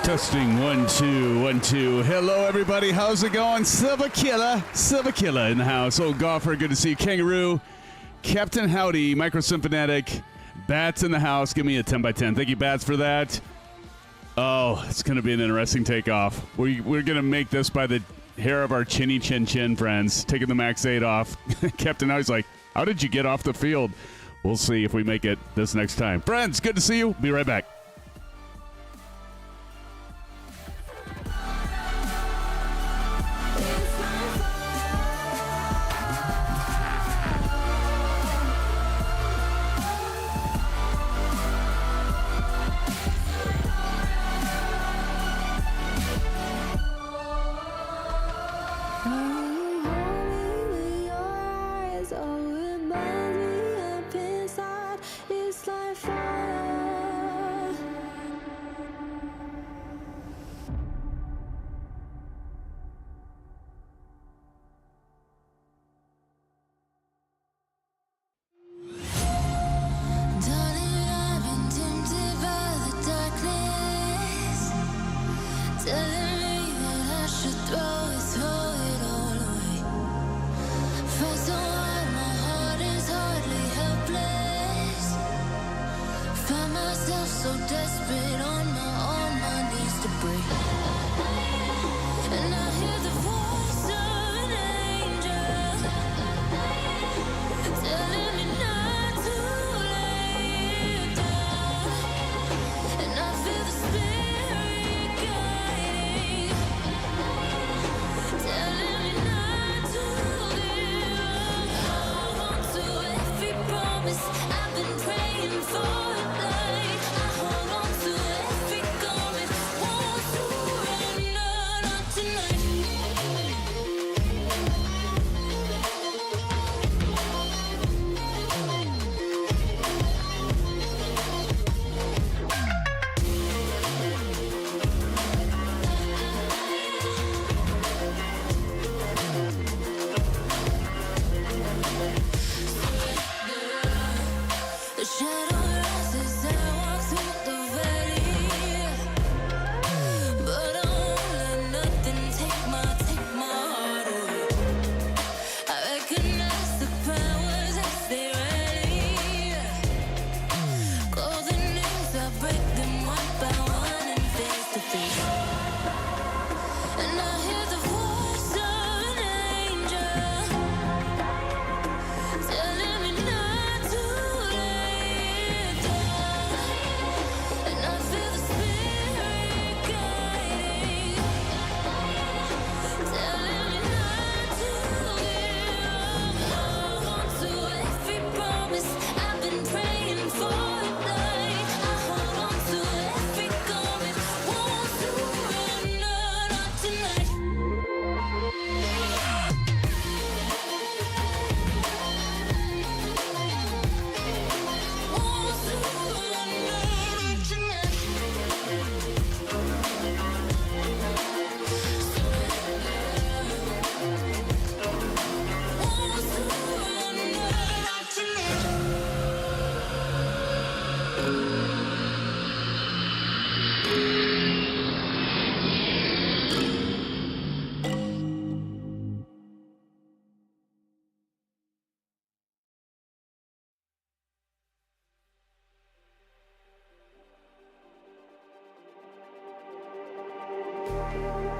Testing 1 2 1 2. Hello, everybody. How's it going? Silver Killer in the house. Old golfer, good to see you. Kangaroo, Captain Howdy, Micro Symphonetic, Bats in the house. Give me a 10 by 10. Thank you, Bats, for that. Oh, it's going to be an interesting takeoff. We're going to make this by the hair of our chinny chin, friends. Taking the Max 8 off. Captain Howdy's like, how did you get off the field? We'll see if we make it this next time. Friends, good to see you. Be right back.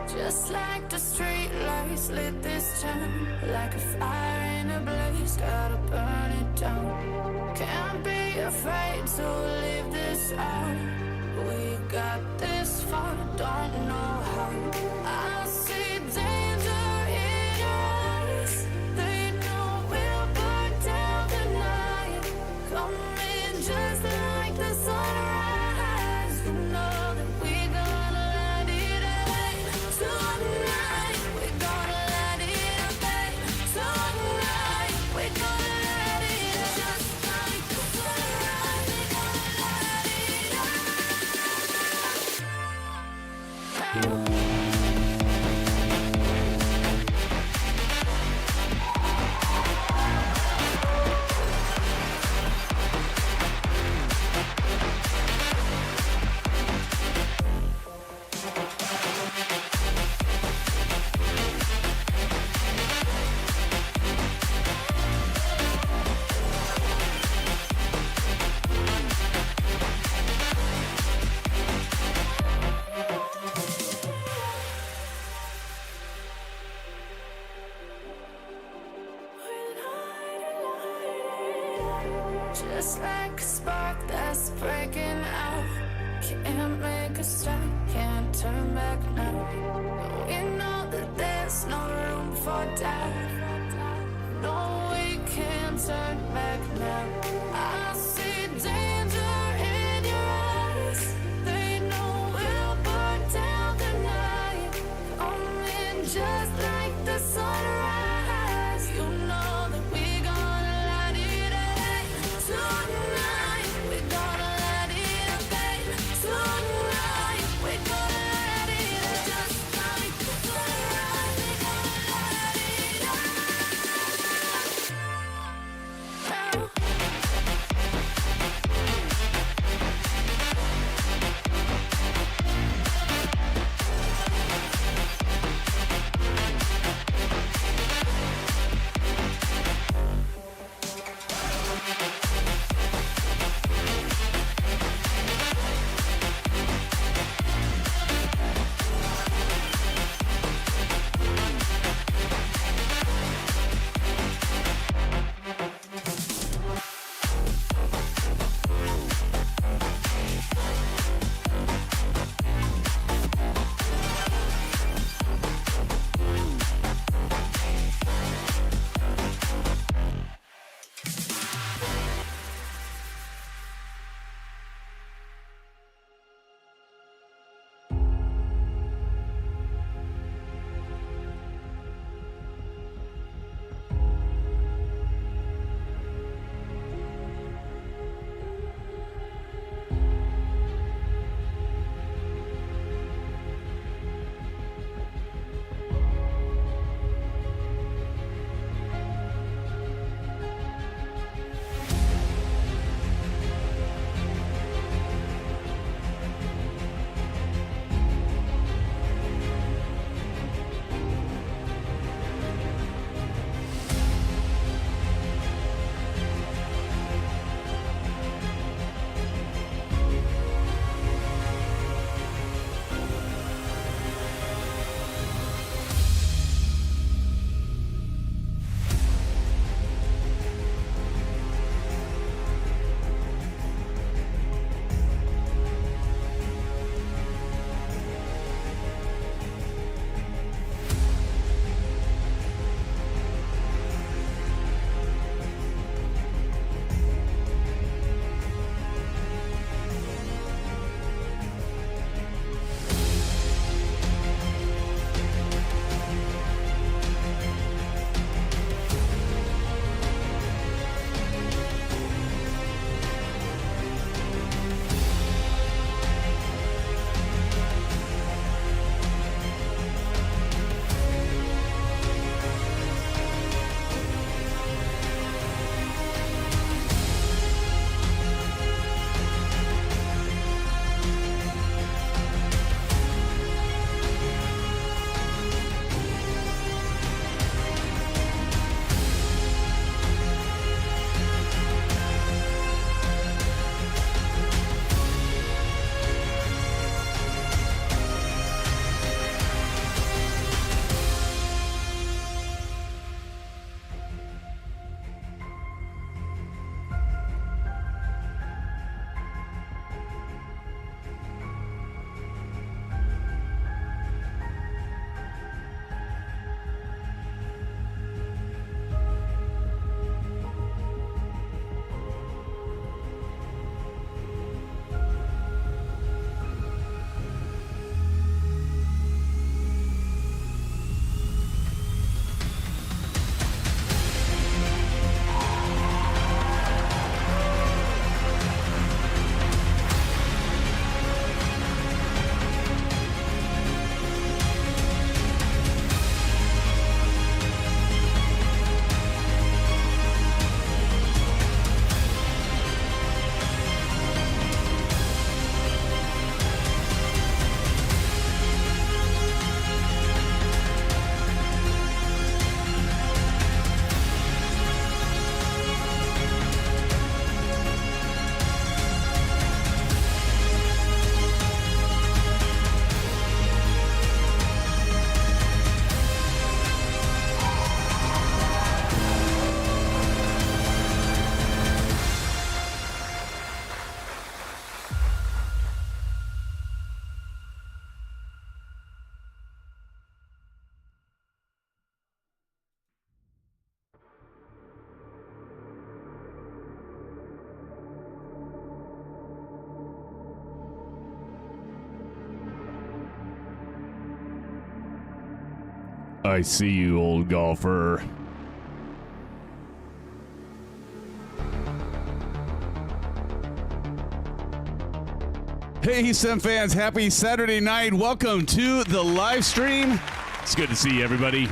Just like the street lights lit this town, like a fire in a blaze, gotta burn it down. Can't be afraid to leave this out. We got this far, don't know how. I see danger in us. They know we'll burn down the Just like a spark that's breaking out. Can't make a stop, can't turn back now. We know that there's no room for doubt. No, we can't turn back now. I see danger in your eyes. They know we'll burn down the night. Coming just like the sunrise. You know that we're gonna light it up tonight. We're gonna light it up, babe. Tonight we're gonna light it up just like the sunrise. We're gonna light it up now. I see you, old golfer. Hey, SimFans, happy Saturday night. Welcome to the live stream. It's good to see you, everybody.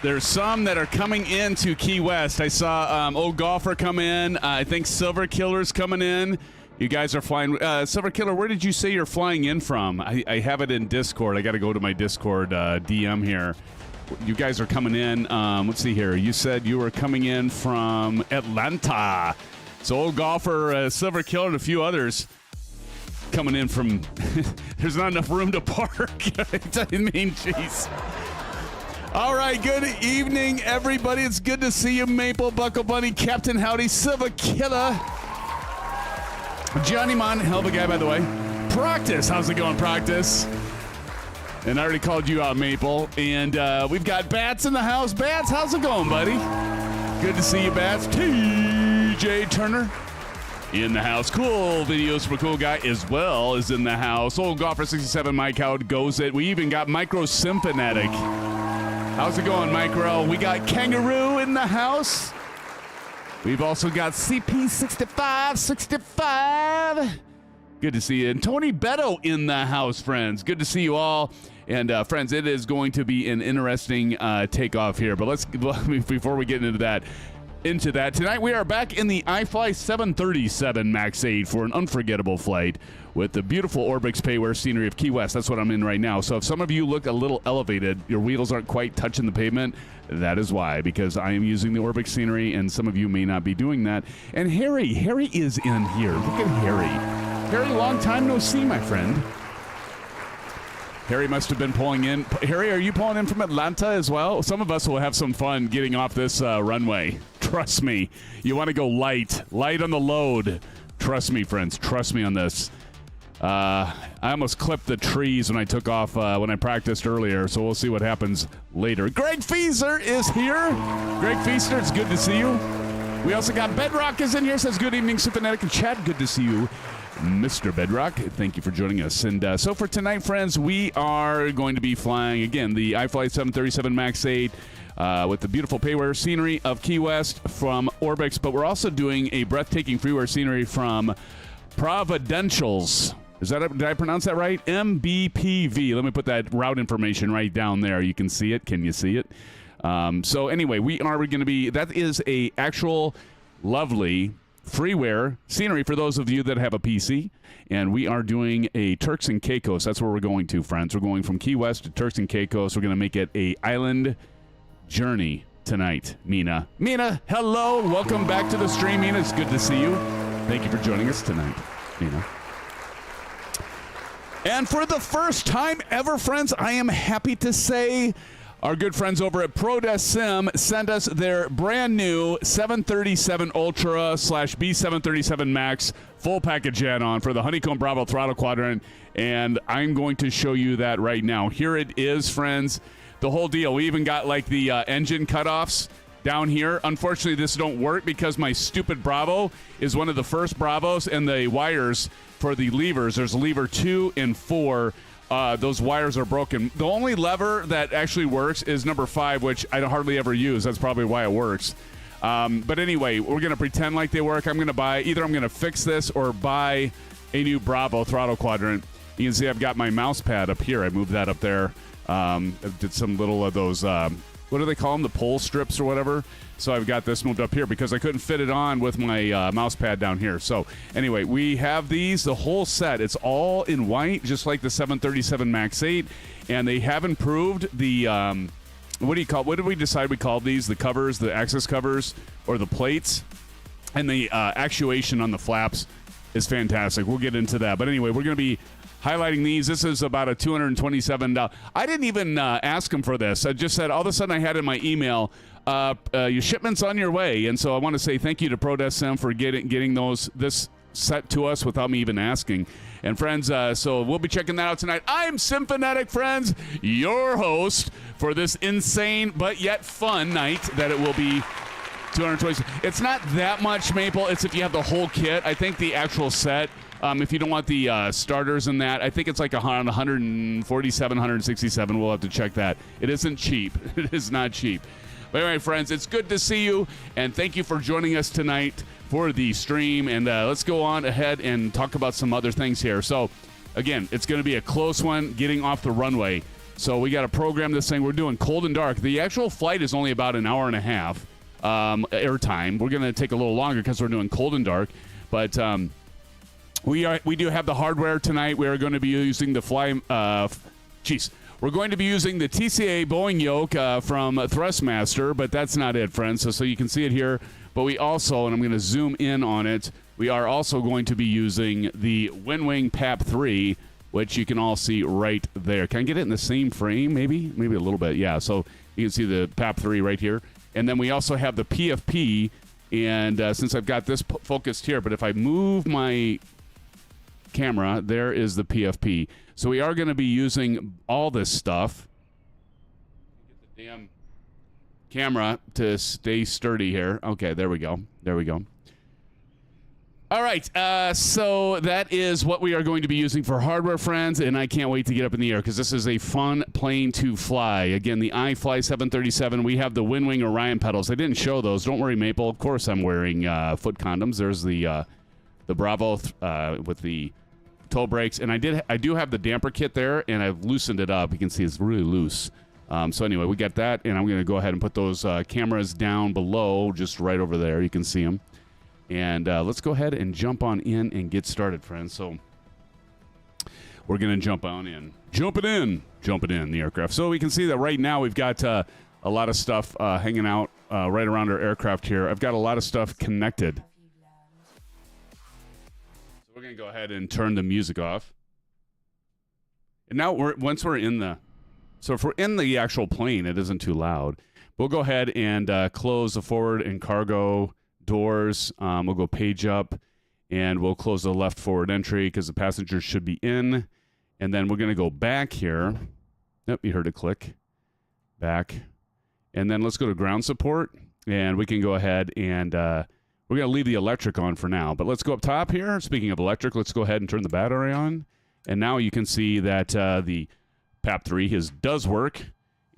There's some that are coming into Key West. I saw Old Golfer come in. I think Silver Killer's coming in. You guys are flying. Silver Killer, where did you say you're flying in from? I have it in Discord. I got to go to my Discord DM here. You guys are coming in. Let's see here. You said you were coming in from Atlanta. So Old Golfer, Silver Killer, and a few others coming in from... There's not enough room to park. I mean, jeez. All right, good evening, everybody. It's good to see you, Maple, Buckle Bunny, Captain Howdy, Silver Killer, Johnny Mon, hell of a guy, by the way. Practice, how's it going, Practice? And I already called you out, Maple. And we've got Bats in the house. Bats, how's it going, buddy? Good to see you, Bats. TJ Turner in the house. Cool videos for Cool Guy as well is in the house. Old Golfer 67, Mike, how it goes it. We even got Micro Symphonetic. How's it going, Micro? We got Kangaroo in the house. We've also got CP65. Good to see you. And Tony Beto in the house, friends. Good to see you all. And friends, it is going to be an interesting takeoff here. But let's, before we get into that, tonight we are back in the iFly 737 MAX 8 for an unforgettable flight with the beautiful ORBX payware scenery of Key West. That's what I'm in right now. So if some of you look a little elevated, your wheels aren't quite touching the pavement, that is why, because I am using the ORBX scenery, and some of you may not be doing that. And Harry is in here. Look at Harry. Harry, long time no see, my friend. Harry must have been pulling in. Harry, are you pulling in from Atlanta as well? Some of us will have some fun getting off this runway. Trust me. You want to go light on the load. Trust me, friends. Trust me on this. I almost clipped the trees when I took off when I practiced earlier, so we'll see what happens later. Greg Fieser is here. Greg Fieser, it's good to see you. We also got Bedrock is in here, says good evening, Symphonetic and Chad. Good to see you, Mr. Bedrock. Thank you for joining us. And so for tonight, friends, we are going to be flying, again, the iFly 737 MAX 8 with the beautiful payware scenery of Key West from ORBX, but we're also doing a breathtaking freeware scenery from Providenciales. Did I pronounce that right? MBPV. Let me put that route information right down there. You can see it. Can you see it? So anyway, we are going to be, that is a actual lovely freeware scenery for those of you that have a PC, and we are doing a Turks and Caicos. That's where we're going to, friends. We're going from Key West to Turks and Caicos. We're going to make it a island journey tonight. Mina, hello. Welcome back to the stream, Mina. It's good to see you. Thank you for joining us tonight, Mina. And for the first time ever, friends, I am happy to say our good friends over at ProDeskSim sent us their brand new 737 Ultra / B737 Max full package add-on for the Honeycomb Bravo Throttle Quadrant, and I'm going to show you that right now. Here it is, friends. The whole deal. We even got like the engine cutoffs down here. Unfortunately, this don't work because my stupid Bravo is one of the first Bravos, and the wires for the levers, there's lever 2 and 4. Those wires are broken. The only lever that actually works is number 5, which I hardly ever use. That's probably why it works. But anyway, we're going to pretend like they work. I'm going to buy, either I'm going to fix this or buy a new Bravo Throttle Quadrant. You can see I've got my mouse pad up here. I moved that up there. I did some little of those, what do they call them? The pole strips or whatever. So I've got this moved up here because I couldn't fit it on with my mouse pad down here. So anyway, we have these, the whole set. It's all in white, just like the 737 MAX 8. And they have improved the, what did we decide we called these? The covers, the access covers, or the plates. And the actuation on the flaps is fantastic. We'll get into that. But anyway, we're going to be highlighting these. This is about a $227. I didn't even ask them for this. I just said, all of a sudden I had in my email, your shipment's on your way. And so I want to say thank you to ProDeskSim for getting this set to us without me even asking. And friends, so we'll be checking that out tonight. I'm Symphonetic, friends, your host for this insane but yet fun night that it will be. 220. It's not that much, Maple. It's if you have the whole kit. I think the actual set If you don't want the starters in that, I think it's like around 147, 167. We'll have to check that. It isn't cheap. It is not cheap. But anyway, friends, it's good to see you, and thank you for joining us tonight for the stream. And let's go on ahead and talk about some other things here. So, again, it's going to be a close one getting off the runway. So we got to program this thing. We're doing cold and dark. The actual flight is only about an hour and a half airtime. We're going to take a little longer because we're doing cold and dark. But we do have the hardware tonight. We are going to be using the we're going to be using the TCA Boeing Yoke from Thrustmaster, but that's not it, friends. So you can see it here. But we also, and I'm going to zoom in on it, we are also going to be using the Winwing PAP-3, which you can all see right there. Can I get it in the same frame, maybe? Maybe a little bit, yeah. So you can see the PAP-3 right here. And then we also have the PFP, and since I've got this focused here, but if I move my camera, there is the PFP. So we are going to be using all this stuff. Get the damn camera to stay sturdy here. Okay, there we go. There we go. All right, so that is what we are going to be using for hardware, friends, and I can't wait to get up in the air because this is a fun plane to fly. Again, the iFly 737. We have the WINWING Orion pedals. I didn't show those. Don't worry, Maple. Of course I'm wearing foot condoms. There's the Bravo with the toe brakes, and I do have the damper kit there, and I've loosened it up. You can see it's really loose. So anyway, we got that, and I'm going to go ahead and put those cameras down below, just right over there. You can see them. And let's go ahead and jump on in and get started, friends. So we're going to jump on in. Jumping in the aircraft. So we can see that right now we've got a lot of stuff hanging out right around our aircraft here. I've got a lot of stuff connected. So we're going to go ahead and turn the music off. And now once we're in the... So if we're in the actual plane, it isn't too loud. We'll go ahead and close the forward and cargo doors. We'll go page up, and we'll close the left forward entry because the passengers should be in. And then we're going to go back here. Yep, you heard a click. Back. And then let's go to ground support, and we can go ahead and we're going to leave the electric on for now. But let's go up top here. Speaking of electric, let's go ahead and turn the battery on. And now you can see that the PAP-3 does work.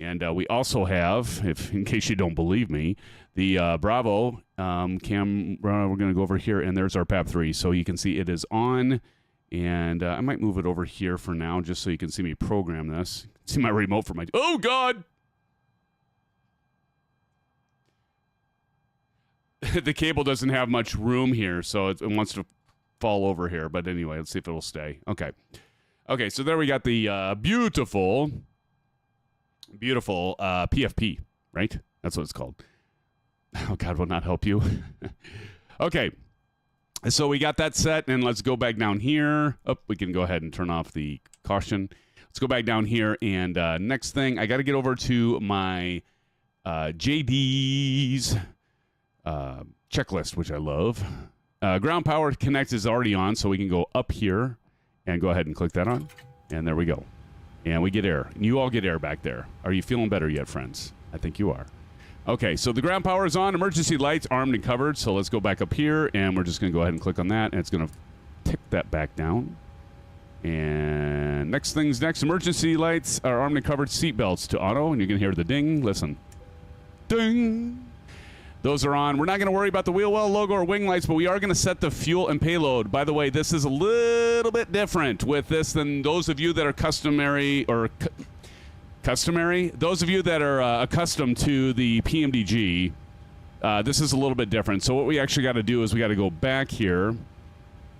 And we also have, in case you don't believe me, the Bravo camera. We're going to go over here, and there's our PAP-3. So you can see it is on, and I might move it over here for now just so you can see me program this. See my remote for my... Oh, God! The cable doesn't have much room here, so it wants to fall over here. But anyway, let's see if it will stay. Okay. Okay, so there we got the beautiful PFP, right? That's what it's called. Oh, God will not help you. Okay, so we got that set, and let's go back down here. Oh, we can go ahead and turn off the caution. Let's go back down here, and next thing, I got to get over to my JD's checklist, which I love. Ground power connect is already on, so we can go up here and go ahead and click that on, and there we go. And we get air. You all get air back there. Are you feeling better yet, friends? I think you are. Okay, so the ground power is on. Emergency lights armed and covered. So let's go back up here, and we're just going to go ahead and click on that, and it's going to tick that back down. And next thing's next. Emergency lights are armed and covered. Seat belts to auto, and you can hear the ding. Listen. Ding. Those are on. We're not going to worry about the wheel well logo or wing lights, but we are going to set the fuel and payload. By the way, this is a little bit different with this than those of you that are customary. Those of you that are accustomed to the PMDG, this is a little bit different. So what we actually got to do is we got to go back here,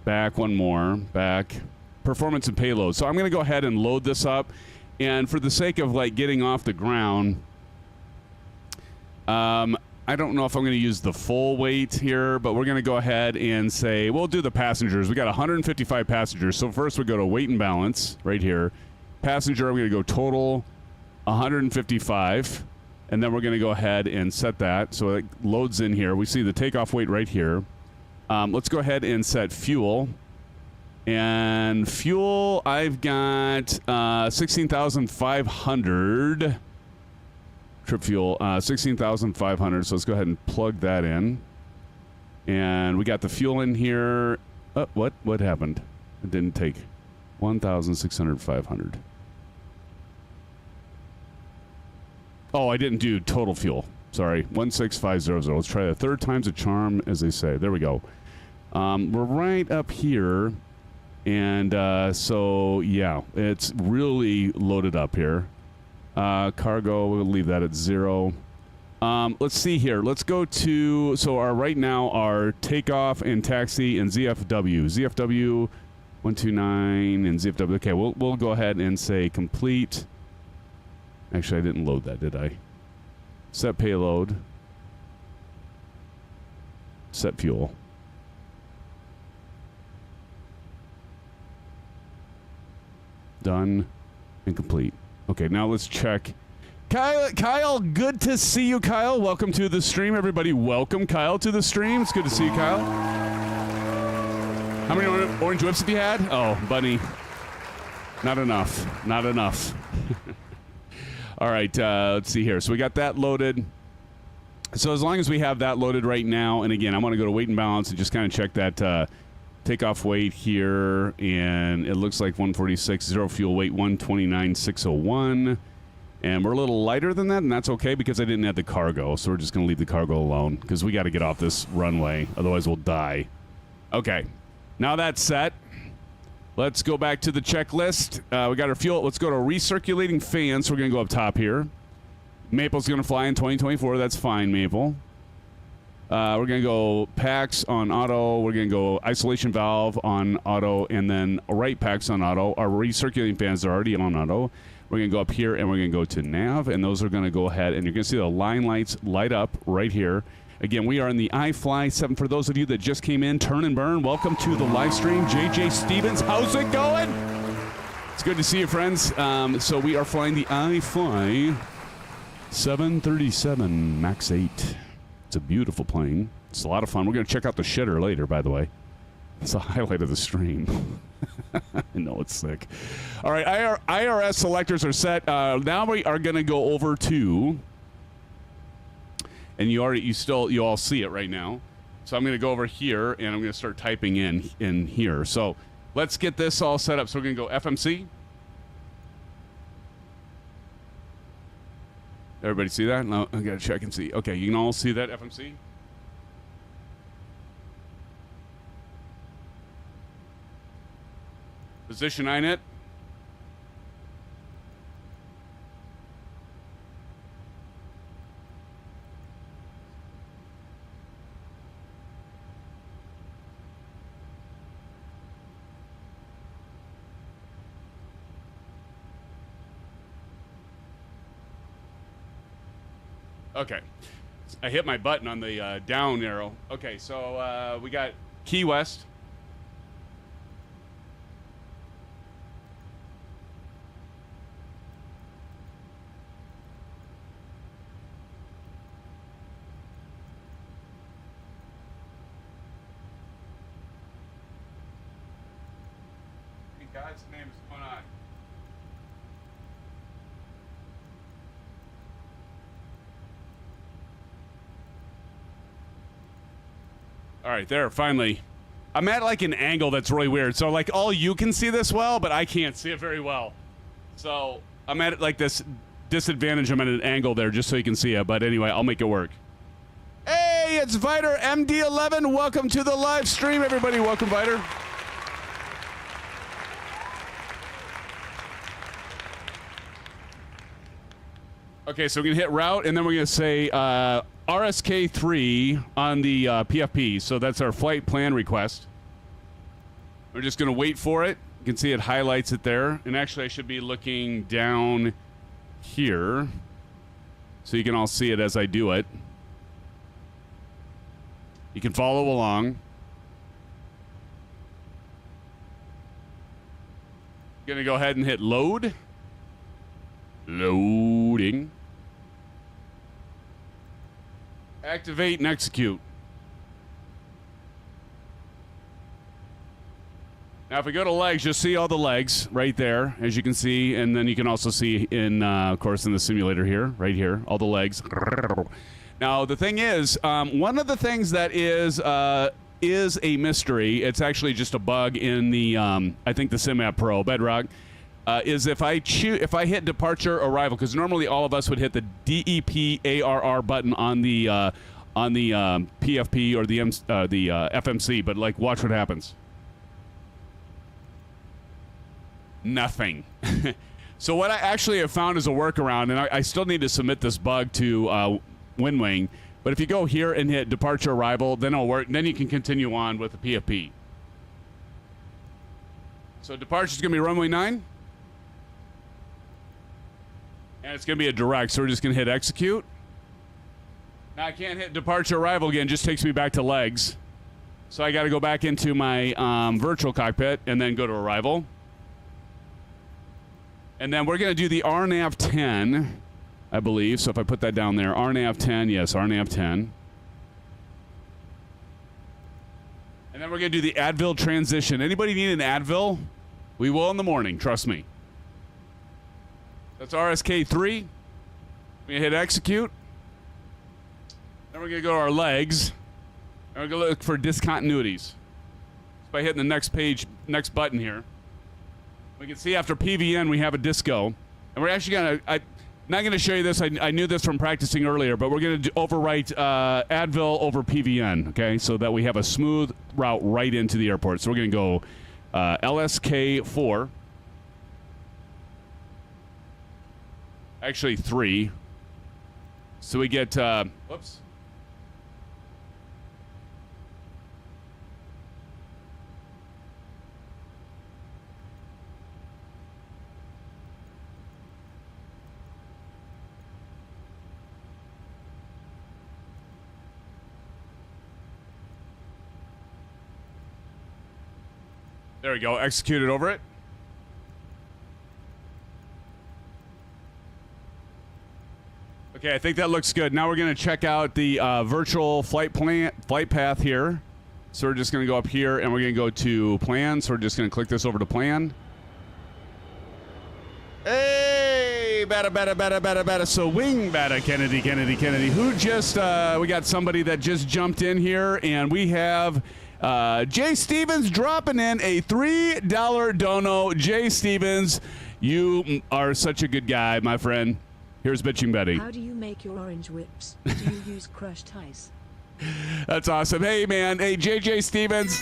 back one more, back, performance and payload. So I'm going to go ahead and load this up, and for the sake of like getting off the ground, I don't know if I'm going to use the full weight here, but we're going to go ahead and say, we'll do the passengers. We got 155 passengers. So first we go to weight and balance right here. Passenger, I'm going to go total 155. And then we're going to go ahead and set that. So it loads in here. We see the takeoff weight right here. Let's go ahead and set fuel. And fuel, I've got 16,500. Trip fuel, 16,500. So let's go ahead and plug that in. And we got the fuel in here. Oh, what happened? It didn't take 1,600, 500. Oh, I didn't do total fuel. Sorry, 16500. Let's try that. Third time's a charm, as they say. There we go. We're right up here. And so, yeah, it's really loaded up here. Cargo, we'll leave that at 0. Let's see here. Let's go to, so right now our takeoff and taxi and ZFW. ZFW 129 and ZFW. Okay, we'll go ahead and say complete. Actually, I didn't load that, did I? Set payload. Set fuel. Done and complete. Okay, now let's check. Kyle, good to see you, Kyle. Welcome to the stream, everybody. Welcome, Kyle, to the stream. It's good to see you, Kyle. How many orange whips have you had? Oh, bunny. Not enough. Not enough. All right, let's see here. So we got that loaded. So as long as we have that loaded right now, and again, I want to go to weight and balance and just kind of check that takeoff weight here, and it looks like 146, zero fuel weight, 129,601. And we're a little lighter than that, and that's okay because I didn't add the cargo, so we're just going to leave the cargo alone because we got to get off this runway, otherwise we'll die. Okay, now that's set. Let's go back to the checklist. We got our fuel. Let's go to recirculating fans. So we're going to go up top here. Maple's going to fly in 2024. That's fine, Maple. We're going to go packs on auto. We're going to go isolation valve on auto, and then right packs on auto. Our recirculating fans are already on auto. We're going to go up here, and we're going to go to nav, and those are going to go ahead, and you're going to see the line lights light up right here. Again, we are in the iFly 7. For those of you that just came in, turn and burn, welcome to the live stream. JJ Stevens, how's it going? It's good to see you, friends. So we are flying the iFly 737 MAX 8. It's a beautiful plane. It's a lot of fun. We're going to check out the shitter later, by the way. It's a highlight of the stream. I know it's sick. All right, IRS selectors are set. Now we are going to go over to, and you all see it right now. So I'm going to go over here, and I'm going to start typing in here. So let's get this all set up. So we're going to go FMC. Everybody see that? No, I got to check and see. Okay, you can all see that FMC? Position INET. Okay, I hit my button on the down arrow. Okay, so we got Key West. In God's name is going on. All right, there, finally. I'm at like an angle that's really weird. So like all you can see this well, but I can't see it very well. So I'm at like this disadvantage. I'm at an angle there just so you can see it. But anyway, I'll make it work. Hey, it's Viter MD11. Welcome to the live stream, everybody. Welcome, Viter. Okay, so we're going to hit route, and then we're going to say RSK3 on the PFP. So that's our flight plan request. We're just going to wait for it. You can see it highlights it there. And actually, I should be looking down here so you can all see it as I do it. You can follow along. Going to go ahead and hit load. Loading. Activate and execute. Now, if we go to legs, you'll see all the legs right there, as you can see, and then you can also see in, of course, in the simulator here, right here, all the legs. Now, the thing is, one of the things that is is a mystery. It's actually just a bug in the, I think the SimApp Pro Bedrock, is if I hit departure arrival, because normally all of us would hit the DEPARR button on the PFP or the FMC, but like watch what happens. Nothing. So what I actually have found is a workaround, and I still need to submit this bug to WinWing, but if you go here and hit departure arrival, then it'll work, and then you can continue on with the PFP. So departure is going to be runway 9. And it's going to be a direct, so we're just going to hit execute. Now I can't hit departure arrival again, just takes me back to legs. So I got to go back into my virtual cockpit and then go to arrival. And then we're going to do the RNAV 10, I believe. So if I put that down there, RNAV 10, yes, RNAV 10. And then we're going to do the Advil transition. Anybody need an Advil? We will in the morning, trust me. That's RSK3. We're going to hit execute. Then we're going to go to our legs. And we're going to look for discontinuities. So by hitting the next page, next button here, we can see after PVN we have a disco. And we're actually going to, I'm not going to show you this. I knew this from practicing earlier, but we're going to overwrite Advil over PVN, okay? So that we have a smooth route right into the airport. So we're going to go LSK4. Actually 3. So we get, whoops. There we go, executed over it. Okay, I think that looks good. Now we're going to check out the virtual flight path here. So we're just going to go up here and we're going to go to plan. So we're just going to click this over to plan. Hey, bada. So wing bada, Kennedy. Who just, we got somebody that just jumped in here, and we have Jay Stevens dropping in a $3 dono. Jay Stevens, you are such a good guy, my friend. Here's Bitching Betty. How do you make your orange whips? Do you use crushed ice? That's awesome. Hey, man. Hey, JJ Stevens.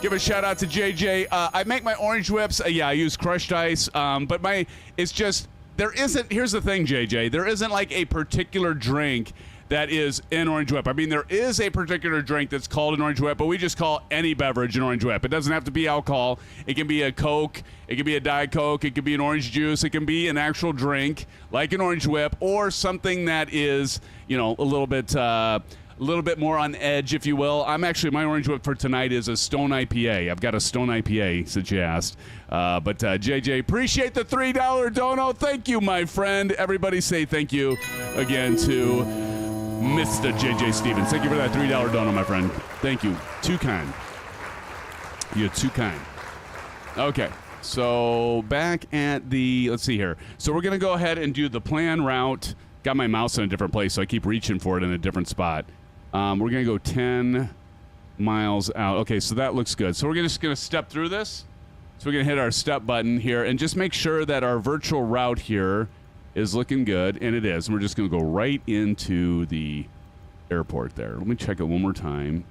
Give a shout out to JJ. I make my orange whips. Yeah, I use crushed ice. But it's just, there isn't, here's the thing, JJ. There isn't like a particular drink that is an orange whip. I mean, there is a particular drink that's called an orange whip, but we just call any beverage an orange whip. It doesn't have to be alcohol. It can be a Coke. It can be a Diet Coke. It can be an orange juice. It can be an actual drink like an orange whip, or something that is, you know, a little bit more on edge, if you will. My orange whip for tonight is a Stone IPA. I've got a Stone IPA, since you asked. But JJ, appreciate the $3 dono. Thank you, my friend. Everybody say thank you again to Mr. JJ Stevens. Thank you for that $3 dono, my friend. Thank you. Too kind. You're too kind. Okay. So back at the, let's see here. So we're going to go ahead and do the plan route. Got my mouse in a different place, so I keep reaching for it in a different spot. We're going to go 10 miles out. Okay, so that looks good. So we're just going to step through this. So we're going to hit our step button here and just make sure that our virtual route here is looking good, and it is. And we're just going to go right into the airport there. Let me check it one more time.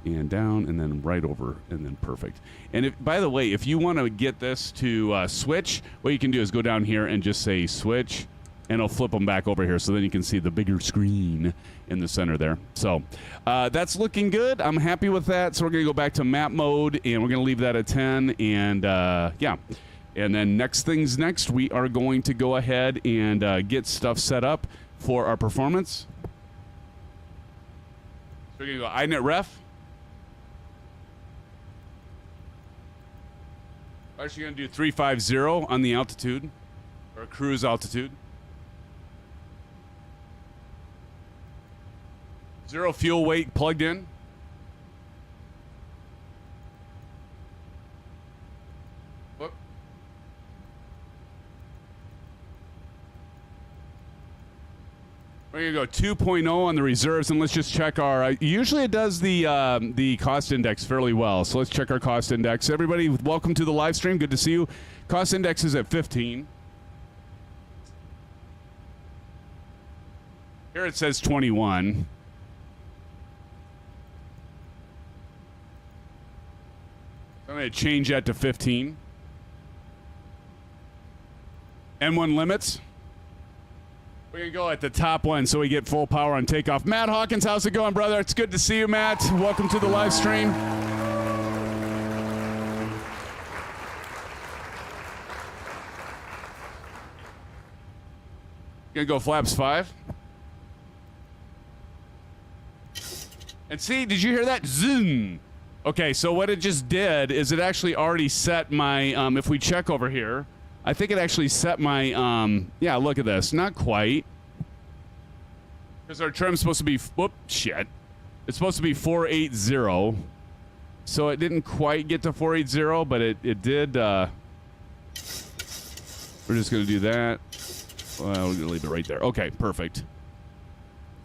And down, and then right over, and then perfect. And by the way, if you want to get this to switch, what you can do is go down here and just say switch, and it'll flip them back over here, so then you can see the bigger screen in the center there. So that's looking good. I'm happy with that. So we're going to go back to map mode, and we're going to leave that at 10. And yeah. And then next things next, we are going to go ahead and get stuff set up for our performance. So we're going to go iNet ref. We're actually going to do 350 on the altitude, or cruise altitude. 0 fuel weight plugged in. Whoop. We're We're going to go 2.0 on the reserves, and let's just check our... usually it does the cost index fairly well, so let's check our cost index. Everybody, welcome to the live stream. Good to see you. Cost index is at 15. Here it says 21. I'm going to change that to 15. N1 limits. We're going to go at the top one so we get full power on takeoff. Matt Hawkins, how's it going, brother? It's good to see you, Matt. Welcome to the live stream. Going to go flaps 5. And see, did you hear that? Zoom. Okay, so what it just did is it actually already set my, if we check over here, I think it actually set my, yeah, look at this. Not quite. Because our trim's supposed to be, whoop, shit. It's supposed to be 480. So it didn't quite get to 480, but it did, we're just going to do that. Well, we're going to leave it right there. Okay, perfect.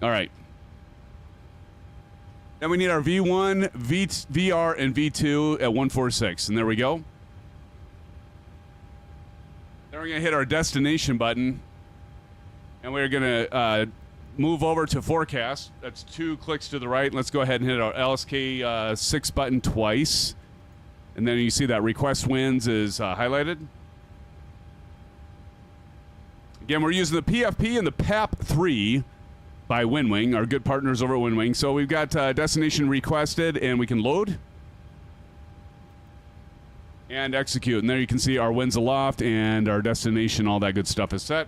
All right. Then we need our V1, VR, and V2 at 146. And there we go. Then we're going to hit our destination button. And we're going to move over to forecast. That's 2 clicks to the right. Let's go ahead and hit our LSK 6 button twice. And then you see that request wins is highlighted. Again, we're using the PFP and the PAP-3 by Winwing, our good partners over at Winwing. So we've got destination requested, and we can load and execute. And there you can see our winds aloft and our destination, all that good stuff is set.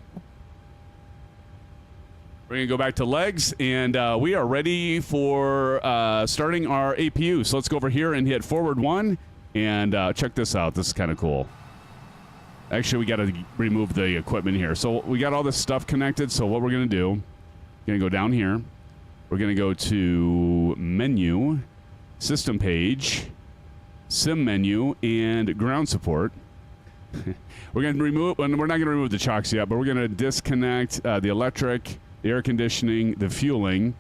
We're going to go back to legs, and we are ready for starting our APU. So let's go over here and hit forward 1, and check this out. This is kind of cool. Actually, we got to remove the equipment here. So we got all this stuff connected, so what we're going to do, we're going to go down here. We're going to go to menu, system page, sim menu, and ground support. We're going to remove, we're not going to remove the chocks yet, but we're going to disconnect the electric, the air conditioning, the fueling.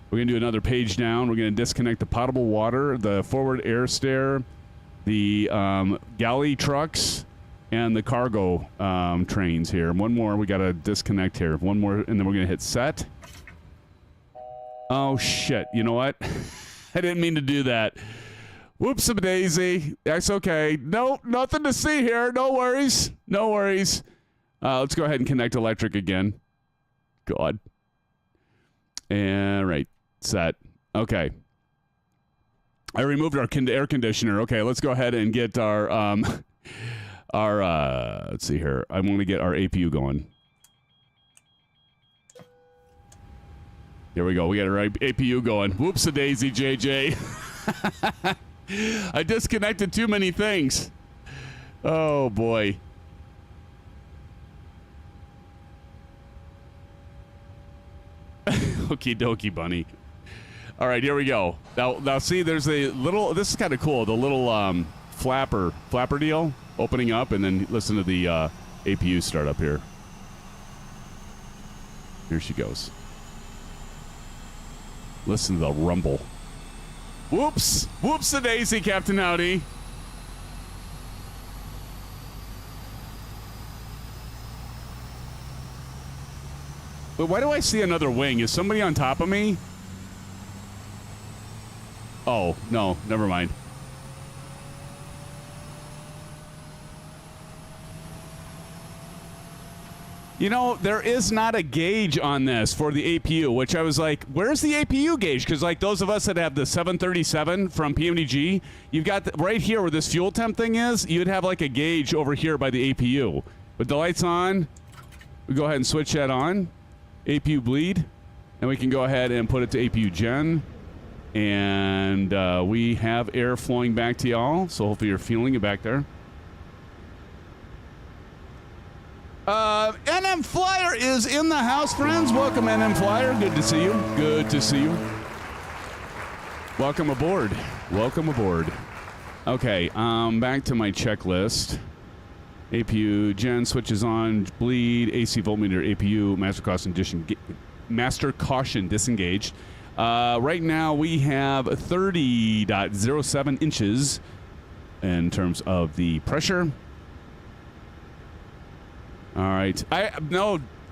We're going to do another page down. We're going to disconnect the potable water, the forward air stair, the galley trucks, and the cargo trains here. One more. We got to disconnect here. One more, and then we're going to hit set. Oh, shit. You know what? I didn't mean to do that. Whoops-a-daisy. That's okay. No, nothing to see here. No worries. No worries. Let's go ahead and connect electric again. God. And right. Set. Okay. I removed our air conditioner. Okay, let's go ahead and get our let's see here. I want to get our APU going. Here we go. We got our APU going. Whoops-a-daisy, JJ. I disconnected too many things. Oh, boy. Okie dokie, bunny. All right, here we go. Now see, there's a little, this is kind of cool, the little flapper deal opening up, and then listen to the APU start up here. Here she goes. Listen to the rumble. Whoops. Whoops-a-daisy, Captain Howdy. But why do I see another wing? Is somebody on top of me? Oh, no. Never mind. You know, there is not a gauge on this for the APU, which I was like, where's the APU gauge? Because, like, those of us that have the 737 from PMDG, you've got right here where this fuel temp thing is, you'd have, like, a gauge over here by the APU. With the lights on, we go ahead and switch that on. APU bleed. And we can go ahead and put it to APU gen. And we have air flowing back to y'all, so hopefully you're feeling it back there. NM Flyer is in the house, friends. Welcome, NM Flyer. Good to see you. Good to see you. Welcome aboard. Welcome aboard. Okay, back to my checklist. APU, gen, switches on, bleed, AC voltmeter, APU, master cost condition, master caution disengaged. Right now we have 30.07 inches in terms of the pressure. All right.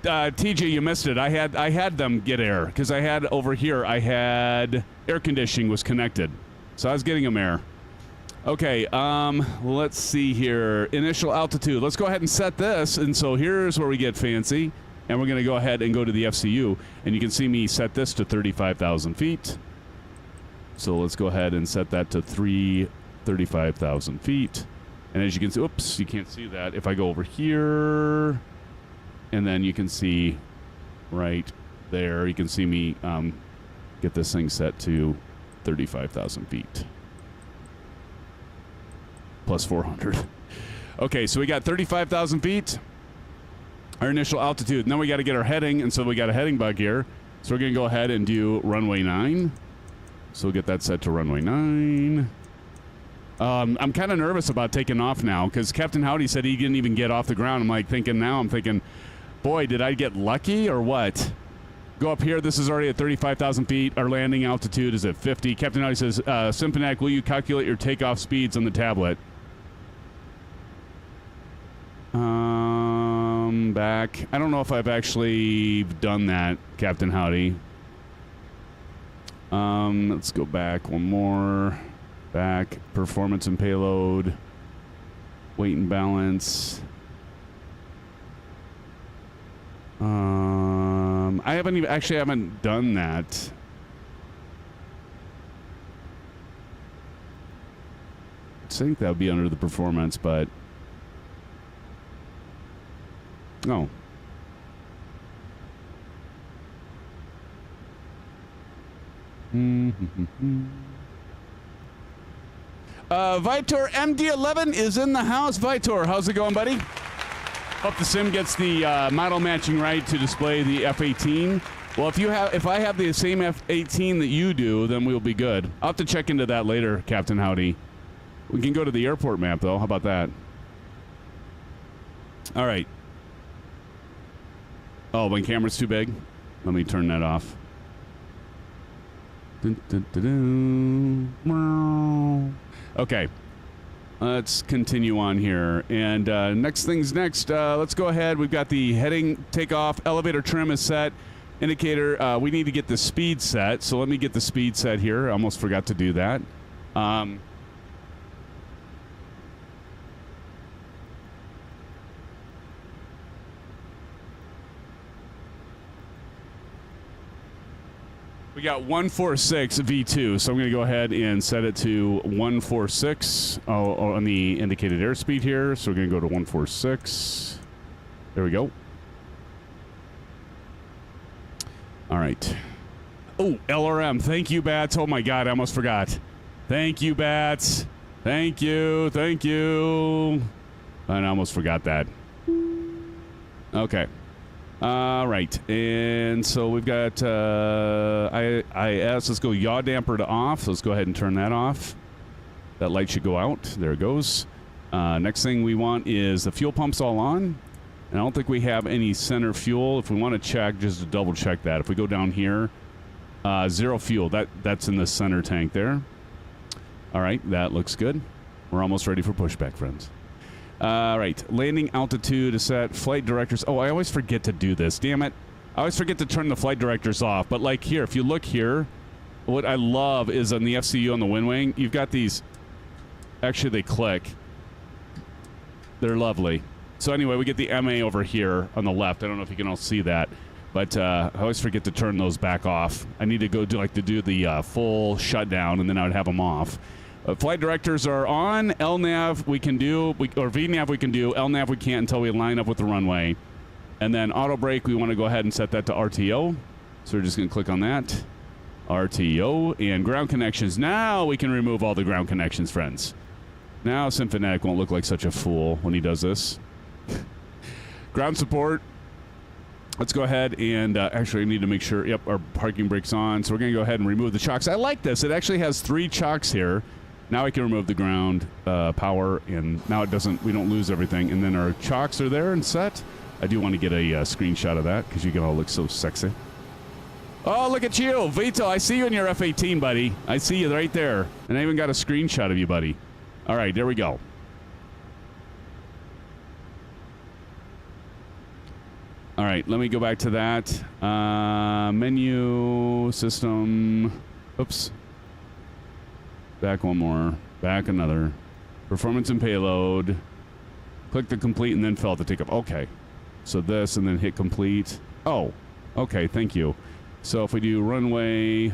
TJ, you missed it. I had them get air because I had over here. I had air conditioning was connected, so I was getting them air. Okay. Let's see here. Initial altitude. Let's go ahead and set this. And so here's where we get fancy. And we're going to go ahead and go to the FCU. And you can see me set this to 35,000 feet. So let's go ahead and set that to 35,000 feet. And as you can see, oops, you can't see that. If I go over here, and then you can see right there, you can see me get this thing set to 35,000 feet. Plus 400. Okay, so we got 35,000 feet. Our initial altitude. And then we got to get our heading, and so we got a heading bug here. So we're going to go ahead and do runway 9. So we'll get that set to runway 9. I'm kind of nervous about taking off now because Captain Howdy said he didn't even get off the ground. I'm thinking, boy, did I get lucky or what? Go up here. This is already at 35,000 feet. Our landing altitude is at 50. Captain Howdy says, SimFans, will you calculate your takeoff speeds on the tablet? Back. I don't know if I've actually done that, Captain Howdy. Let's go back one more. Back. Performance and payload. Weight and balance. I haven't done that. I think that would be under the performance, but no. Vitor MD11 is in the house. Vitor, how's it going, buddy? Hope the sim gets the model matching right to display the F-18. Well, if I have the same F-18 that you do, then we'll be good. I'll have to check into that later, Captain Howdy. We can go to the airport map, though. How about that? All right. Oh, my camera's too big? Let me turn that off. Dun, dun, dun, dun. Okay. Let's continue on here. And next thing's next. Let's go ahead. We've got the heading takeoff. Elevator trim is set. Indicator. We need to get the speed set. So let me get the speed set here. I almost forgot to do that. We got 146 V2, so I'm going to go ahead and set it to 146 on the indicated airspeed here. So we're going to go to 146. There we go. All right. Oh, LRM. Thank you, Bats. Oh, my God. I almost forgot. Thank you, Bats. Thank you. Thank you. And I almost forgot that. Okay. All right, and so we've got IS. Let's go yaw damper to off. So let's go ahead and turn that off. That light should go out. There it goes. Next thing we want is the fuel pumps all on. And I don't think we have any center fuel. If we want to check, just to double check that. If we go down here, zero fuel. That's in the center tank there. All right, that looks good. We're almost ready for pushback, friends. All right, landing altitude is set. Flight directors. Oh, I always forget to do this. Damn it. I always forget to turn the flight directors off. But like here, if you look here, what I love is on the FCU on the WinWing, you've got these. Actually, they click. They're lovely. So anyway, we get the MA over here on the left. I don't know if you can all see that. But I always forget to turn those back off. I need to go do the full shutdown, and then I would have them off. Flight directors are on. LNAV we can do, or VNAV we can do. LNAV we can't until we line up with the runway. And then auto brake, we want to go ahead and set that to RTO. So we're just going to click on that. RTO and ground connections. Now we can remove all the ground connections, friends. Now SimFans won't look like such a fool when he does this. Ground support. Let's go ahead and actually I need to make sure, yep, our parking brake's on. So we're going to go ahead and remove the chocks. I like this. It actually has 3 chocks here. Now I can remove the ground power, and now it doesn't. We don't lose everything. And then our chocks are there and set. I do want to get a screenshot of that because you can all look so sexy. Oh, look at you. Vito, I see you in your F-18, buddy. I see you right there. And I even got a screenshot of you, buddy. All right, there we go. All right, let me go back to that. Menu, system. Oops. Back one more. Back another. Performance and payload. Click the complete and then fill out the takeoff. Okay. So this and then hit complete. Oh, okay, thank you. So if we do runway,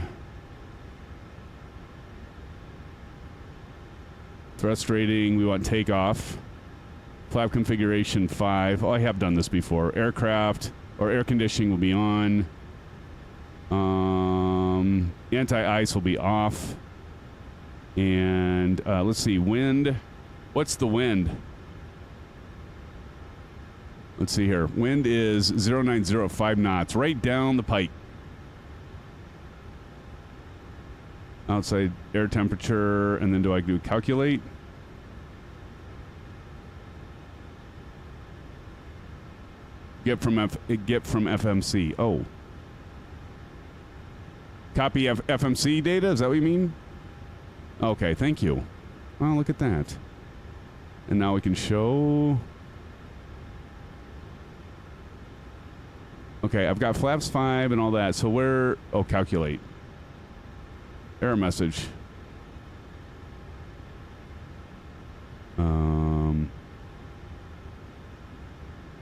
thrust rating, we want takeoff. Flap configuration 5. Oh, I have done this before. Aircraft or air conditioning will be on. Anti-ice will be off. And let's see, wind. What's the wind? Let's see here. Wind is 0905 knots, right down the pike. Outside air temperature, and then do I do calculate? Get from FMC. Oh. Copy FMC data? Is that what you mean? Okay, thank you. Well, look at that. And now we can show. Okay, I've got flaps 5 and all that. So where? Oh, calculate. Error message.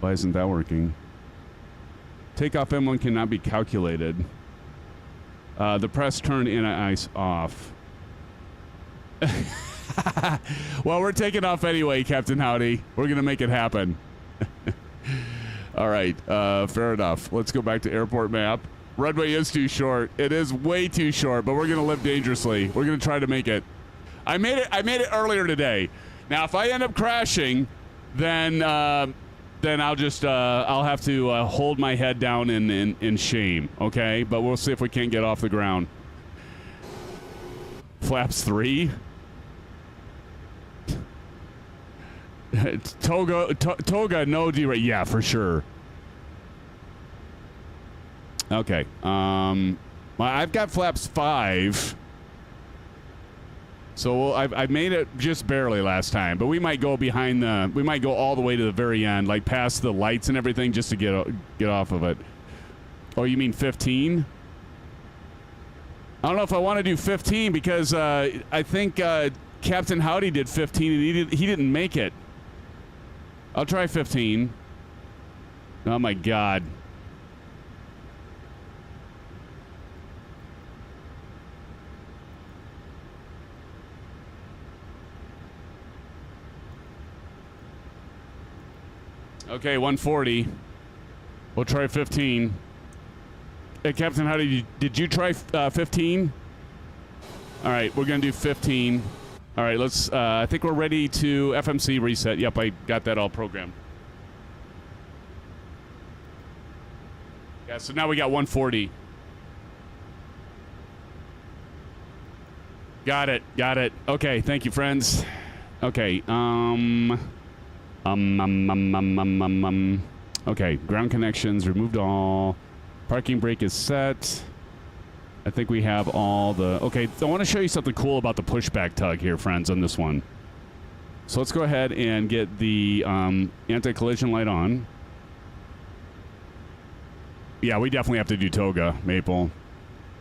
Why isn't that working? Takeoff M1 cannot be calculated. The press turn anti-ice off. Well, we're taking off anyway, Captain Howdy. We're going to make it happen. All right, fair enough. Let's go back to airport map. Runway is too short. It is way too short, but we're going to live dangerously. We're going to try to make it. I made it earlier today. Now, if I end up crashing, then I'll just I'll have to hold my head down in shame, okay? But we'll see if we can't get off the ground. Flaps 3. Toga, no derail. Yeah, for sure. Okay. I've got flaps 5. So I made it just barely last time, but we might go behind the. We might go all the way to the very end, like past the lights and everything, just to get off of it. Oh, you mean 15? I don't know if I want to do 15 because I think Captain Howdy did 15 and he didn't make it. I'll try 15. Oh my God. Okay, 140. We'll try 15. Hey, Captain, did you try 15? All right, we're going to do 15. All right, let's, I think we're ready to FMC reset. Yep, I got that all programmed. Yeah, so now we got 140. Got it. Okay, thank you, friends. Okay, okay, ground connections, removed all. Parking brake is set. I think we have all the... Okay, I want to show you something cool about the pushback tug here, friends, on this one. So let's go ahead and get the anti-collision light on. Yeah, we definitely have to do toga, Maple.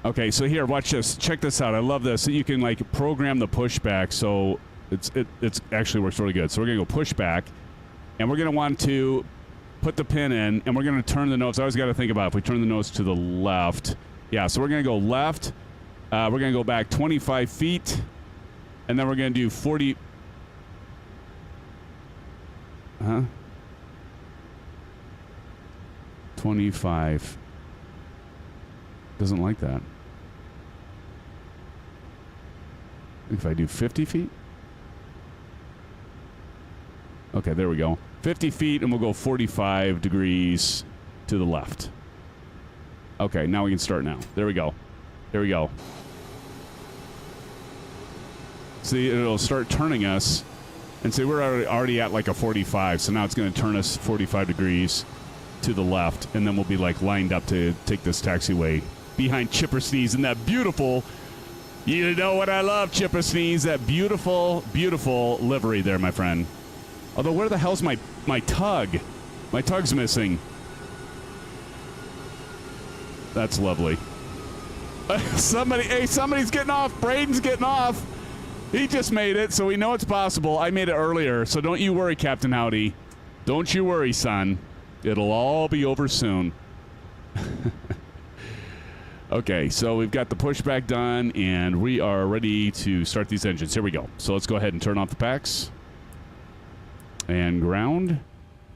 Okay, so here, watch this. Check this out. I love this. So you can, like, program the pushback, so it's actually works really good. So we're going to go pushback. And we're going to want to put the pin in, and we're going to turn the nose. I always got to think about if we turn the nose to the left. Yeah, so we're going to go left. We're going to go back 25 feet, and then we're going to do 40. 25. Doesn't like that. If I do 50 feet? Okay, there we go. 50 feet, and we'll go 45 degrees to the left. Okay, now we can start now. There we go. There we go. See, it'll start turning us. And see, we're already at like a 45, so now it's going to turn us 45 degrees to the left, and then we'll be like lined up to take this taxiway behind Chipper Sneeze and that beautiful, you know what I love, Chipper Sneeze, that beautiful, beautiful livery there, my friend. Although, where the hell's my tug? My tug's missing. That's lovely. Somebody's getting off. Braden's getting off. He just made it, so we know it's possible. I made it earlier, so don't you worry, Captain Howdy. Don't you worry, son. It'll all be over soon. Okay, so we've got the pushback done, and we are ready to start these engines. Here we go. So let's go ahead and turn off the packs. And ground.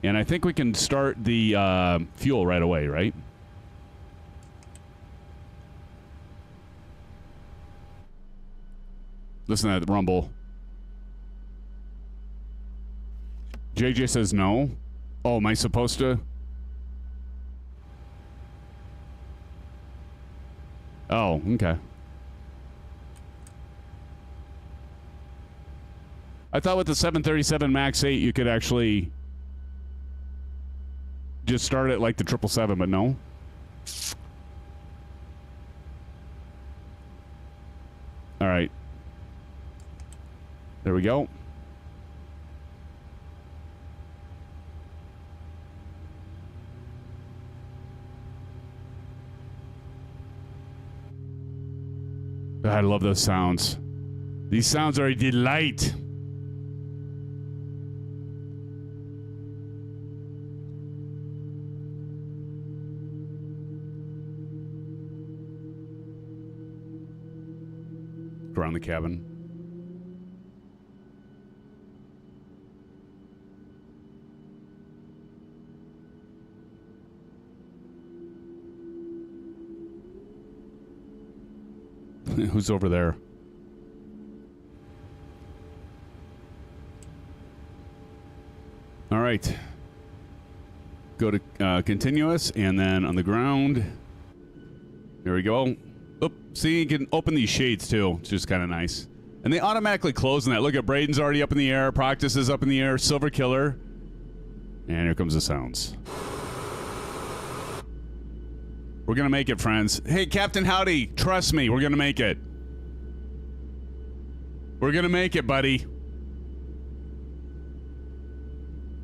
And I think we can start the fuel right away, right? Listen to that rumble. JJ says no. Oh, am I supposed to? Oh, okay. I thought with the 737 MAX 8 you could actually just start it like the 777, but no. All right. There we go. I love those sounds. These sounds are a delight. Around the cabin. Who's over there? All right. Go to continuous, and then on the ground. There we go. Oop, see, you can open these shades too. It's just kind of nice. And they automatically close in that. Look at Braden's already up in the air. Proctus is up in the air. Silver Killer. And here comes the sounds. We're going to make it, friends. Hey, Captain Howdy, trust me, we're going to make it. We're going to make it, buddy.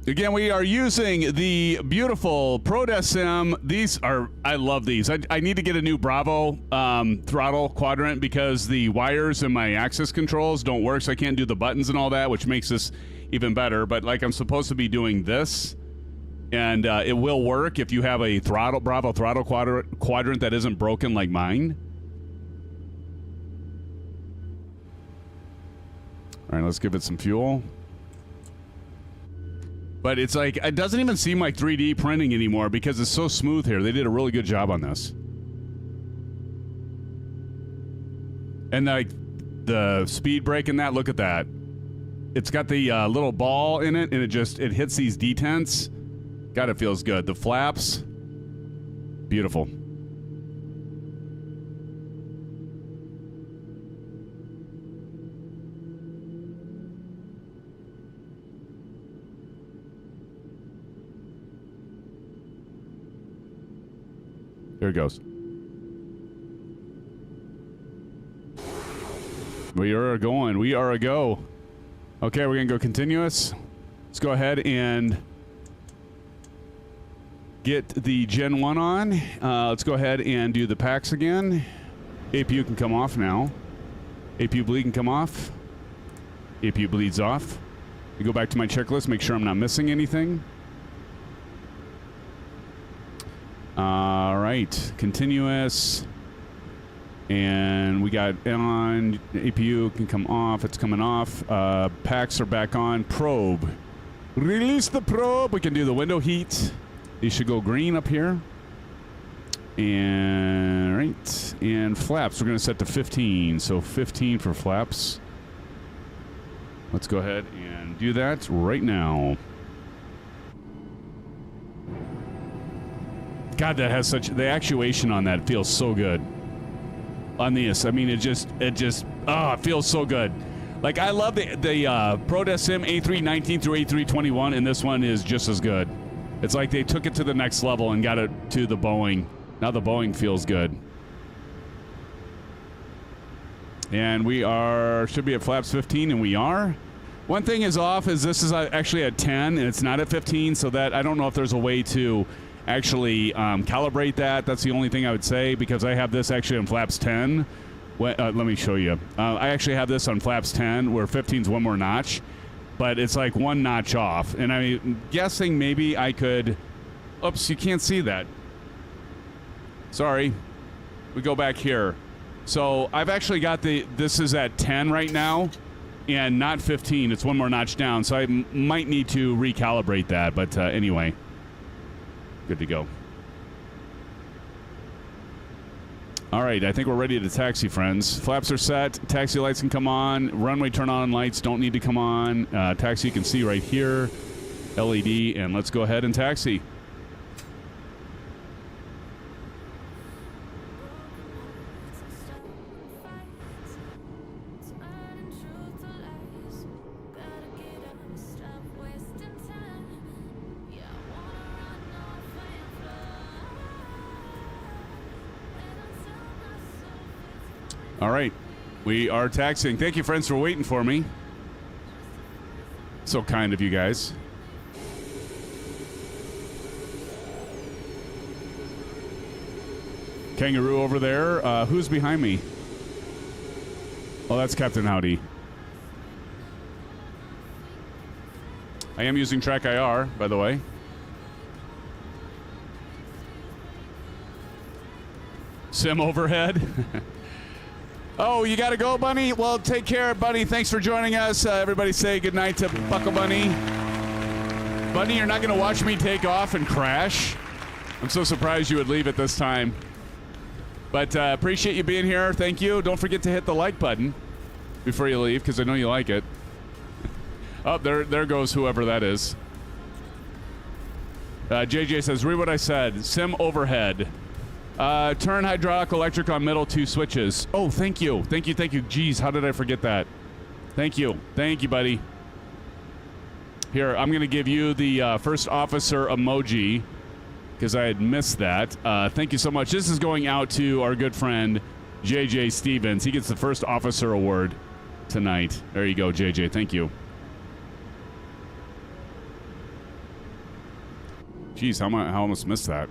Again, we are using the beautiful ProDeskSim. These are, I love these. I need to get a new Bravo Throttle Quadrant because the wires and my access controls don't work, so I can't do the buttons and all that, which makes this even better. But like I'm supposed to be doing this. And it will work if you have a Bravo Throttle Quadrant that isn't broken like mine. All right, let's give it some fuel. But it's like, it doesn't even seem like 3D printing anymore because it's so smooth here. They did a really good job on this. And like the speed brake in that, look at that. It's got the little ball in it, and it hits these detents. God, it feels good. The flaps, beautiful. There it goes. We are going. We are a go. Okay, we're going to go continuous. Let's go ahead and get the Gen 1 on. Let's go ahead and do the packs again. APU can come off now. APU bleed can come off. APU bleeds off. I go back to my checklist, make sure I'm not missing anything. All right, continuous. And we got on. APU can come off. It's coming off. Packs are back on. Probe. Release the probe. We can do the window heat. These should go green up here. And right. And flaps, we're going to set to 15. So 15 for flaps. Let's go ahead and do that right now. God, that has such, the actuation on that feels so good. On this, I mean, it just, it feels so good. Like, I love the ProDeskSim A319 through A321, and this one is just as good. It's like they took it to the next level and got it to the Boeing. Now the Boeing feels good. And we should be at flaps 15, and we are. One thing is off is this is actually at 10, and it's not at 15, so that I don't know if there's a way to actually calibrate that. That's the only thing I would say, because I have this actually on flaps 10. Let me show you. I actually have this on flaps 10, where 15 is one more notch, but it's like one notch off. And I'm guessing maybe I could... Oops, you can't see that. Sorry. We go back here. So I've actually got this is at 10 right now, and not 15. It's one more notch down, so I might need to recalibrate that. But anyway, good to go. All right, I think we're ready to taxi, friends. Flaps are set. Taxi lights can come on. Runway turn on lights don't need to come on. Taxi you can see right here. LED, and let's go ahead and taxi. All right, we are taxiing. Thank you, friends, for waiting for me. So kind of you guys. Kangaroo over there. Who's behind me? Oh, that's Captain Howdy. I am using Track IR, by the way. Sim overhead. Oh, you got to go, Bunny? Well, take care, Bunny. Thanks for joining us. Everybody say goodnight to Buckle Bunny. Bunny, you're not going to watch me take off and crash? I'm so surprised you would leave at this time. But appreciate you being here. Thank you. Don't forget to hit the like button before you leave, because I know you like it. Oh, there goes whoever that is. JJ says, read what I said. Sim overhead. Turn hydraulic electric on middle 2 switches. Oh, thank you. Thank you. Jeez, how did I forget that? Thank you. Thank you, buddy. Here, I'm going to give you the first officer emoji, because I had missed that. Thank you so much. This is going out to our good friend, JJ Stevens. He gets the first officer award tonight. There you go, JJ. Thank you. Jeez, how I almost missed that.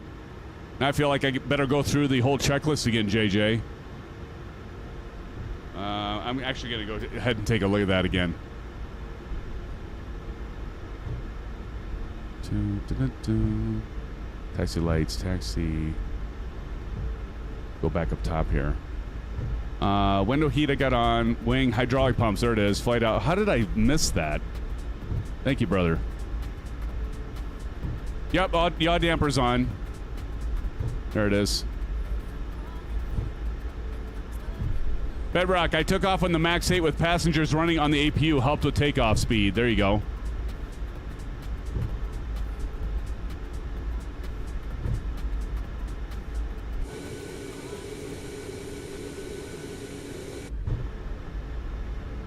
Now I feel like I better go through the whole checklist again, JJ. I'm actually going to go ahead and take a look at that again. Taxi lights, taxi. Go back up top here. Window heat I got on. Wing, hydraulic pumps. There it is. Flight out. How did I miss that? Thank you, brother. Yep, yaw dampers on. There it is. Bedrock, I took off on the Max 8 with passengers running on the APU. Helped with takeoff speed. There you go.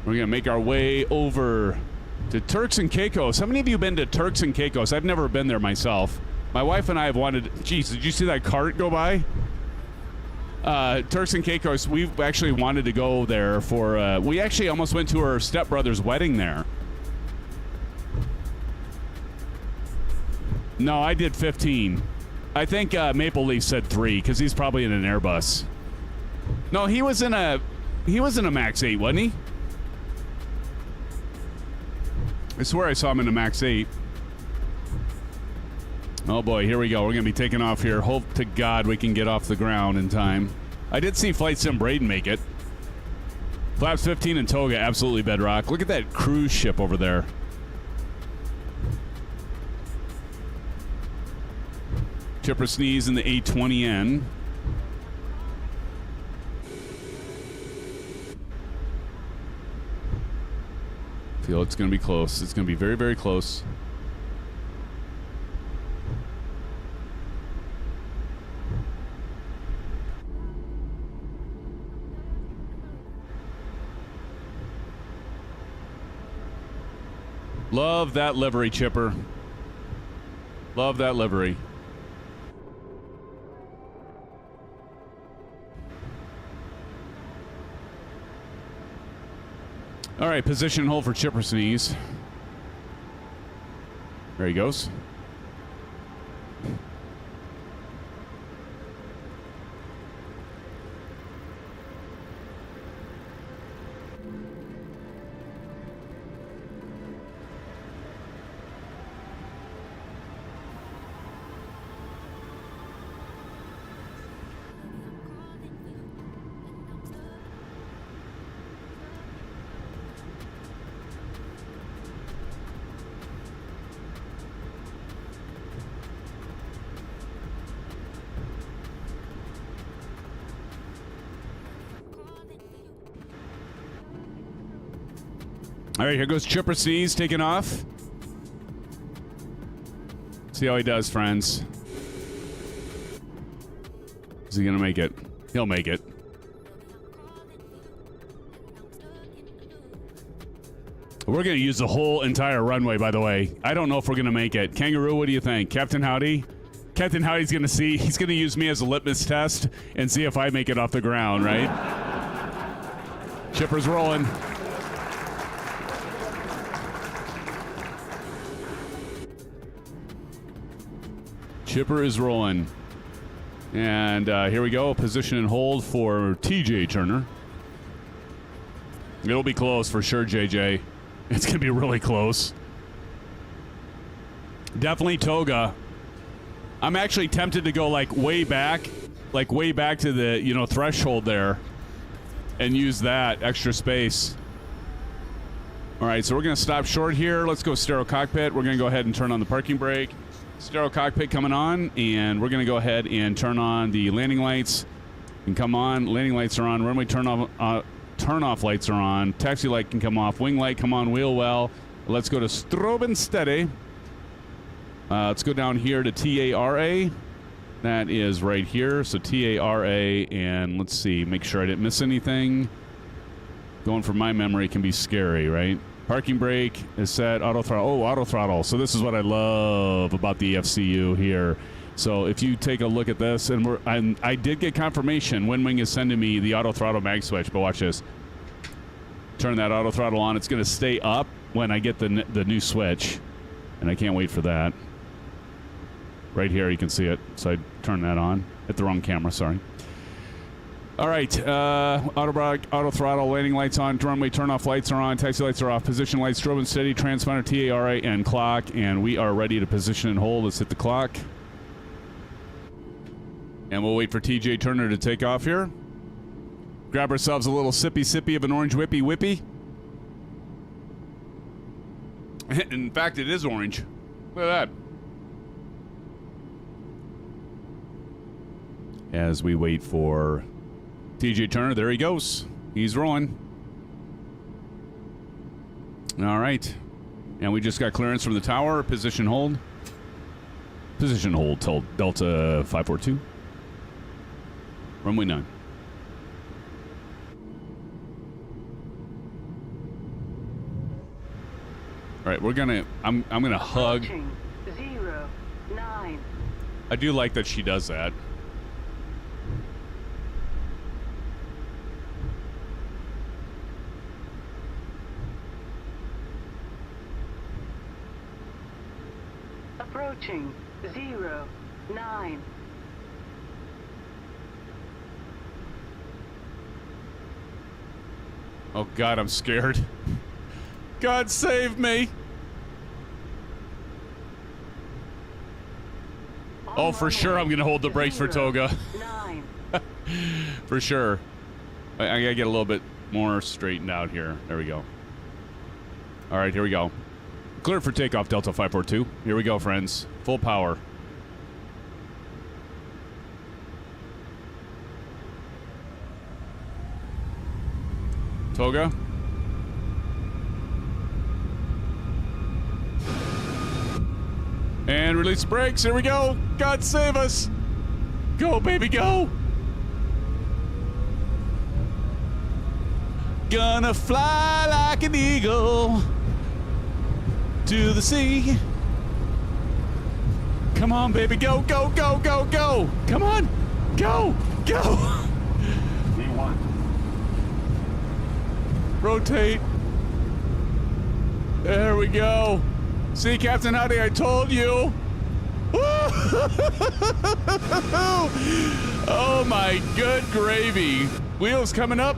We're going to make our way over to Turks and Caicos. How many of you have been to Turks and Caicos? I've never been there myself. My wife and I have wanted... Jeez, did you see that cart go by? Turks and Caicos, we've actually wanted to go there for... we actually almost went to her stepbrother's wedding there. No, I did 15. I think Maple Leaf said 3, because he's probably in an Airbus. No, he was in a Max 8, wasn't he? I swear I saw him in a Max 8. Oh boy, here we go. We're going to be taking off here. Hope to God we can get off the ground in time. I did see Flight Sim Braden make it. Flaps 15 and Toga, absolutely bedrock. Look at that cruise ship over there. Chipper Sneeze in the A20N. Feel it's going to be close. It's going to be very, very close. Love that livery, Chipper. Love that livery. All right, position hold for chipper sneeze. There he goes. All right, here goes Chipper Sneeze taking off. See how he does, friends. Is he going to make it? He'll make it. We're going to use the whole entire runway, by the way. I don't know if we're going to make it. Kangaroo, what do you think? Captain Howdy? Captain Howdy's going to see. He's going to use me as a litmus test and see if I make it off the ground, right? Chipper's rolling. Chipper is rolling. And here we go. Position and hold for TJ Turner. It'll be close for sure, JJ. It's going to be really close. Definitely Toga. I'm actually tempted to go like way back to the, you know, threshold there and use that extra space. All right, so we're going to stop short here. Let's go stereo cockpit. We're going to go ahead and turn on the parking brake. Stereo cockpit coming on, and we're going to go ahead and turn on the landing lights. And come on, landing lights are on. Runway turn off lights are on. Taxi light can come off. Wing light, come on, wheel well. Let's go to strobe and steady. Let's go down here to TARA. That is right here. So TARA, and let's see, make sure I didn't miss anything. Going from my memory can be scary, right? Parking brake is set. Auto throttle. Oh, auto throttle. So this is what I love about the FCU here. So if you take a look at this, and I did get confirmation. WinWing is sending me the auto throttle mag switch, but watch this. Turn that auto throttle on. It's going to stay up when I get the new switch, and I can't wait for that. Right here, you can see it. So I turn that on. Hit the wrong camera, sorry. All right, auto throttle, landing lights on, runway turn-off lights are on, taxi lights are off, position lights, strobe and steady, transponder, TARA, and clock, and we are ready to position and hold. Let's hit the clock. And we'll wait for TJ Turner to take off here. Grab ourselves a little sippy of an orange whippy. In fact, it is orange. Look at that. As we wait for TJ Turner, there he goes. He's rolling. All right. And we just got clearance from the tower. Position hold. Position hold till Delta 542. Runway 9. All right, we're gonna. I'm gonna hug. 09. I do like that she does that. Approaching 09. Oh God, I'm scared. God save me. Oh, for sure I'm gonna hold the brakes for Toga. 9. For sure. I gotta get a little bit more straightened out here. There we go. All right, here we go. Cleared for takeoff, Delta 542. Here we go, friends. Full power. Toga. And release brakes. Here we go. God save us. Go, baby, go. Gonna fly like an eagle to the sea. Come on, baby, go, go, go, go, go. Come on, go, go. V1. Rotate. There we go. See, Captain Howdy, I told you. Oh my good gravy. Wheels coming up.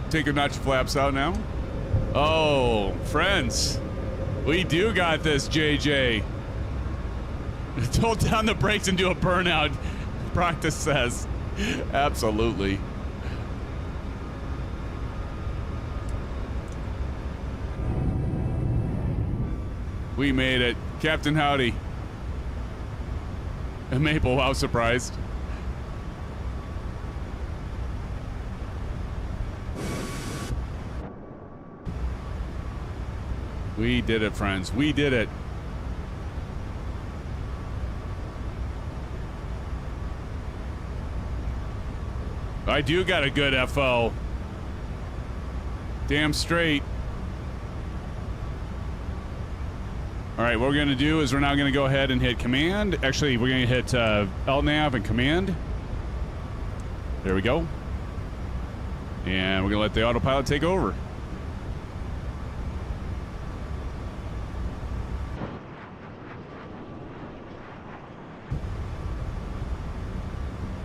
Take a notch of flaps out now. Oh, friends. We do got this, JJ. Hold down the brakes and do a burnout. Practice says. Absolutely. We made it. Captain Howdy. And Maple, wow, surprised. We did it, friends. We did it. I do got a good FO. Damn straight. All right, what we're going to do is we're now going to go ahead and hit command. Actually, we're going to hit LNAV and command. There we go. And we're going to let the autopilot take over.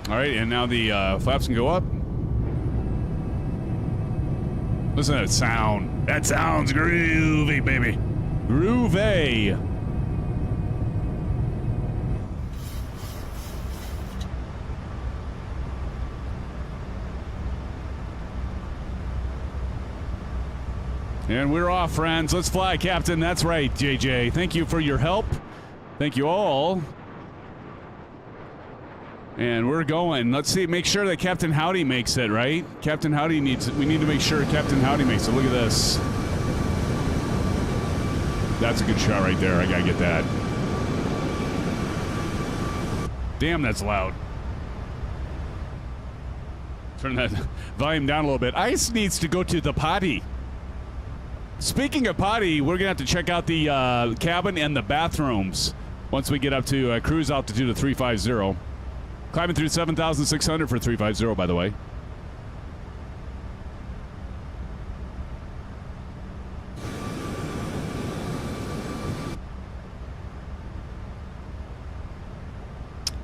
All right, and now the flaps can go up. Listen to that sound. That sounds groovy, baby. Groovy. And we're off, friends. Let's fly, Captain. That's right, JJ. Thank you for your help. Thank you all. And we're going. Let's see. Make sure that Captain Howdy makes it, right? Captain Howdy needs it. We need to make sure Captain Howdy makes it. Look at this. That's a good shot right there. I gotta get that. Damn, that's loud. Turn that volume down a little bit. Ice needs to go to the potty. Speaking of potty, we're gonna have to check out the cabin and the bathrooms once we get up to cruise altitude of 350. Climbing through 7,600 for 350, by the way.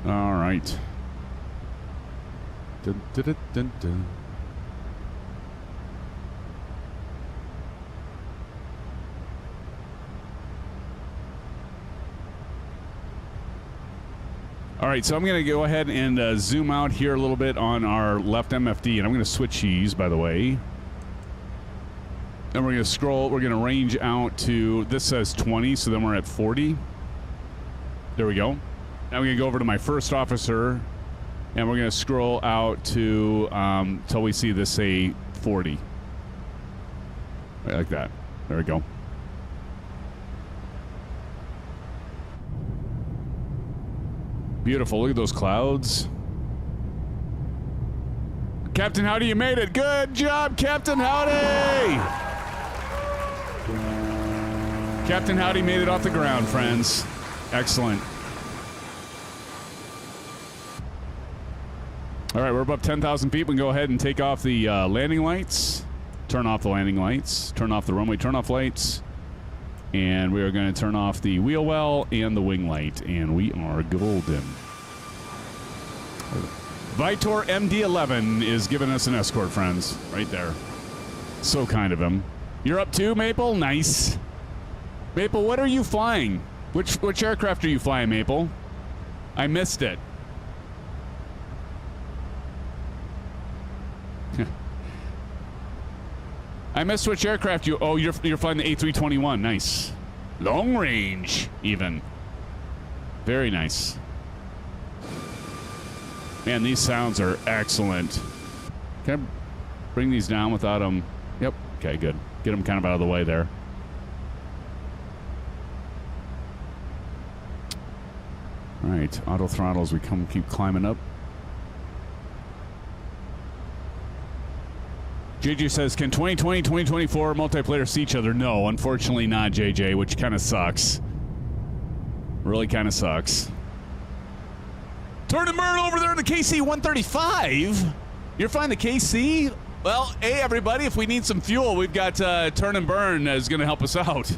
All right. Dun, dun, dun, dun, dun. All right, so I'm going to go ahead and zoom out here a little bit on our left MFD, and I'm going to switch these, by the way. Then we're going to scroll. We're going to range out to, this says 20, so then we're at 40. There we go. Now we're going to go over to my first officer, and we're going to scroll out to until we see this say 40. Right, like that. There we go. Beautiful. Look at those clouds. Captain Howdy, you made it. Good job, Captain Howdy! Captain Howdy made it off the ground, friends. Excellent. All right, we're above 10,000 feet. We can go ahead and take off the landing lights. Turn off the landing lights. Turn off the runway turn-off lights. And we are going to turn off the wheel well and the wing light, and we are golden. Vitor MD-11 is giving us an escort, friends, right there. So kind of him. You're up too, Maple? Nice. Maple, what are you flying? Which aircraft are you flying, Maple? I missed it. I missed which aircraft you... Oh, you're flying the A321. Nice. Long range, even. Very nice. Man, these sounds are excellent. Can I bring these down without them? Yep. Okay, good. Get them kind of out of the way there. All right. Auto throttle as we keep climbing up. JJ says, can 2020, 2024 multiplayer see each other? No, unfortunately not, JJ, which kind of sucks. Really kind of sucks. Turn and burn over there in the KC-135. You're flying the KC? Well, hey, everybody, if we need some fuel, we've got Turn and Burn is going to help us out.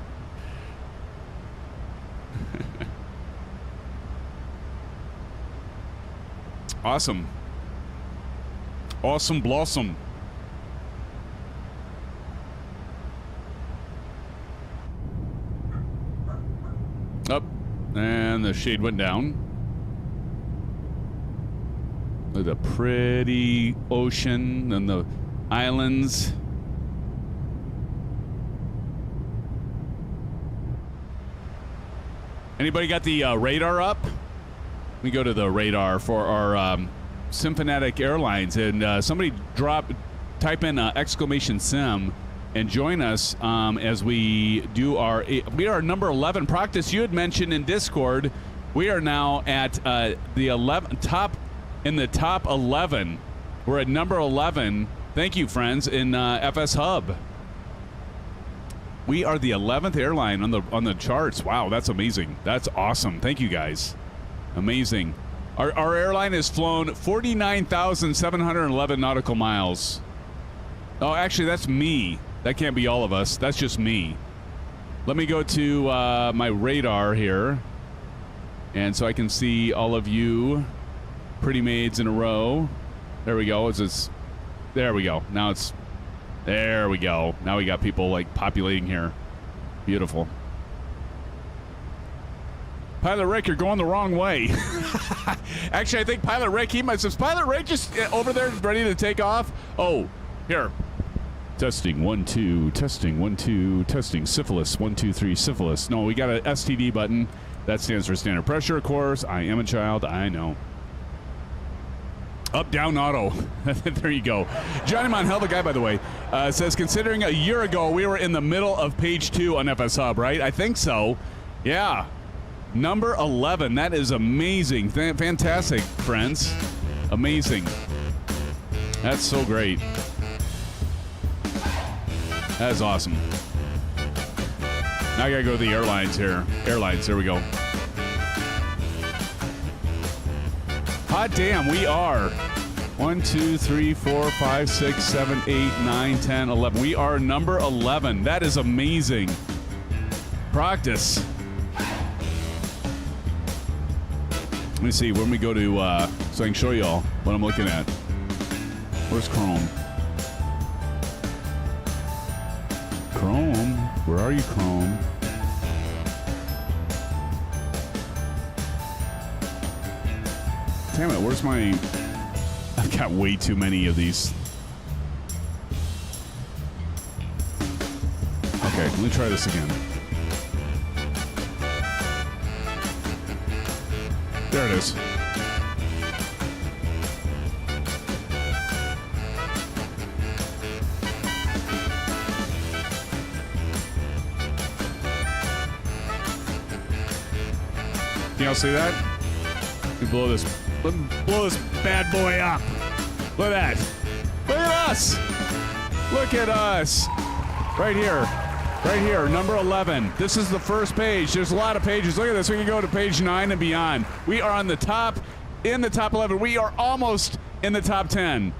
Awesome. Awesome blossom. Up. And the shade went down. Look at the pretty ocean and the islands. Anybody got the radar up? We go to the radar for our Simfanatic Airlines, and somebody type in exclamation sim and join us as we do we are number 11 practice. You had mentioned in Discord we are now at the top 11. We're at number 11. Thank you, friends, in FS Hub. We are the 11th airline on the charts. Wow, that's amazing. That's awesome. Thank you, guys. Amazing. Our airline has flown 49,711 nautical miles. Oh, actually, that's me. That can't be all of us. That's just me. Let me go to my radar here, and so I can see all of you pretty maids in a row. There we go. There we go. There we go. Now we got people like populating here. Beautiful. Pilot Rick, you're going the wrong way. Actually, I think Pilot Rick, is Pilot Rick just over there ready to take off? Oh, here. Testing 1 2, testing 1 2, testing syphilis 1 2 3 syphilis. No, we got an STD button. That stands for standard pressure, of course. I am a child. I know. Up, down, auto. There you go. Johnny Monhel, the guy, by the way, says, considering a year ago we were in the middle of page 2 on FS Hub, right? I think so. Yeah. Number 11. That is amazing. Fantastic, friends. Amazing. That's so great. That is awesome. Now I gotta go to the airlines here. Airlines, there we go. Hot damn, we are 1, 2, 3, 4, 5, 6, 7, 8, 9, 10, 11. We are number 11. That is amazing. Practice. Let me see, when we go to, so I can show you all what I'm looking at. Where's Chrome? Chrome? Where are you, Chrome? Damn it, where's my... I've got way too many of these. Okay, let me try this again. There it is. Can y'all see that? Let me blow this bad boy up. Look at that. Look at us. Look at us. Right here. Right here, number 11. This is the first page. There's a lot of pages. Look at this. We can go to page 9 and beyond. We are on the top, in the top 11. We are almost in the top 10.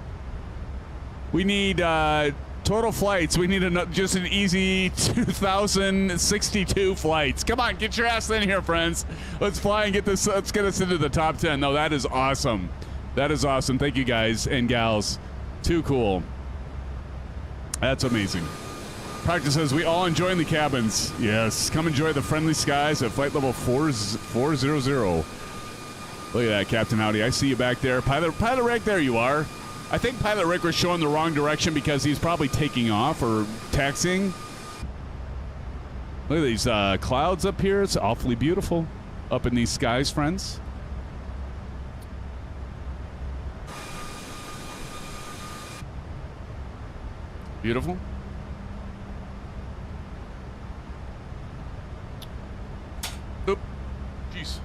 We need total flights. We need just an easy 2,062 flights. Come on, get your ass in here, friends. Let's fly and get this. Let's get us into the top 10. No, that is awesome. That is awesome. Thank you, guys and gals. Too cool. That's amazing. Practices, we all enjoying the cabins. Yes, come enjoy the friendly skies at flight level 400. Look at that, Captain Howdy. I see you back there. Pilot Rick, there you are. I think Pilot Rick was showing the wrong direction because he's probably taking off or taxiing. Look at these clouds up here. It's awfully beautiful up in these skies, friends. Beautiful. Oop. Jeez.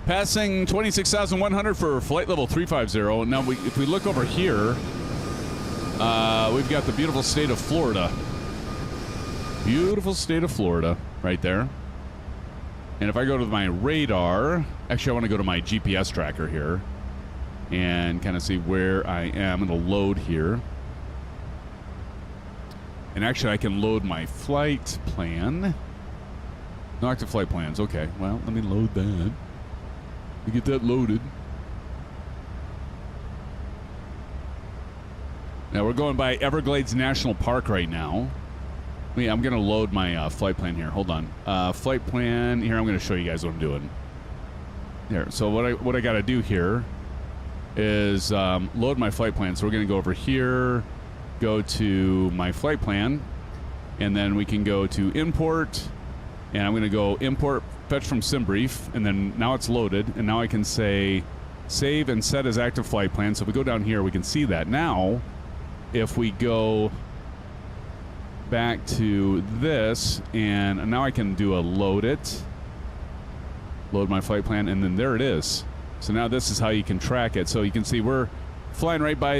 Passing 26,100 for flight level 350. Now, if we look over here, we've got the beautiful state of Florida. Beautiful state of Florida right there. And if I go to my radar, actually I want to go to my GPS tracker here and kind of see where I am. It'll load here. And actually I can load my flight plan. No active flight plans. Okay, well, let me load that. Let me get that loaded. Now we're going by Everglades National Park right now. I'm going to load my flight plan here. Hold on. Flight plan. Here, I'm going to show you guys what I'm doing. Here. So what I got to do here is load my flight plan. So we're going to go over here, go to my flight plan, and then we can go to import, and I'm going to go import fetch from SimBrief, and then now it's loaded, and now I can say save and set as active flight plan. So if we go down here, we can see that. Now, if we go back to this, and now I can do a load my flight plan, and then there it is. So now this is how you can track it. So you can see we're flying right by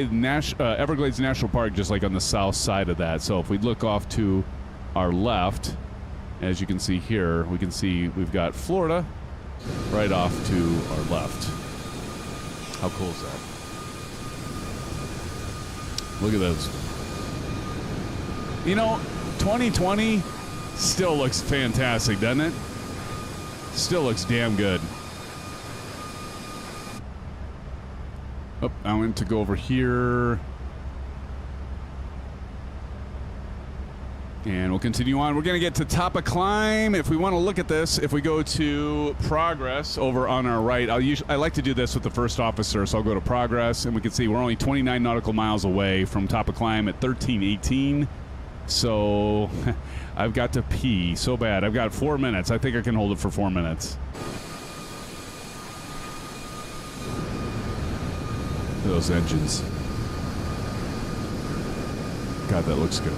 Everglades National Park, just like on the south side of that. So if we look off to our left, as you can see here, we can see we've got Florida right off to our left. How cool is that? Look at those. You know, 2020 still looks fantastic, doesn't it? Still looks damn good. Oh, I went to go over here. And we'll continue on. We're going to get to top of climb. If we want to look at this, if we go to progress over on our right, I like to do this with the first officer, so I'll go to progress, and we can see we're only 29 nautical miles away from top of climb at 1318. So I've got to pee so bad. I've got 4 minutes. I think I can hold it for 4 minutes. Look at those engines. God, that looks good.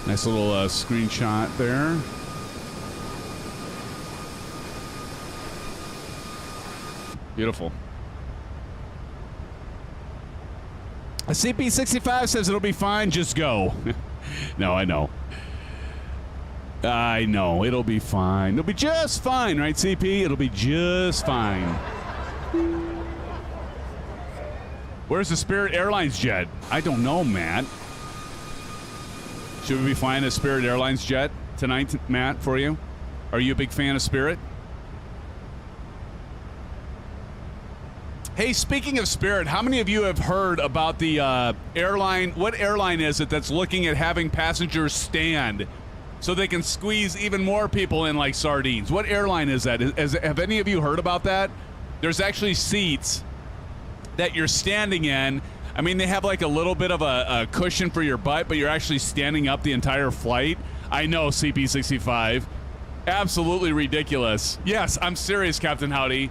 Nice little screenshot there. Beautiful. A CP65 says it'll be fine, just go. No, I know. I know, it'll be fine. It'll be just fine, right, CP? It'll be just fine. Where's the Spirit Airlines jet? I don't know, Matt. Should we be flying a Spirit Airlines jet tonight, Matt, for you? Are you a big fan of Spirit? Hey, speaking of Spirit, how many of you have heard about the airline? What airline is it that's looking at having passengers stand so they can squeeze even more people in like sardines? What airline is that? Have any of you heard about that? There's actually seats that you're standing in. I mean, they have like a little bit of a cushion for your butt, but you're actually standing up the entire flight. I know, CP65. Absolutely ridiculous. Yes, I'm serious, Captain Howdy.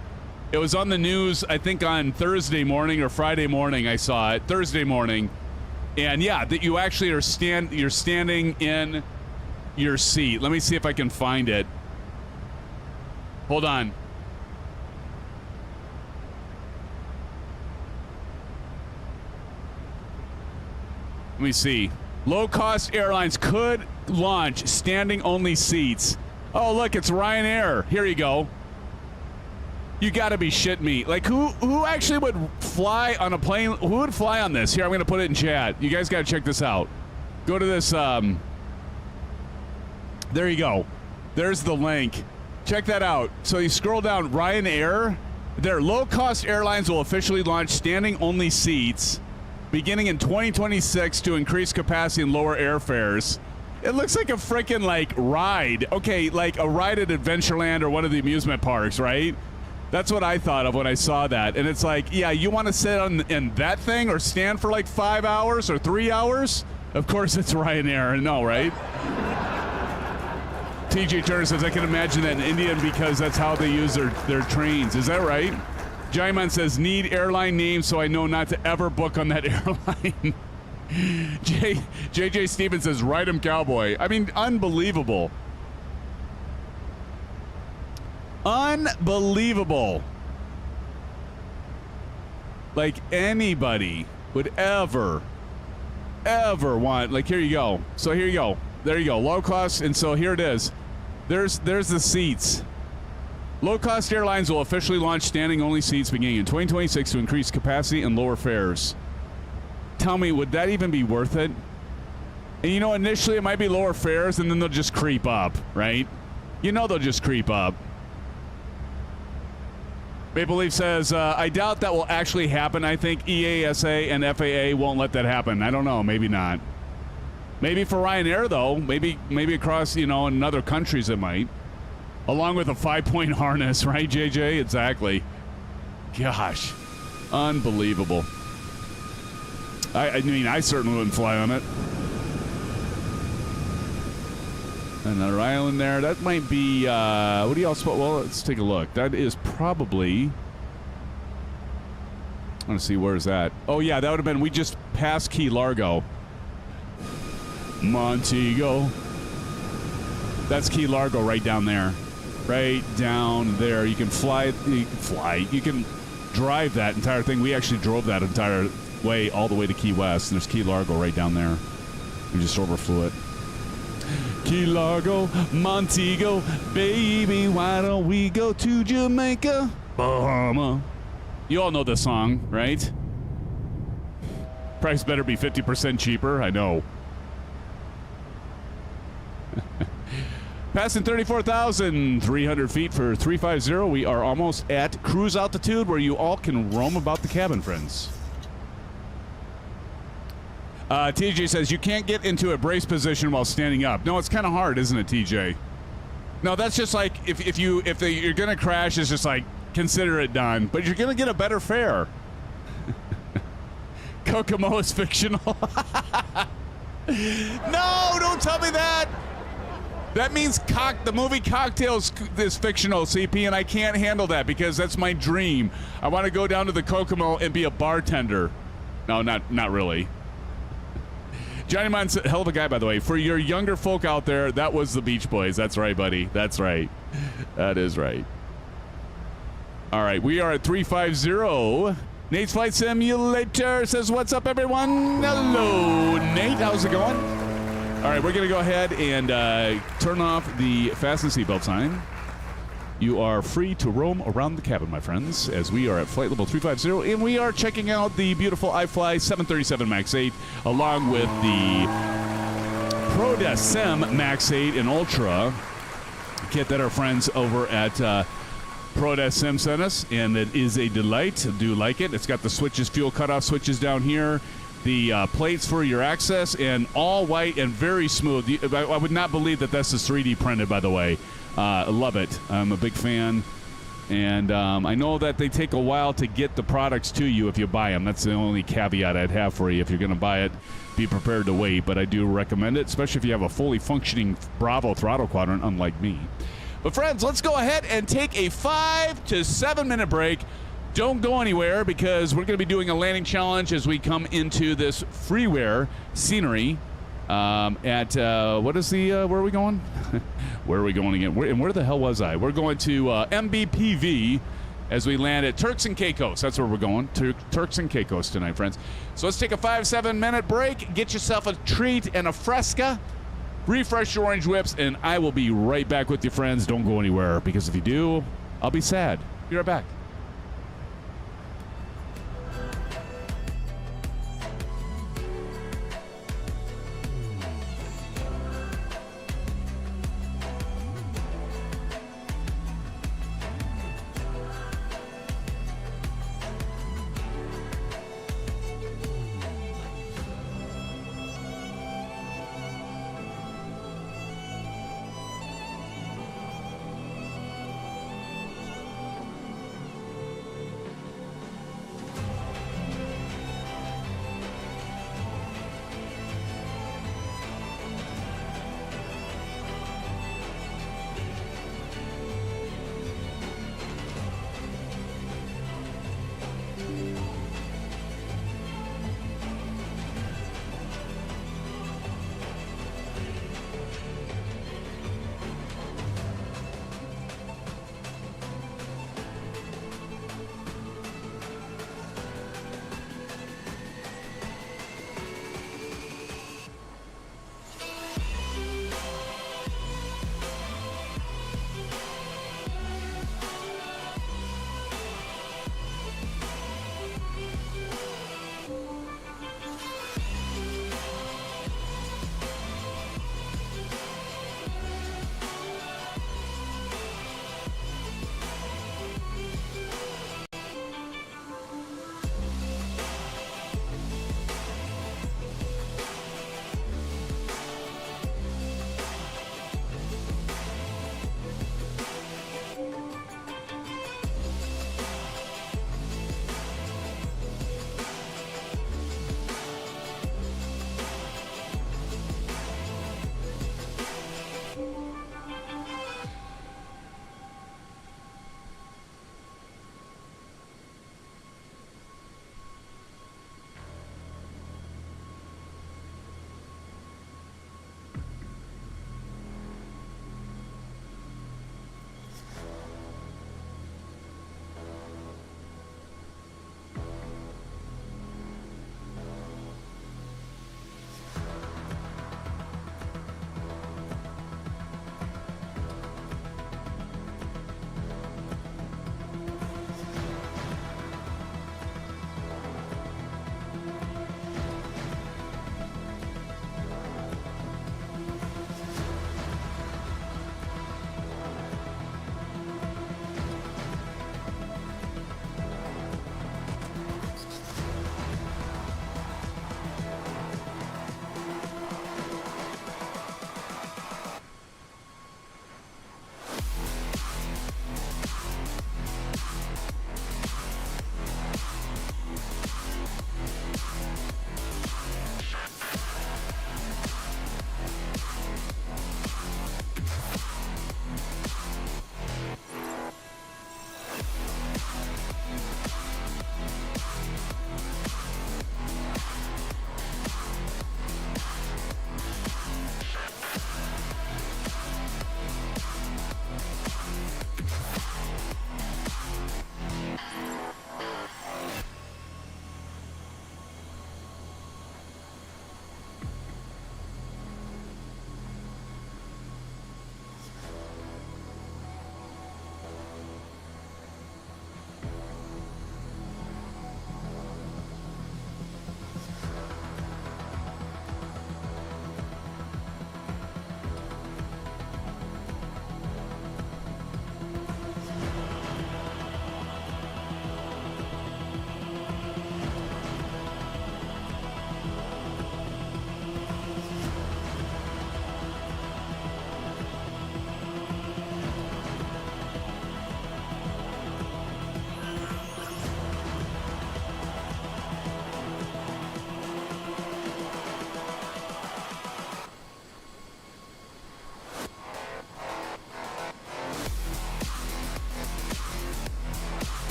It was on the news, I think on Thursday morning or Friday morning, I saw it. Thursday morning. And yeah, that you actually are you're standing in your seat. Let me see if I can find it. Hold on. Let me see. Low-cost airlines could launch standing-only seats. Oh, look, it's Ryanair. Here you go. You got to be shitting me. Like, who actually would fly on a plane? Who would fly on this? Here, I'm going to put it in chat. You guys got to check this out. Go to this. There you go. There's the link. Check that out. So you scroll down. Ryanair. Their low-cost airlines will officially launch standing-only seats beginning in 2026 to increase capacity and lower airfares. It looks like a freaking, like, ride. Okay, like a ride at Adventureland or one of the amusement parks, right? That's what I thought of when I saw that. And it's like, yeah, you want to sit in that thing or stand for like 5 hours or 3 hours? Of course it's Ryanair. No, right? TJ Turner says, I can imagine that in India because that's how they use their trains. Is that right? Jaiman says, need airline names so I know not to ever book on that airline. JJ Stevens says, ride 'em cowboy. I mean, unbelievable. Unbelievable. Like anybody would ever want. Like, here you go. So here you go. There you go. Low cost. And so here it is. There's the seats. Low-cost airlines will officially launch standing-only seats beginning in 2026 to increase capacity and lower fares. Tell me, would that even be worth it? And you know, initially it might be lower fares, and then they'll just creep up, right? You know they'll just creep up. Maple Leaf says, I doubt that will actually happen. I think EASA and FAA won't let that happen. I don't know. Maybe not. Maybe for Ryanair, though. Maybe across, you know, in other countries it might. Along with a 5-point harness, right, JJ? Exactly. Gosh. Unbelievable. I mean, I certainly wouldn't fly on it. Another island there. That might be, what do y'all spot? Well, let's take a look. That is probably, I want to see, where is that? Oh, yeah, that would have been, we just passed Key Largo. Montego. That's Key Largo right down there. Right down there. You can fly. You can drive that entire thing. We actually drove that entire way all the way to Key West. And there's Key Largo right down there. We just overflew it. Key Largo, Montego, baby, why don't we go to Jamaica, Bahama? You all know the song, right? Price better be 50% cheaper. I know. Passing 34,300 feet for 350. We are almost at cruise altitude where you all can roam about the cabin, friends. TJ says you can't get into a brace position while standing up. No, it's kind of hard, isn't it, TJ? No, that's just like if you're gonna crash, it's just like consider it done. But you're gonna get a better fare. Kokomo is fictional. No, don't tell me that. That means the movie Cocktails is fictional, CP, and I can't handle that because that's my dream. I want to go down to the Kokomo and be a bartender. No, not really. Johnny Mon's a hell of a guy, by the way. For your younger folk out there, that was the Beach Boys. That's right, buddy. That's right. That is right. All right, we are at 350. Nate's Flight Simulator says, what's up, everyone? Hello, Nate. How's it going? All right, we're going to go ahead and turn off the fasten seatbelt sign. You are free to roam around the cabin, my friends, as we are at flight level 350, and we are checking out the beautiful iFly 737 MAX 8, along with the ProDeskSim MAX 8 and Ultra kit that our friends over at ProDeskSim sent us, and it is a delight. I do like it. It's got the switches, fuel cutoff switches down here, the plates for your access, and all white and very smooth. I would not believe that this is 3D printed, by the way. I love it. I'm a big fan. And I know that they take a while to get the products to you if you buy them. That's the only caveat I'd have for you. If you're going to buy it, be prepared to wait. But I do recommend it, especially if you have a fully functioning Bravo Throttle Quadrant, unlike me. But, friends, let's go ahead and take a 5 to 7 minute break. Don't go anywhere because we're going to be doing a landing challenge as we come into this freeware scenery. What is the, where are we going? Where are we going again? Where the hell was I? We're going to MBPV as we land at Turks and Caicos. That's where we're going, to Turks and Caicos tonight, friends. So let's take a 5-7 minute break, get yourself a treat and a fresca, refresh your orange whips, and I will be right back with you, friends. Don't go anywhere, because if you do, I'll be sad. Be right back.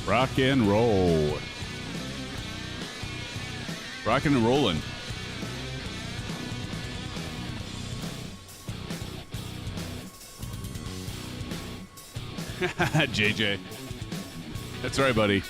Rock and roll. Rocking and rolling. JJ. That's right, buddy.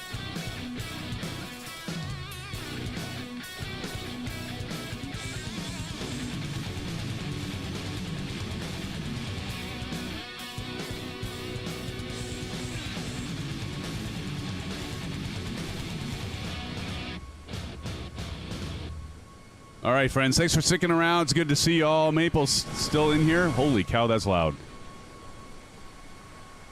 All right, friends. Thanks for sticking around. It's good to see y'all. Maple's still in here. Holy cow, that's loud.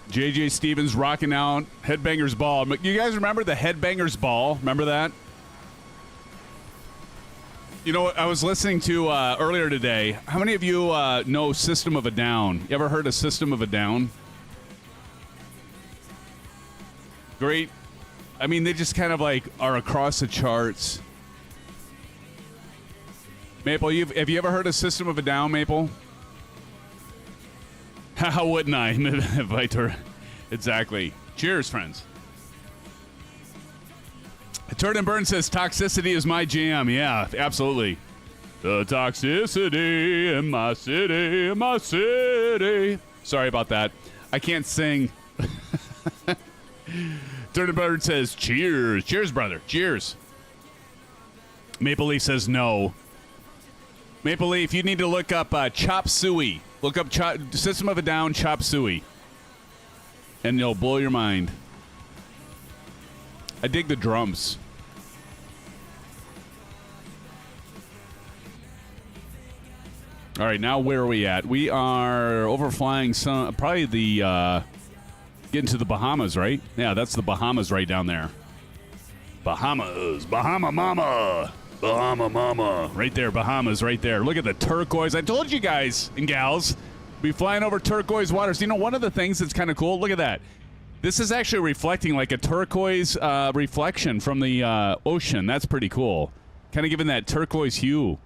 JJ Stevens rocking out. Headbangers Ball. You guys remember the Headbangers Ball? Remember that? You know what? I was listening to earlier today. How many of you know System of a Down? You ever heard of System of a Down? Great. I mean, they just kind of like are across the charts. Maple, have you ever heard of System of a Down, Maple? How wouldn't I? Vitor. Exactly. Cheers, friends. Turd and Burn says, toxicity is my jam. Yeah, absolutely. The toxicity in my city, in my city. Sorry about that. I can't sing. Turd and Burn says, cheers. Cheers, brother. Cheers. Maple Leaf says no. Maple Leaf, you need to look up Chop Suey. Look up System of a Down Chop Suey. And you'll blow your mind. I dig the drums. All right, now where are we at? We are overflying some, probably the, getting to the Bahamas, right? Yeah, that's the Bahamas right down there. Bahamas, Bahama Mama. Bahama Mama. Right there, Bahamas, right there. Look at the turquoise. I told you guys and gals, be flying over turquoise waters. You know, one of the things that's kind of cool, look at that. This is actually reflecting like a turquoise reflection from the ocean. That's pretty cool. Kind of giving that turquoise hue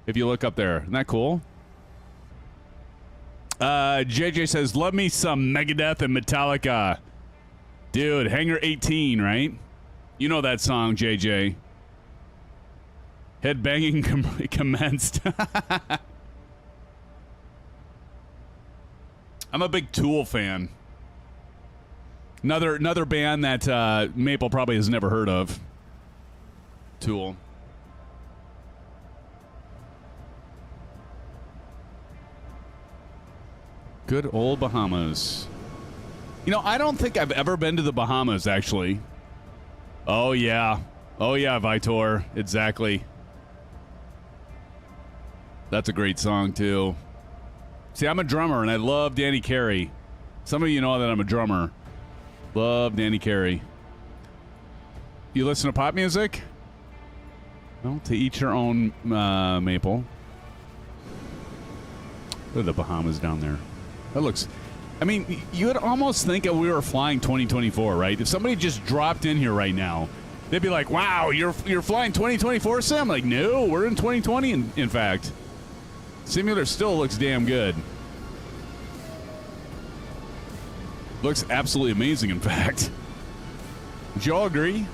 if you look up there. Isn't that cool? JJ says, love me some Megadeth and Metallica. Dude, Hangar 18, right? You know that song, JJ. Headbanging commenced. I'm a big Tool fan. Another band that Maple probably has never heard of. Tool. Good old Bahamas. You know, I don't think I've ever been to the Bahamas, actually. Oh, yeah. Oh, yeah, Vitor. Exactly. That's a great song, too. See, I'm a drummer, and I love Danny Carey. Some of you know that I'm a drummer. Love Danny Carey. You listen to pop music? Well, to each your own, Maple. Look at the Bahamas down there. That looks... I mean, you would almost think that we were flying 2024, right? If somebody just dropped in here right now, they'd be like, wow, you're flying 2024, Sim? Like, no, we're in 2020, in fact. Simulator still looks damn good. Looks absolutely amazing, in fact. Would you all agree?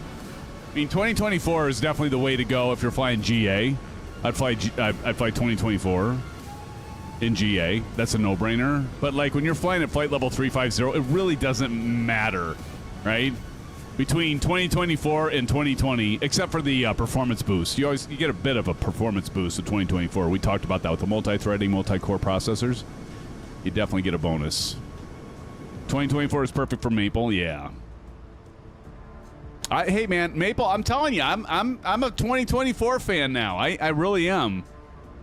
I mean, 2024 is definitely the way to go if you're flying GA. I'd fly 2024 in GA. That's a no-brainer. But, like, when you're flying at flight level 350, it really doesn't matter, right? Between 2024 and 2020, except for the performance boost. You get a bit of a performance boost with 2024. We talked about that with the multi-threading, multi-core processors. You definitely get a bonus. 2024 is perfect for Maple, yeah. Hey man, Maple, I'm telling you, I'm a 2024 fan now. I really am.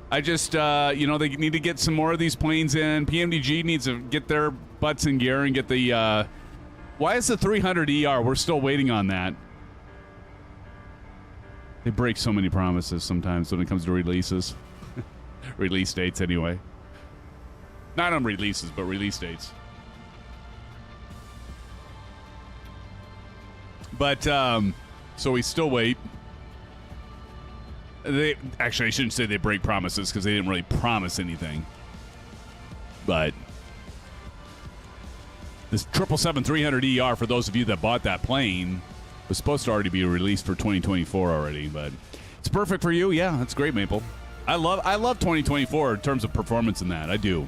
I just you know, they need to get some more of these planes in. PMDG needs to get their butts in gear and get the why is the 300 ER? We're still waiting on that. They break so many promises sometimes when it comes to releases. Release dates, anyway. Not on releases, but release dates. But, so we still wait. Actually, I shouldn't say they break promises because they didn't really promise anything. But this 777-300ER, for those of you that bought that plane, was supposed to already be released for 2024 already, but it's perfect for you. Yeah, that's great, Maple. I love 2024 in terms of performance in that. I do.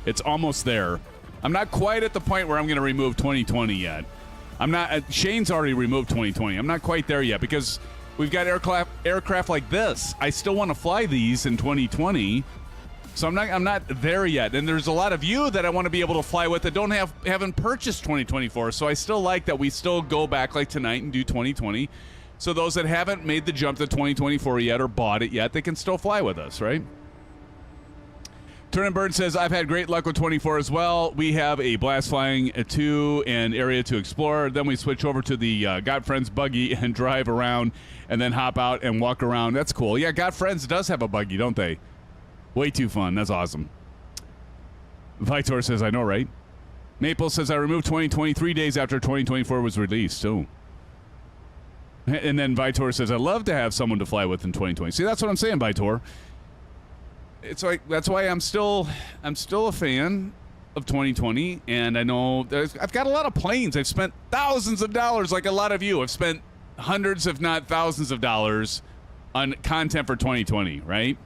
It's almost there. I'm not quite at the point where I'm going to remove 2020 yet. I'm not. Shane's already removed 2020. I'm not quite there yet because we've got aircraft like this. I still want to fly these in 2020, so I'm not there yet. And there's a lot of you that I want to be able to fly with that haven't purchased 2024. So I still like that we still go back like tonight and do 2020. So those that haven't made the jump to 2024 yet or bought it yet, they can still fly with us, right? Turn Bird says, I've had great luck with 24 as well. We have a blast flying a 2 and area to explore. Then we switch over to the Got Friends buggy and drive around and then hop out and walk around. That's cool. Yeah, Got Friends does have a buggy, don't they? Way too fun. That's awesome. Vitor says, I know, right? Maple says, I removed 2023 days after 2024 was released. Oh. And then Vitor says, I'd love to have someone to fly with in 2020. See, that's what I'm saying, Vitor. It's like that's why I'm still a fan of 2020, and I know I've got a lot of planes. I've spent thousands of dollars, like a lot of you. I've spent hundreds, if not thousands, of dollars on content for 2020, right?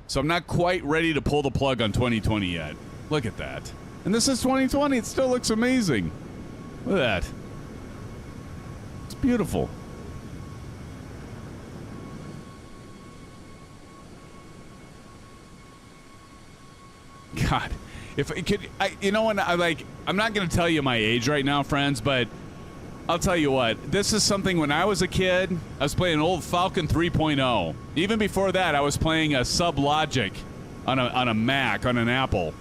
So I'm not quite ready to pull the plug on 2020 yet. Look at that, and this is 2020. It still looks amazing. Look at that. It's beautiful. God, if it could, you know, when I'm not going to tell you my age right now, friends, but I'll tell you what. This is something when I was a kid, I was playing an old Falcon 3.0. Even before that, I was playing a Sublogic on a Mac, on an Apple,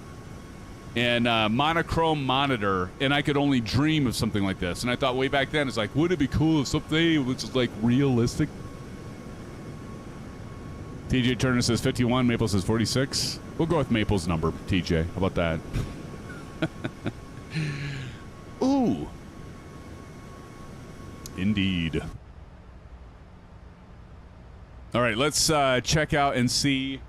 and monochrome monitor, and I could only dream of something like this. And I thought way back then, it's like, would it be cool if something was just like realistic? TJ Turner says 51, Maple says 46. We'll go with Maple's number, TJ. How about that? Ooh. Indeed. All right, let's check out and see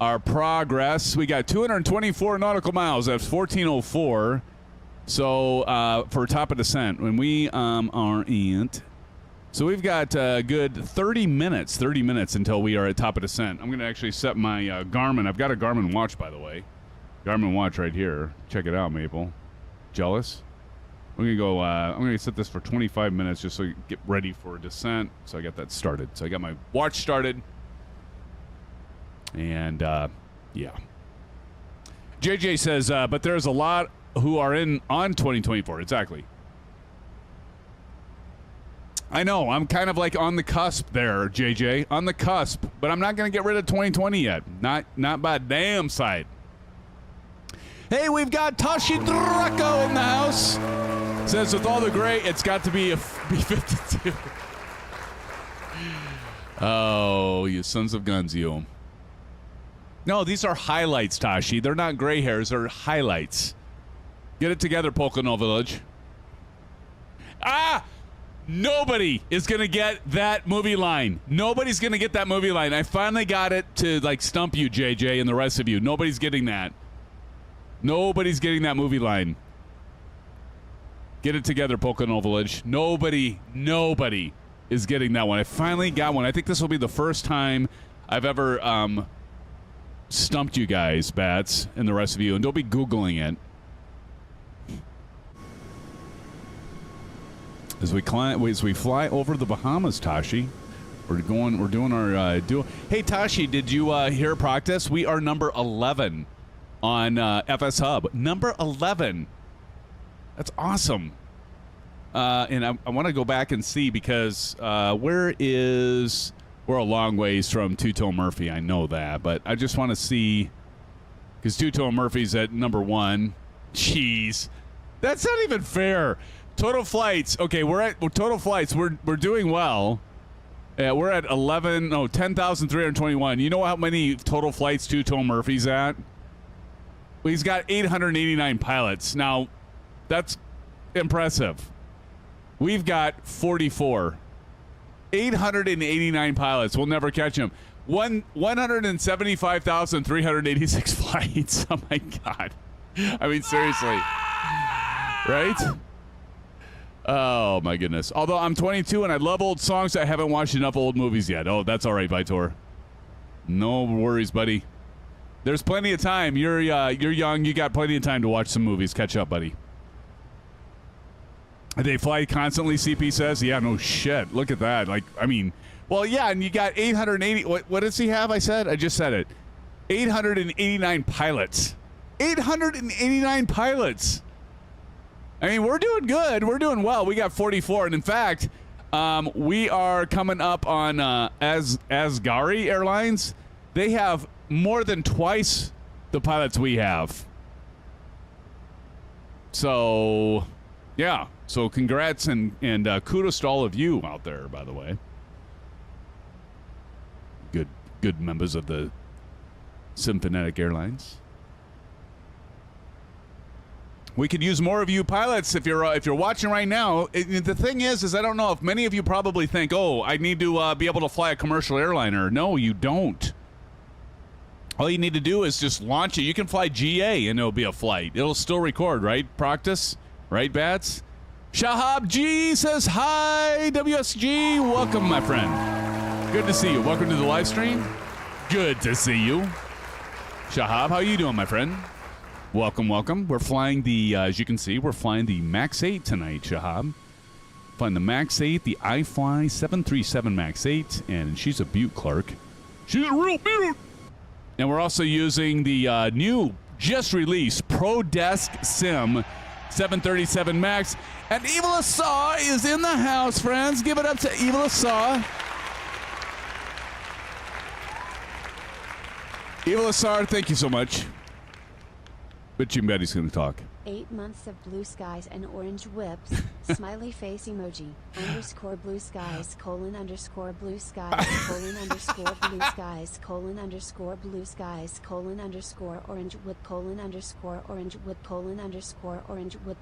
our progress. We got 224 nautical miles. That's 1404. So for top of descent, when we are at... So we've got a good 30 minutes until we are at top of descent. I'm going to actually set my Garmin. I've got a Garmin watch, by the way. Garmin watch right here. Check it out, Maple. Jealous? We're going to go, I'm going to set this for 25 minutes just so we get ready for descent. So I got that started. So I got my watch started. And, yeah. JJ says, but there's a lot who are on 2024. Exactly. I know. I'm kind of like on the cusp there, JJ. On the cusp. But I'm not going to get rid of 2020 yet. Not by a damn sight. Hey, we've got Tashi Draco in the house. Says, with all the gray, it's got to be a B-52. Oh, you sons of guns, you. No, these are highlights, Tashi. They're not gray hairs. They're highlights. Get it together, Pocono Village. Ah! Nobody is going to get that movie line. Nobody's going to get that movie line. I finally got it to, like, stump you, JJ, and the rest of you. Nobody's getting that. Nobody's getting that movie line. Get it together, Pocono Village. Nobody is getting that one. I finally got one. I think this will be the first time I've ever stumped you guys, Bats, and the rest of you. And don't be Googling it. As we fly over the Bahamas, Tashi, we're doing our duel. Hey, Tashi, did you hear practice? We are number 11 on FS Hub. Number 11. That's awesome. And I want to go back and see because we're a long ways from Two-Toe Murphy. I know that, but I just want to see because Two-Toe Murphy's at number 1. Jeez, that's not even fair. Total flights. Okay, we're at total flights. We're doing well. We're at 10,321. You know how many total flights Two-Toe Murphy's at? Well, he's got 889 pilots. Now, that's impressive. We've got 44. 889 pilots. We'll never catch him. 175,386 flights. Oh, my God. I mean, seriously. Right? Oh, my goodness. Although I'm 22 and I love old songs, I haven't watched enough old movies yet. Oh, that's all right, Vitor. No worries, buddy. There's plenty of time. You're young. You got plenty of time to watch some movies. Catch up, buddy. They fly constantly, CP says. Yeah, no shit. Look at that. Like, I mean, well, yeah, and you got 880. What does he have? I just said it. 889 pilots. 889 pilots. I mean, we're doing good. We're doing well. We got 44. And in fact, we are coming up on Asgari Airlines. They have more than twice the pilots we have. So, yeah. So congrats and kudos to all of you out there, by the way. Good members of the Symphonetic Airlines. We could use more of you pilots if you're watching right now. The thing is I don't know if many of you probably think, oh, I need to be able to fly a commercial airliner. No, you don't. All you need to do is just launch it. You can fly GA and it'll be a flight. It'll still record, right, Proctus? Right, Bats? Shahab G says hi, WSG. Welcome, my friend. Good to see you. Welcome to the live stream. Good to see you. Shahab, how you doing, my friend? Welcome, welcome. We're flying the, as you can see, we're flying the MAX 8 tonight, Shahab. Flying the MAX 8, the iFly 737 MAX 8, and she's a beaut, Clark. She's a real beaut. And we're also using the new, just released, ProDeskSim 737 MAX. And Evil Asar is in the house, friends. Give it up to Evil Asar. Evil Asar, thank you so much. But Jim Betty's going to talk. 8 months of blue skies and orange whips. Smiley face emoji. _ blue skies, _ blue skies, _ blue skies, _ blue skies, _ orange whip, orange whip, orange whip,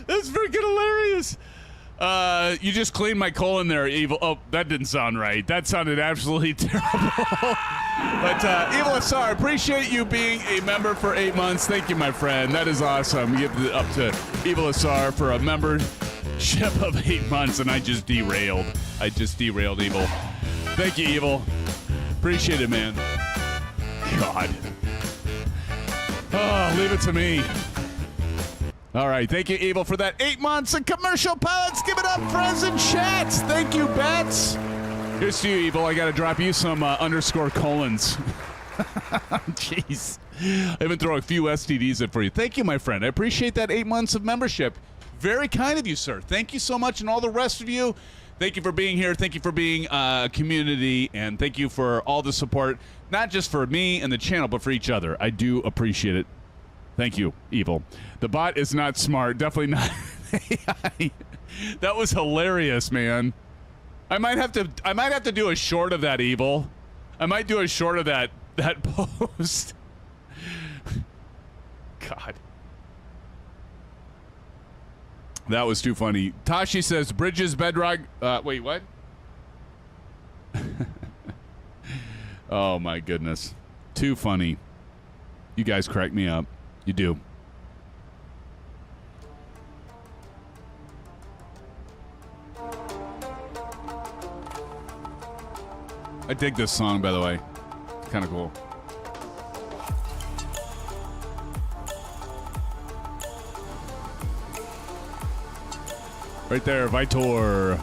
That's freaking hilarious. You just cleaned my colon there, Evil. Oh, that didn't sound right. That sounded absolutely terrible. But Evil Asar, appreciate you being a member for 8 months. Thank you, my friend. That is awesome. We give it up to Evil Asar for a membership of 8 months, and I just derailed. Evil. Thank you, Evil. Appreciate it, man. God. Oh, leave it to me. All right, thank you, Evil, for that 8 months of commercial pilots. Give it up, friends in chat. Thank you, Bats. Here's to you, Evil. I got to drop you some underscore colons. Jeez. I even throw a few STDs in for you. Thank you, my friend. I appreciate that 8 months of membership. Very kind of you, sir. Thank you so much, and all the rest of you. Thank you for being here. Thank you for being a community, and thank you for all the support, not just for me and the channel, but for each other. I do appreciate it. Thank you, Evil. The bot is not smart. Definitely not AI. That was hilarious, man. I might have to do a short of that, Evil. I might do a short of that post. God. That was too funny. Tashi says bridges, bedrock. Wait, what? Oh my goodness. Too funny. You guys crack me up. You do. I dig this song, by the way. It's kind of cool. Right there, Vitor.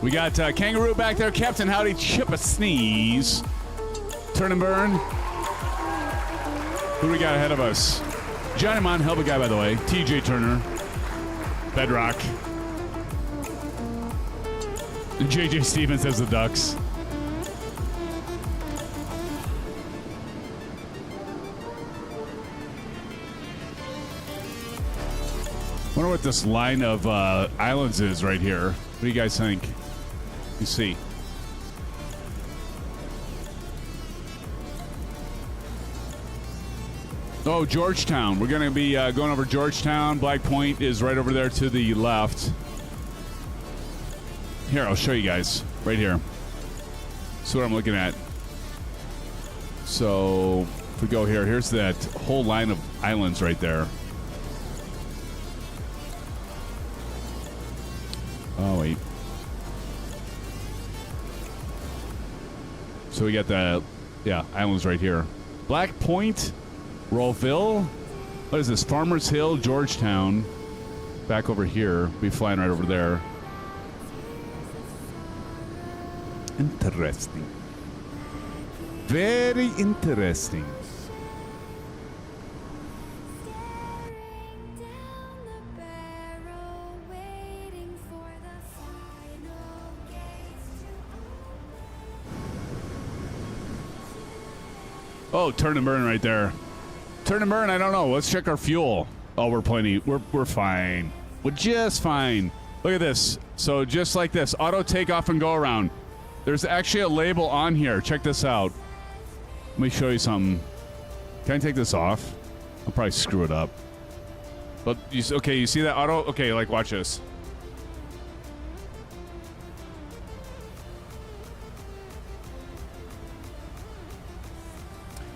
We got Kangaroo back there. Captain Howdy, Chip a Sneeze. Turn and burn. Who do we got ahead of us? Johnny Mon, hell of a guy, by the way. TJ Turner. Bedrock. JJ Stevens has the Ducks. Wonder what this line of islands is right here. What do you guys think? You see. Oh, Georgetown. We're going to be going over Georgetown. Black Point is right over there to the left. Here, I'll show you guys. Right here. That's what I'm looking at. So, we go here, here's that whole line of islands right there. Oh, wait. So we got the, islands right here. Black Point, Rollville. What is this? Farmers Hill, Georgetown. Back over here. Be flying right over there. Interesting. Very interesting. Oh, turn and burn right there. Turn and burn, I don't know. Let's check our fuel. Oh, we're plenty. We're fine. We're just fine. Look at this. So just like this, auto takeoff and go around. There's actually a label on here. Check this out. Let me show you something. Can I take this off? I'll probably screw it up. But you see that auto? Okay, like watch this.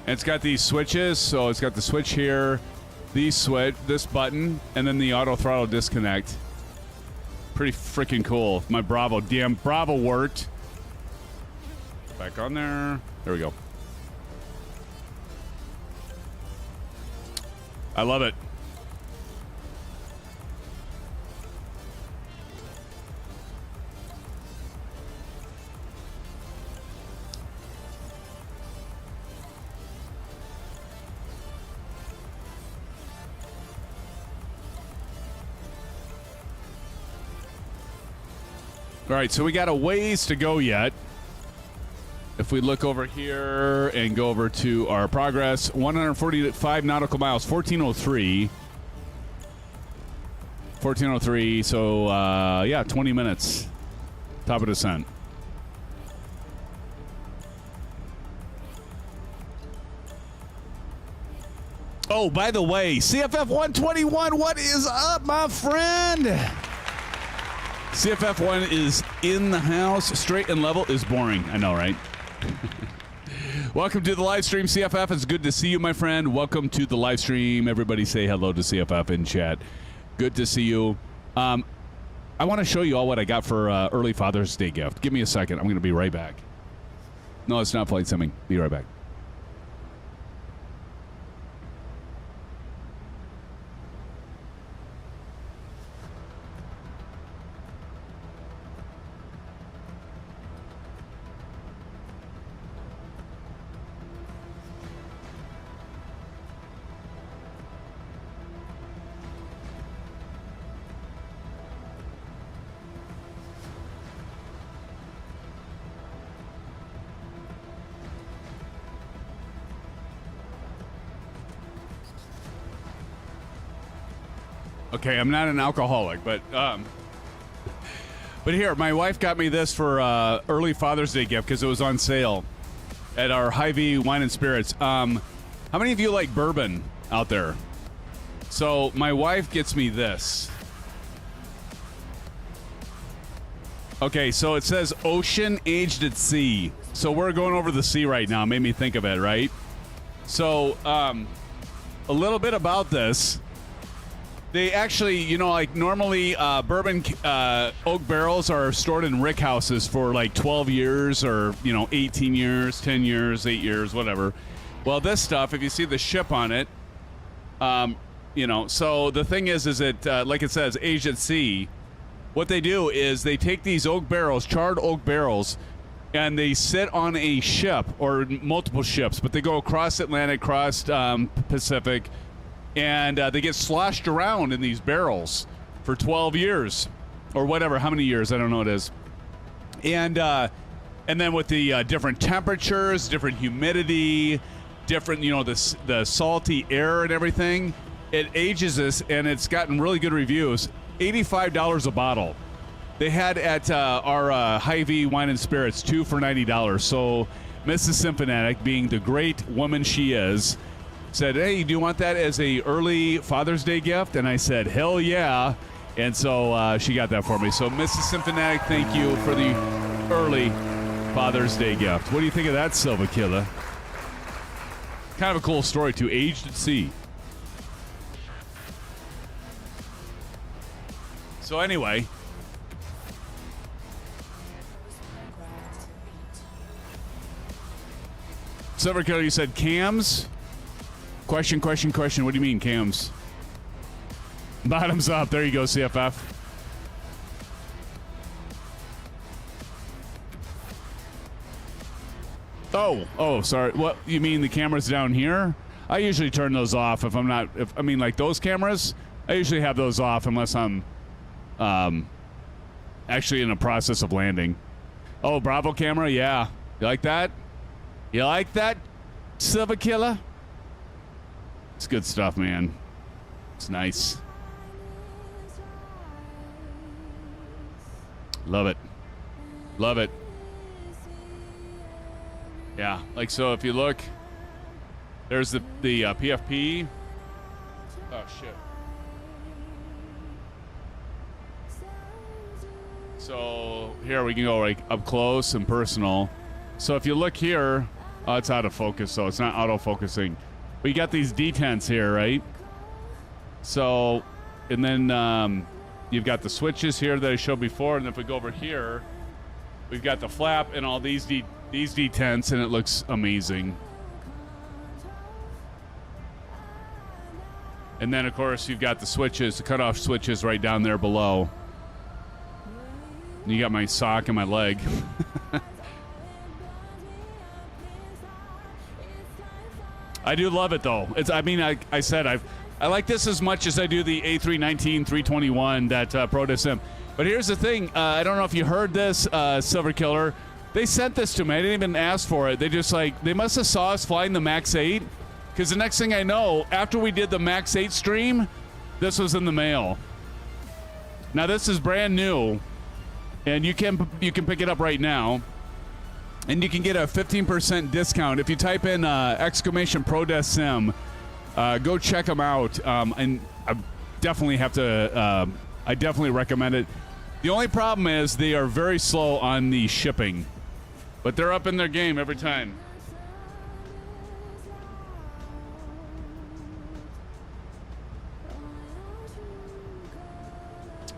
And it's got these switches, so it's got the switch here, this button, and then the auto throttle disconnect. Pretty freaking cool. My Bravo, damn Bravo worked. Back on there. There we go. I love it. All right, so we got a ways to go yet. If we look over here and go over to our progress, 145 nautical miles, 1403. 1403, so 20 minutes. Top of descent. Oh, by the way, CFF 121, what is up, my friend? CFF1 is in the house. Straight and level is boring. I know, right? Welcome to the live stream, CFF. It's good to see you, my friend. Welcome to the live stream. Everybody say hello to CFF in chat. Good to see you. I want to show you all what I got for early Father's Day gift. Give me a second. I'm going to be right back. No, it's not flight simming. Be right back. Okay, I'm not an alcoholic, but here, my wife got me this for early Father's Day gift because it was on sale at our Hy-Vee Wine and Spirits. How many of you like bourbon out there? So my wife gets me this. Okay, so it says ocean aged at sea. So we're going over the sea right now. Made me think of it, right? So a little bit about this. They actually, you know, like normally bourbon oak barrels are stored in rick houses for like 12 years or, 18 years, 10 years, 8 years, whatever. Well, this stuff, if you see the ship on it, so the thing is it, like it says, aged at sea. What they do is they take these oak barrels, charred oak barrels, and they sit on a ship or multiple ships, but they go across Atlantic, across Pacific, and they get sloshed around in these barrels for 12 years or whatever, how many years, I don't know what it is. And then with the different temperatures, different humidity, different, the salty air and everything, it ages this, and it's gotten really good reviews. $85 a bottle. They had at our Hy-Vee Wine and Spirits 2 for $90. So Mrs. Symphonic, being the great woman she is, said, hey, do you want that as a early Father's Day gift? And I said, hell yeah. And so she got that for me. So Mrs. Symphonic, thank you for the early Father's Day gift. What do you think of that, Silva Killer? kind of a cool story too. Aged at sea. So anyway, Silver Killer, you said cams? Question. What do you mean cams? Bottoms up. There you go, CFF. Oh, sorry. What, you mean the cameras down here? I usually turn those off if I'm not, I mean like those cameras, I usually have those off unless I'm actually in the process of landing. Oh, Bravo camera, yeah. You like that? You like that, Silver Killer? It's good stuff, man. It's nice. Love it. Love it. Yeah, like so if you look, there's the PFP. Oh, shit. So here we can go like up close and personal. So if you look here, oh, it's out of focus, so it's not auto-focusing. But you got these detents here, right? So, and then you've got the switches here that I showed before, and if we go over here, we've got the flap and all these detents, and it looks amazing. And then, of course, you've got the switches, the cutoff switches right down there below. And you got my sock and my leg. I do love it, though. It's. I mean, I said I like this as much as I do the A319 321 that ProDeskSim. But here's the thing. I don't know if you heard this, Silver Killer. They sent this to me. I didn't even ask for it. They just they must have saw us flying the Max 8. Because the next thing I know, after we did the Max 8 stream, this was in the mail. Now, this is brand new. And you can pick it up right now. And you can get a 15% discount. If you type in exclamation ProDeskSim, go check them out. And I definitely have to, I definitely recommend it. The only problem is they are very slow on the shipping. But they're up in their game every time.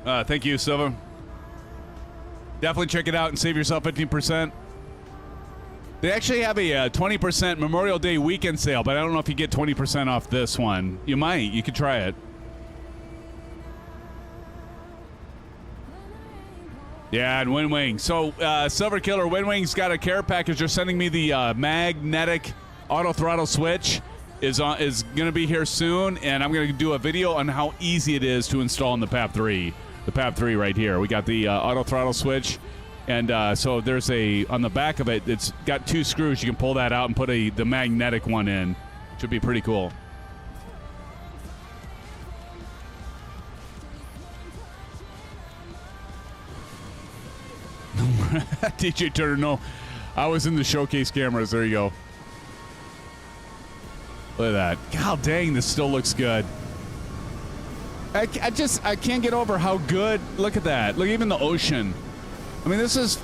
Thank you, Silva. Definitely check it out and save yourself 15%. They actually have a 20% Memorial Day weekend sale, but I don't know if you get 20% off this one. You might. You could try it. Yeah, and WinWing. So, Silver Killer, WinWing's got a care package. They're sending me the magnetic auto throttle switch. Is going to be here soon, and I'm going to do a video on how easy it is to install in the PAP-3. The PAP-3 right here. We got the auto throttle switch. And so there's on the back of it, it's got 2 screws. You can pull that out and put the magnetic one in. Should be pretty cool. DJ Turner, no. I was in the showcase cameras. There you go. Look at that. God dang, this still looks good. I can't get over how good. Look at that. Look, even the ocean. I mean, this is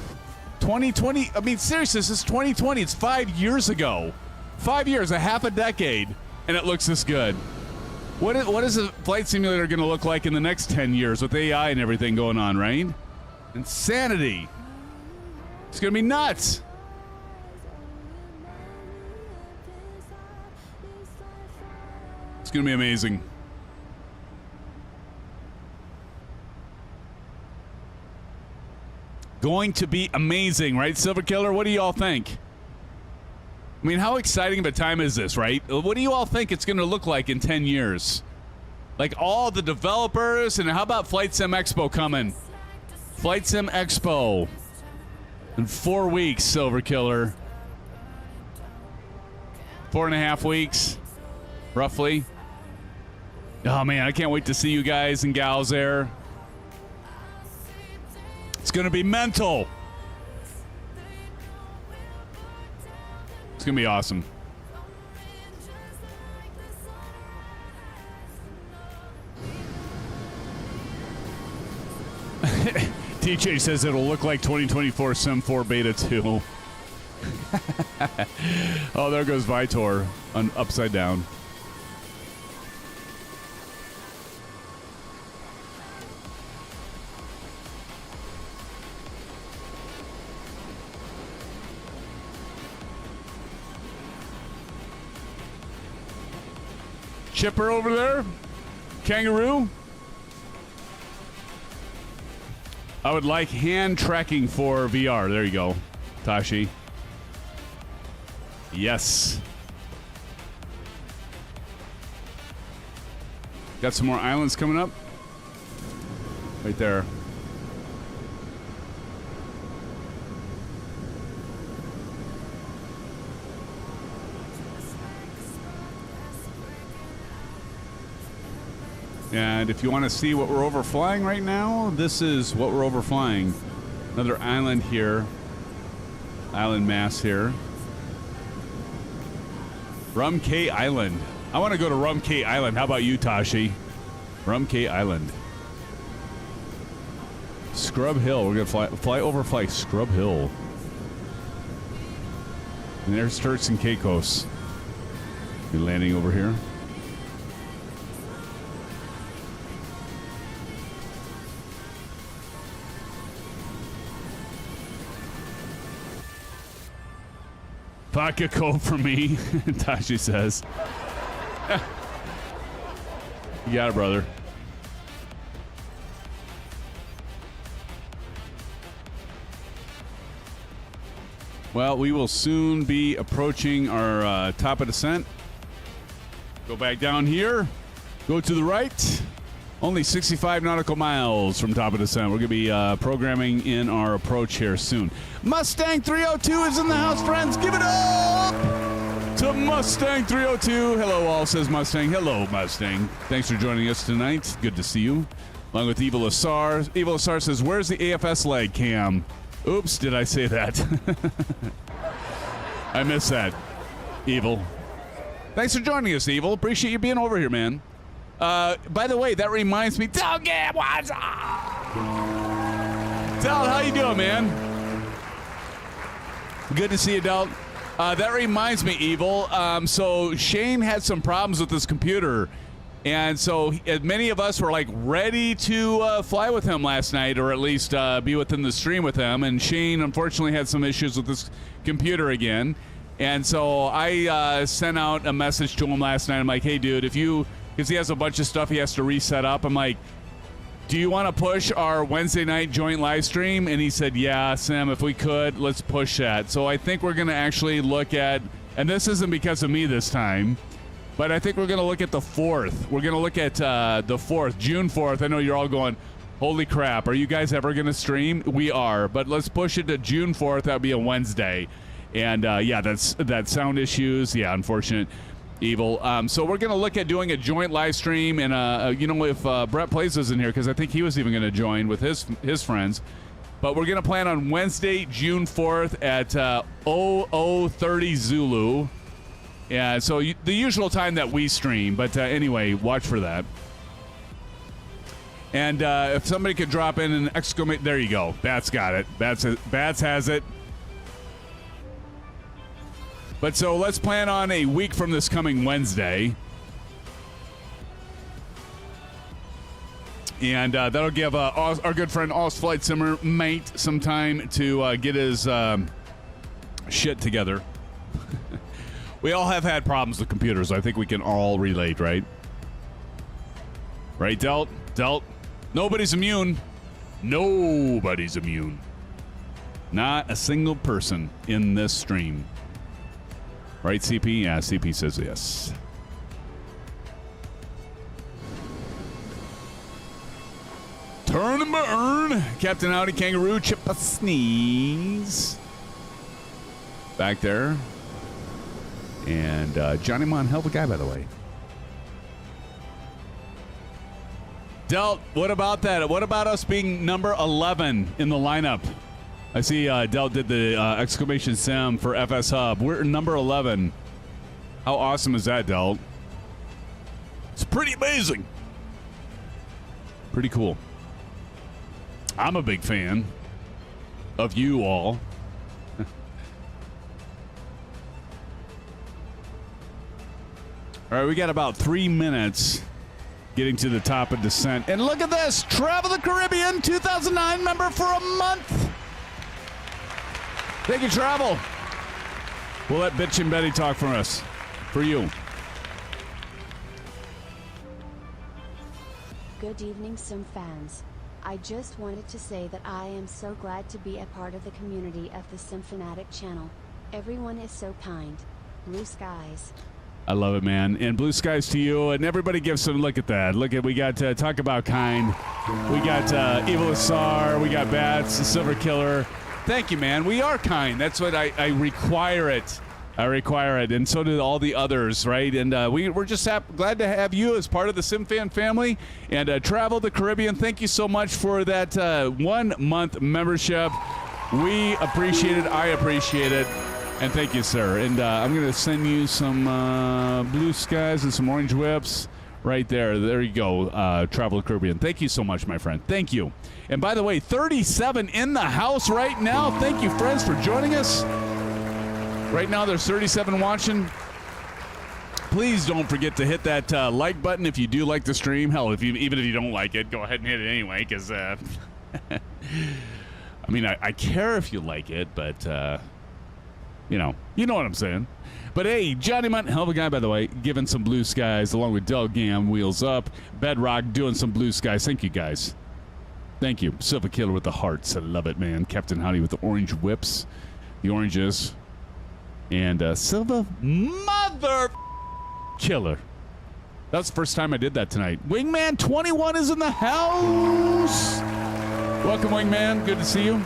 2020. I mean, seriously, this is 2020. It's 5 years ago. 5 years, a half a decade, and it looks this good. What is a flight simulator going to look like in the next 10 years with AI and everything going on, right? Insanity. It's going to be nuts. It's going to be amazing. Going to be amazing, right, Silver Killer? What do you all think? I mean, how exciting of a time is this, right? What do you all think it's going to look like in 10 years? Like all the developers, and how about Flight Sim Expo coming? Flight Sim Expo in 4 weeks, Silver Killer. 4.5 weeks, roughly. Oh, man, I can't wait to see you guys and gals there. It's going to be mental. It's going to be awesome. TJ says it'll look like 2024 Sim 4 Beta 2. Oh, there goes Vitor on upside down. Chipper over there. Kangaroo. I would like hand tracking for VR. There you go, Tashi. Yes. Got some more islands coming up. Right there. And if you want to see what we're overflying right now, this is what we're overflying. Another island here. Island mass here. Rum Cay Island. I want to go to Rum Cay Island. How about you, Tashi? Rum Cay Island. Scrub Hill. We're going to fly overfly Scrub Hill. And there's Turks and Caicos. We're landing over here. Vodka Coke for me, Tashi says. You got it, brother. Well, we will soon be approaching our top of descent. Go back down here. Go to the right. Only 65 nautical miles from top of descent. We're going to be programming in our approach here soon. Mustang 302 is in the house, friends. Give it up to Mustang 302. Hello, all, says Mustang. Hello, Mustang. Thanks for joining us tonight. Good to see you. Along with Evil Asar. Evil Asar says, where's the AFS leg cam? Oops, did I say that? I missed that. Evil. Thanks for joining us, Evil. Appreciate you being over here, man. By the way, that reminds me. Doug, what's up? Del, how you doing, man? Good to see you, Del. That reminds me, Evil. So Shane had some problems with his computer. And so many of us were like ready to fly with him last night, or at least be within the stream with him. And Shane, unfortunately, had some issues with his computer again. And so I sent out a message to him last night. I'm like, hey, dude, because he has a bunch of stuff he has to reset up. I'm like, do you want to push our Wednesday night joint live stream? And he said, yeah, Sam, if we could, let's push that. So I think we're going to actually look at, and this isn't because of me this time, but I think we're going to look at the 4th. We're going to look at the 4th, June 4th. I know you're all going, holy crap, are you guys ever going to stream? We are, but let's push it to June 4th. That would be a Wednesday. And yeah, that's sound issues. Yeah, unfortunate. Evil. So we're going to look at doing a joint live stream, and if Brett Plays is in here, because I think he was even going to join with his friends. But we're going to plan on Wednesday, June 4th at 0030 Zulu. Yeah, so the usual time that we stream. But anyway, watch for that. And if somebody could drop in an exclamation, there you go. Bats got it. Bats has it. But so let's plan on a week from this coming Wednesday. And that'll give our good friend Oz Flight Simmer Mate some time to get his shit together. We all have had problems with computers. I think we can all relate, right? Right, Delt? Nobody's immune. Nobody's immune. Not a single person in this stream. Right, CP? Yeah, CP says yes. Turn and burn. Captain Howdy, Kangaroo, Chip a Sneeze. Back there. And Johnny Mon, hell of a guy, by the way. Delt, what about that? What about us being number 11 in the lineup? I see Del did the exclamation Sim for FS Hub. We're number 11. How awesome is that, Del? It's pretty amazing. Pretty cool. I'm a big fan of you all. All right, we got about 3 minutes getting to the top of descent. And look at this. Travel the Caribbean 2009 member for a month. Thank you, Travel. We'll let Bitch and Betty talk for us. For you. Good evening, SimFans. I just wanted to say that I am so glad to be a part of the community of the SimFanatic channel. Everyone is so kind. Blue skies. I love it, man. And blue skies to you. And everybody give some look at that. Look at, we got Talk About Kind. We got Evil Asar. We got Bats, the Silver Killer. Thank you, man. We are kind. That's what I require it. I require it. And so did all the others, right? And we're just glad to have you as part of the SimFan family. And Travel the Caribbean, thank you so much for that 1 month membership. We appreciate it. I appreciate it. And thank you, sir. And I'm going to send you some blue skies and some orange whips right there. There you go, Travel the Caribbean. Thank you so much, my friend. Thank you. And by the way, 37 in the house right now. Thank you, friends, for joining us. Right now, there's 37 watching. Please don't forget to hit that like button if you do like the stream. Hell, even if you don't like it, go ahead and hit it anyway, because, I mean, I care if you like it, but... you know what I'm saying. But hey, Johnny Munt, hell of a guy, by the way, giving some blue skies along with Del Gam, Wheels Up, Bedrock doing some blue skies. Thank you, guys. Thank you. Silver Killer with the hearts. I love it, man. Captain Howdy with the orange whips, the oranges, and Silver Mother Killer. That's the first time I did that tonight. Wingman 21 is in the house. Welcome, Wingman. Good to see you.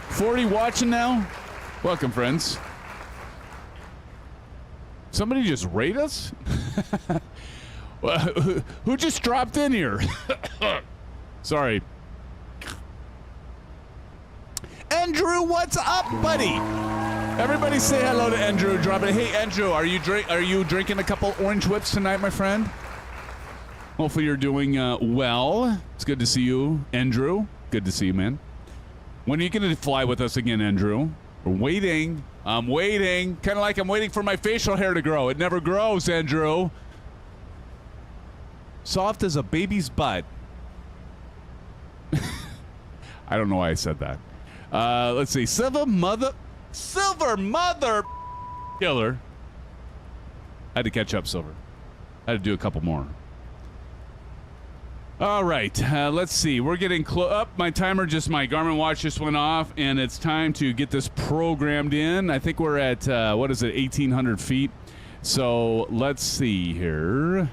40 watching now. Welcome, friends. Somebody just raid us? Who just dropped in here? Sorry. Andrew, what's up, buddy? Everybody say hello to Andrew. Drop it. Hey, Andrew, are you drinking a couple orange whips tonight, my friend? Hopefully you're doing well. It's good to see you, Andrew. Good to see you, man. When are you going to fly with us again, Andrew? We're waiting. I'm waiting. Kind of like I'm waiting for my facial hair to grow. It never grows, Andrew. Soft as a baby's butt. I don't know why I said that. Let's see. Silver Mother Killer. I had to catch up, Silver. I had to do a couple more. All right, let's see. We're getting up. My Garmin watch just went off, and it's time to get this programmed in. I think we're at, 1,800 feet. So let's see here.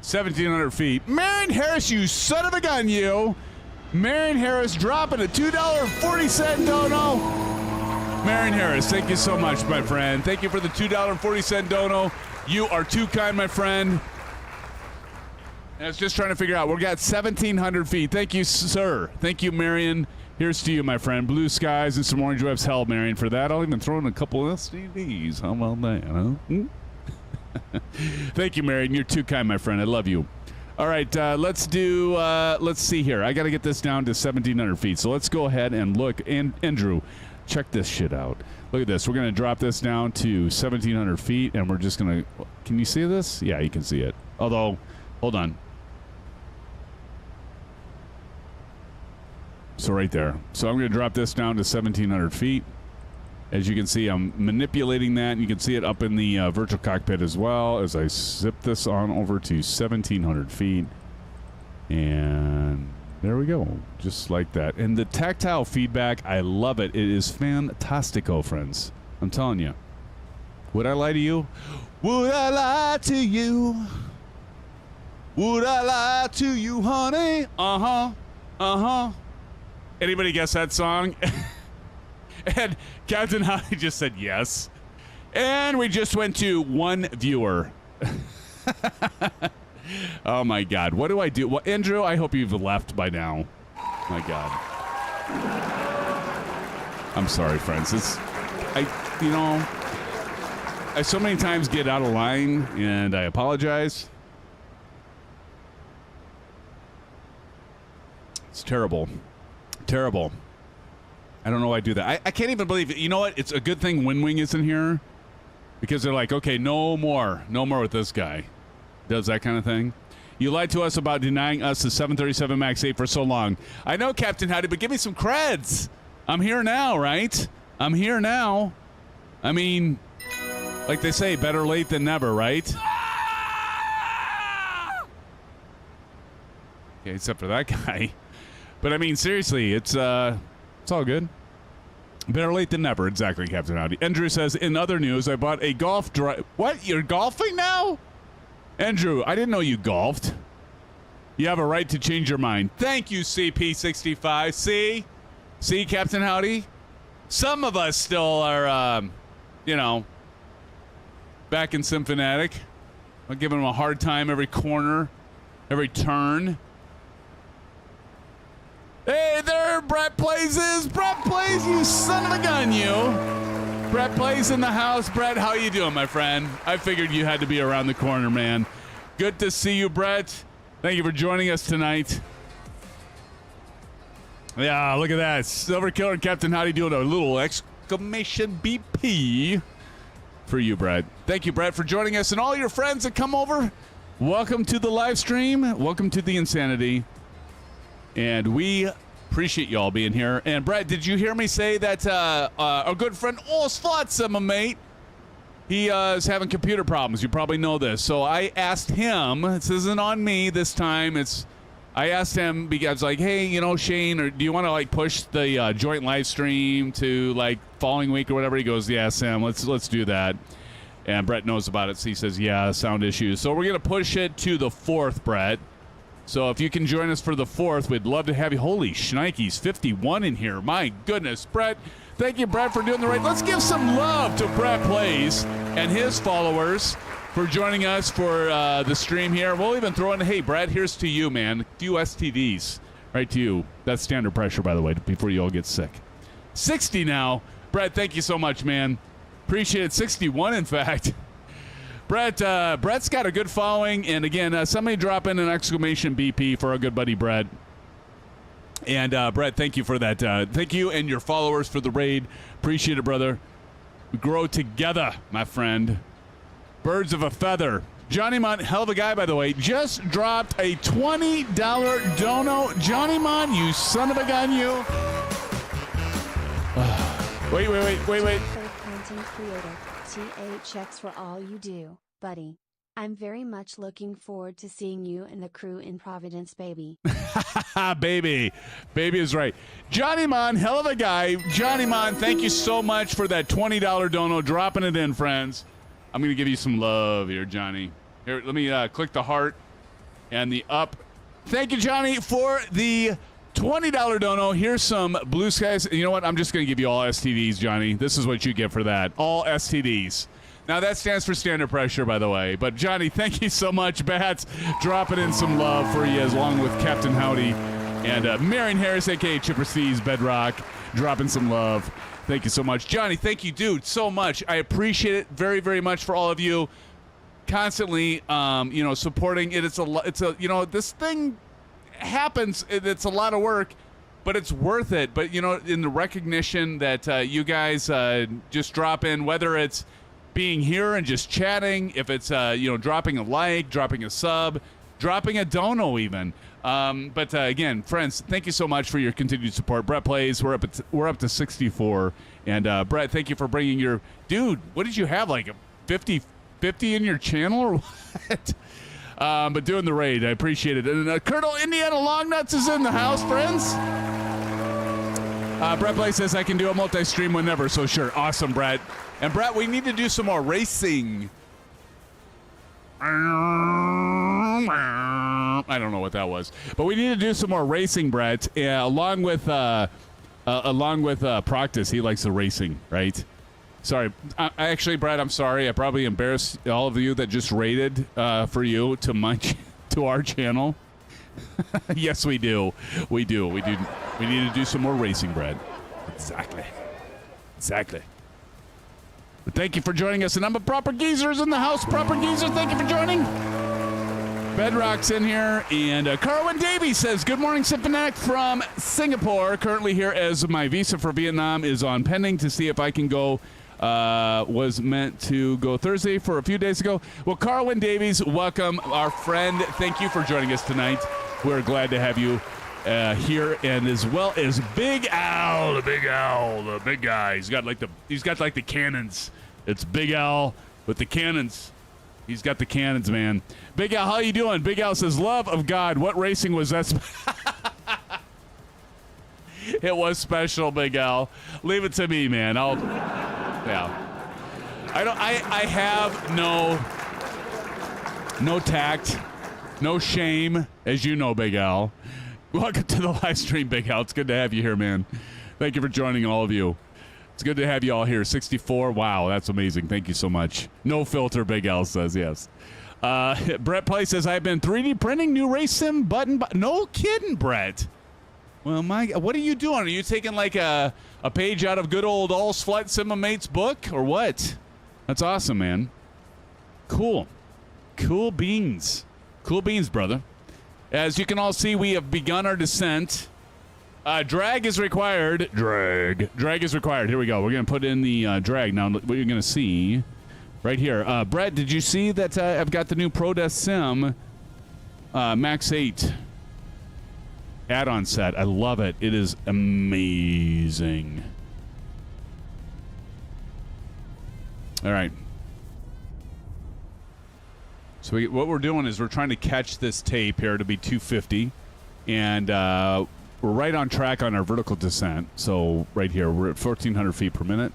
$1,700 feet. Marion Harris, you son of a gun, you. Marion Harris dropping a $2.40 dono. Marion Harris, thank you so much, my friend. Thank you for the $2.40 dono. You are too kind, my friend. And I was just trying to figure out. We've got 1,700 feet. Thank you, sir. Thank you, Marion. Here's to you, my friend. Blue skies and some orange webs. Hell, Marion, for that. I'll even throw in a couple of STDs. How about that, huh? Thank you, Marion. You're too kind, my friend. I love you. All right, let's see here. I got to get this down to 1,700 feet. So let's go ahead and look. And Andrew, check this shit out. Look at this. We're going to drop this down to 1,700 feet, and we're just going to... Can you see this? Yeah, you can see it. Although, hold on. So right there. So I'm going to drop this down to 1,700 feet. As you can see, I'm manipulating that. You can see it up in the virtual cockpit as well as I zip this on over to 1,700 feet. And there we go. Just like that. And the tactile feedback, I love it. It is fantastico, friends. I'm telling you. Would I lie to you? Would I lie to you? Would I lie to you, honey? Uh-huh. Uh-huh. Anybody guess that song? And Captain Howdy just said yes. And we just went to one viewer. Oh, my God. What do I do? Well, Andrew, I hope you've left by now. My God. I'm sorry, friends. I so many times get out of line, and I apologize. It's terrible. Terrible. I don't know why I do that. I can't even believe it. You know what? It's a good thing WinWing isn't here, because they're like, okay, no more. No more with this guy. Does that kind of thing. You lied to us about denying us the 737 MAX 8 for so long. I know, Captain Howdy, but give me some creds. I'm here now, right? I'm here now. I mean, like they say, better late than never, right? Okay, except for that guy. But I mean, seriously, it's all good. Better late than never, exactly, Captain Howdy. Andrew says, in other news, I bought a golf drive. What? You're golfing now? Andrew, I didn't know you golfed. You have a right to change your mind. Thank you, CP65. See, Captain Howdy? Some of us still are, you know, back in SimFanatic. I'll give him a hard time every corner, every turn. Hey there, Brett Plays. Brett Plays, you son of a gun, you. Brett Plays in the house. Brett, how you doing, my friend? I figured you had to be around the corner, man. Good to see you, Brett. Thank you for joining us tonight. Yeah, look at that. Silver Killer and Captain Howdy doing a little exclamation BP for you, Brett. Thank you, Brett, for joining us, and all your friends that come over. Welcome to the live stream. Welcome to the insanity. And we appreciate y'all being here. And Brett, did you hear me say that our good friend Slotsima, mate, he is having computer problems. You probably know this. So I asked him, this isn't on me this time, I asked him because like, hey, you know, Shane, or do you want to like push the joint live stream to like following week or whatever? He goes, yeah, Sam, let's do that. And Brett knows about it, so he says, yeah, sound issues. So we're gonna push it to the 4th, Brett. So if you can join us for the 4th, we'd love to have you. Holy shnikes, 51 in here. My goodness, Brett. Thank you, Brett, for doing the right. Let's give some love to Brett Plays and his followers for joining us for the stream here. We'll even throw in, hey, Brett, here's to you, man. A few STDs. Right to you. That's standard pressure, by the way, before you all get sick. 60 now. Brett, thank you so much, man. Appreciate it. 61, in fact. Brett's got a good following, and again, somebody drop in an exclamation BP for our good buddy Brett. And Brett, thank you for that. Thank you and your followers for the raid. Appreciate it, brother. We grow together, my friend. Birds of a feather. Johnny Mon, hell of a guy, by the way, just dropped a $20 dono. Johnny Mon, you son of a gun, you. Wait. Content creator, THX for all you do, buddy. I'm very much looking forward to seeing you and the crew in Providence, baby. Baby is right. Johnny Mon, hell of a guy. Johnny Mon, thank you so much for that $20 dono. Dropping it in, friends. I'm going to give you some love here, Johnny. Here, let me click the heart and the up. Thank you, Johnny, for the $20 dono. Here's some blue skies. You know what? I'm just going to give you all STDs, Johnny. This is what you get for that. All STDs. Now, that stands for standard pressure, by the way. But, Johnny, thank you so much. Bats, dropping in some love for you, along with Captain Howdy and Marion Harris, a.k.a. Chipper Steve's Bedrock, dropping some love. Thank you so much. Johnny, thank you, dude, so much. I appreciate it very, very much for all of you constantly, supporting it. It's a, this thing happens. It's a lot of work, but it's worth it. But, in the recognition that you guys just drop in, whether it's being here and just chatting, if it's, dropping a like, dropping a sub, dropping a dono even. But again, friends, thank you so much for your continued support. Brett Plays, we're up to 64. And Brett, thank you for bringing your... Dude, what did you have, like a 50 in your channel or what? But doing the raid, I appreciate it. And Colonel Indiana Longnuts is in the house, friends. Brett Plays says I can do a multi-stream whenever, so sure. Awesome, Brett. And Brett, we need to do some more racing. I don't know what that was, but we need to do some more racing, Brett. Along with Proctus, he likes the racing, right? Sorry, actually, Brett, I'm sorry. I probably embarrassed all of you that just rated for you to our channel. Yes, we do. We need to do some more racing, Brett. Exactly. But thank you for joining us. And I'm a Proper Geezer's in the house. Proper Geezer, thank you for joining. Bedrock's in here. And Carwin Davey says, good morning, Symphonic from Singapore. Currently here as my visa for Vietnam is on pending to see if I can go. Was meant to go Thursday for a few days ago. Well, Carwin Davies, welcome, our friend. Thank you for joining us tonight. We're glad to have you here, and as well as Big Al, the big guy. He's got like the cannons. It's Big Al with the cannons. He's got the cannons, man. Big Al, how you doing? Big Al says, love of God, what racing was that? It was special, Big Al. Leave it to me, man. Yeah. I have no tact, no shame, as you know, Big Al. Welcome to the live stream, Big Al. It's good to have you here, man. Thank you for joining, all of you. It's good to have you all here. 64. Wow, that's amazing. Thank you so much. No filter, Big Al says, yes. Brett Play says, I've been 3D printing new race sim button. No kidding, Brett. Well, what are you doing? Are you taking like a page out of good old All's Flight Simulate's book or what? That's awesome, man. Cool. Cool beans. Cool beans, brother. As you can all see, we have begun our descent. Drag is required. Drag is required. Here we go. We're going to put in the drag. Now, what you're going to see right here. Brett, did you see that I've got the new ProDeskSim Max 8 add-on set? I love it. It is amazing. All right. So what we're doing is we're trying to catch this tape here to be 250, and we're right on track on our vertical descent. So right here, we're at 1,400 feet per minute,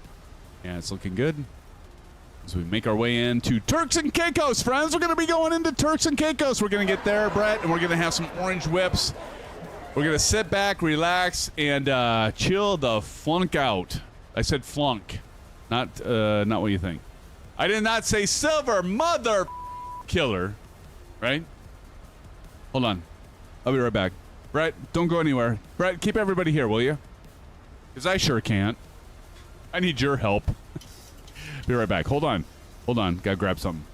and it's looking good. As we make our way into Turks and Caicos, friends. We're going to be going into Turks and Caicos. We're going to get there, Brett, and we're going to have some orange whips. We're going to sit back, relax, and chill the flunk out. I said flunk, not what you think. I did not say silver mother killer, right? Hold on. I'll be right back. Brett, don't go anywhere. Brett, keep everybody here, will you? Because I sure can't. I need your help. Be right back. Hold on. Hold on. Gotta grab something.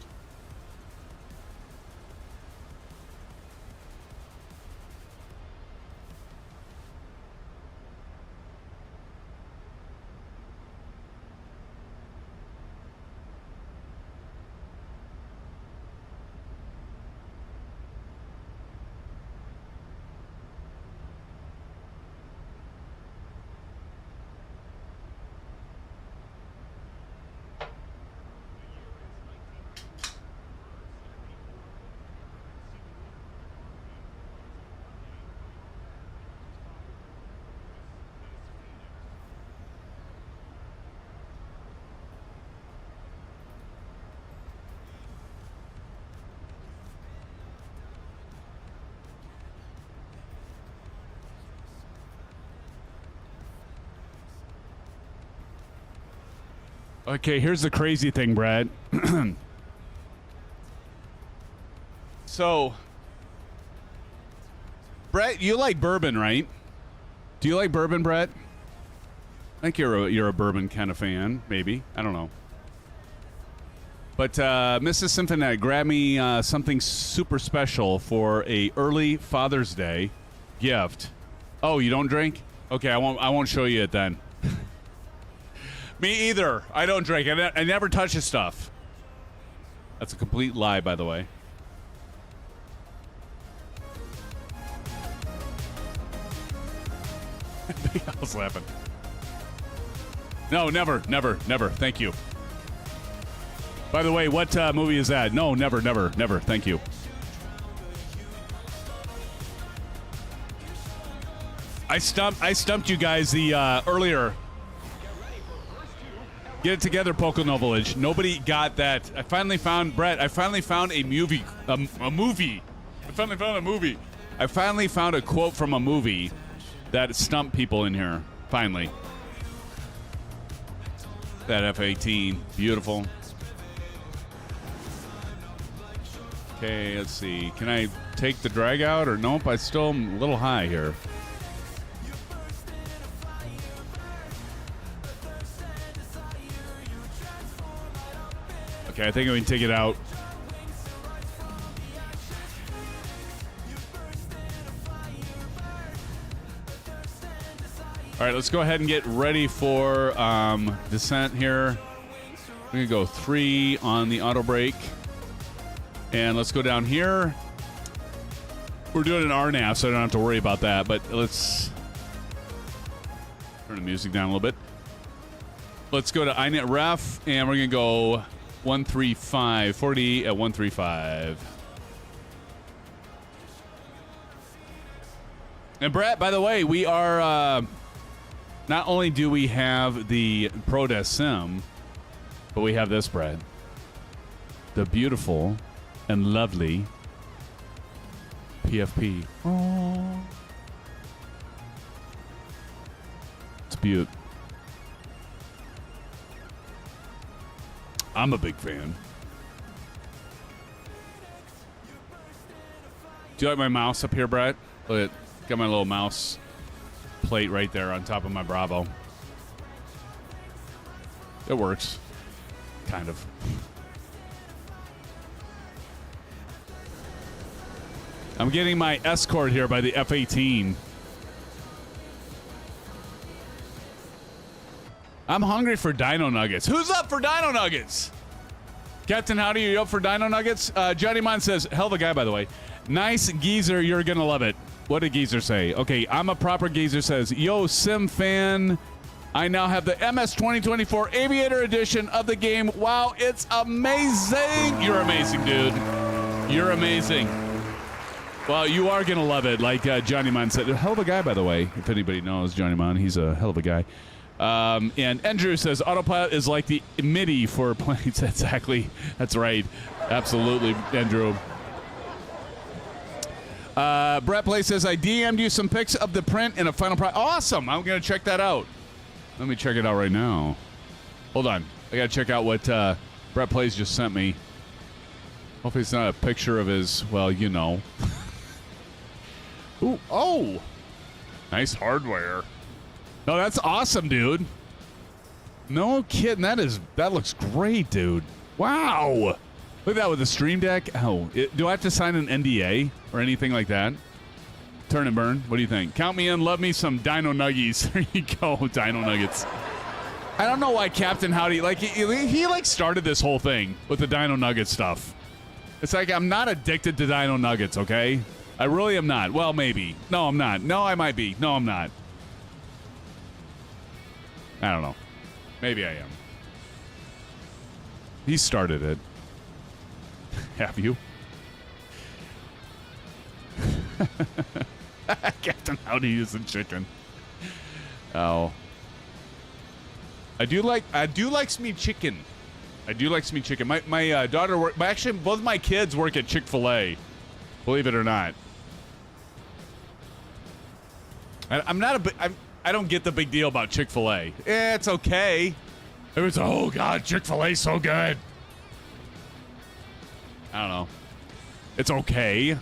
Okay, here's the crazy thing, Brad. So, Brett, you like bourbon, right? Do you like bourbon, Brett? I think you're a bourbon kind of fan, maybe. I don't know. But Mrs. Symphony, grab me something super special for a early Father's Day gift. Oh, you don't drink? Okay, I won't show you it then. Me either. I don't drink. I never touch his stuff. That's a complete lie, by the way. I was laughing. No, never. Thank you. By the way, what movie is that? No, never. Thank you. I stumped you guys the earlier. Get it together, Pocono Village. Nobody got that. I finally found Brett. I finally found a movie. I finally found a movie. I finally found a quote from a movie that stumped people in here. Finally. That F-18. Beautiful. Okay, let's see. Can I take the drag out or nope? I still am a little high here. Okay, I think we can take it out. All right, let's go ahead and get ready for descent here. We're going to go 3 on the auto brake. And let's go down here. We're doing an RNAV, so I don't have to worry about that. But let's turn the music down a little bit. Let's go to iNet Ref, and we're going to go 135, 40 at 135. And Brett, by the way, we are... not only do we have the ProDeskSim, but we have this, Brad. The beautiful and lovely PFP. Oh. It's beaut. I'm a big fan. Do you like my mouse up here, Brett? Look at, got my little mouse plate right there on top of my Bravo. It works. Kind of. I'm getting my escort here by the F-18. I'm hungry for Dino Nuggets. Who's up for Dino Nuggets? Captain Howdy, are you up for Dino Nuggets? Johnny Mon says, hell of a guy, by the way. Nice geezer, you're going to love it. What did Geezer say? Okay, I'm a proper geezer says, yo, Sim fan, I now have the MS 2024 Aviator Edition of the game. Wow, it's amazing. You're amazing, dude. You're amazing. Well, you are going to love it. Like Johnny Mon said, a hell of a guy, by the way. If anybody knows Johnny Mon, he's a hell of a guy. And Andrew says, autopilot is like the MIDI for planes. Exactly. That's right. Absolutely, Andrew. Brett Play says, I DM'd you some pics of the print and a final product. Awesome. I'm going to check that out. Let me check it out right now. Hold on. I got to check out what Brett Plays just sent me. Hopefully it's not a picture of his, well, you know. Ooh, oh. Nice hardware. No, that's awesome, dude. No kidding. That looks great, dude. Wow. Look at that with the Stream Deck. Oh, do I have to sign an NDA or anything like that? Turn and burn. What do you think? Count me in. Love me some Dino Nuggies. There you go, Dino Nuggets. I don't know why Captain Howdy, like, he like started this whole thing with the Dino Nugget stuff. It's like I'm not addicted to Dino Nuggets, okay? I really am not. Well, maybe. No, I'm not. No, I might be. No, I'm not. I don't know. Maybe I am. He started it. Have you? Captain Howdy using chicken. Oh. I do like me chicken. I do like me chicken. My daughter actually both my kids work at Chick-fil-A. Believe it or not. I don't get the big deal about Chick-fil-A. It's okay. It was, oh God, Chick-fil-A's so good. I don't know. It's okay.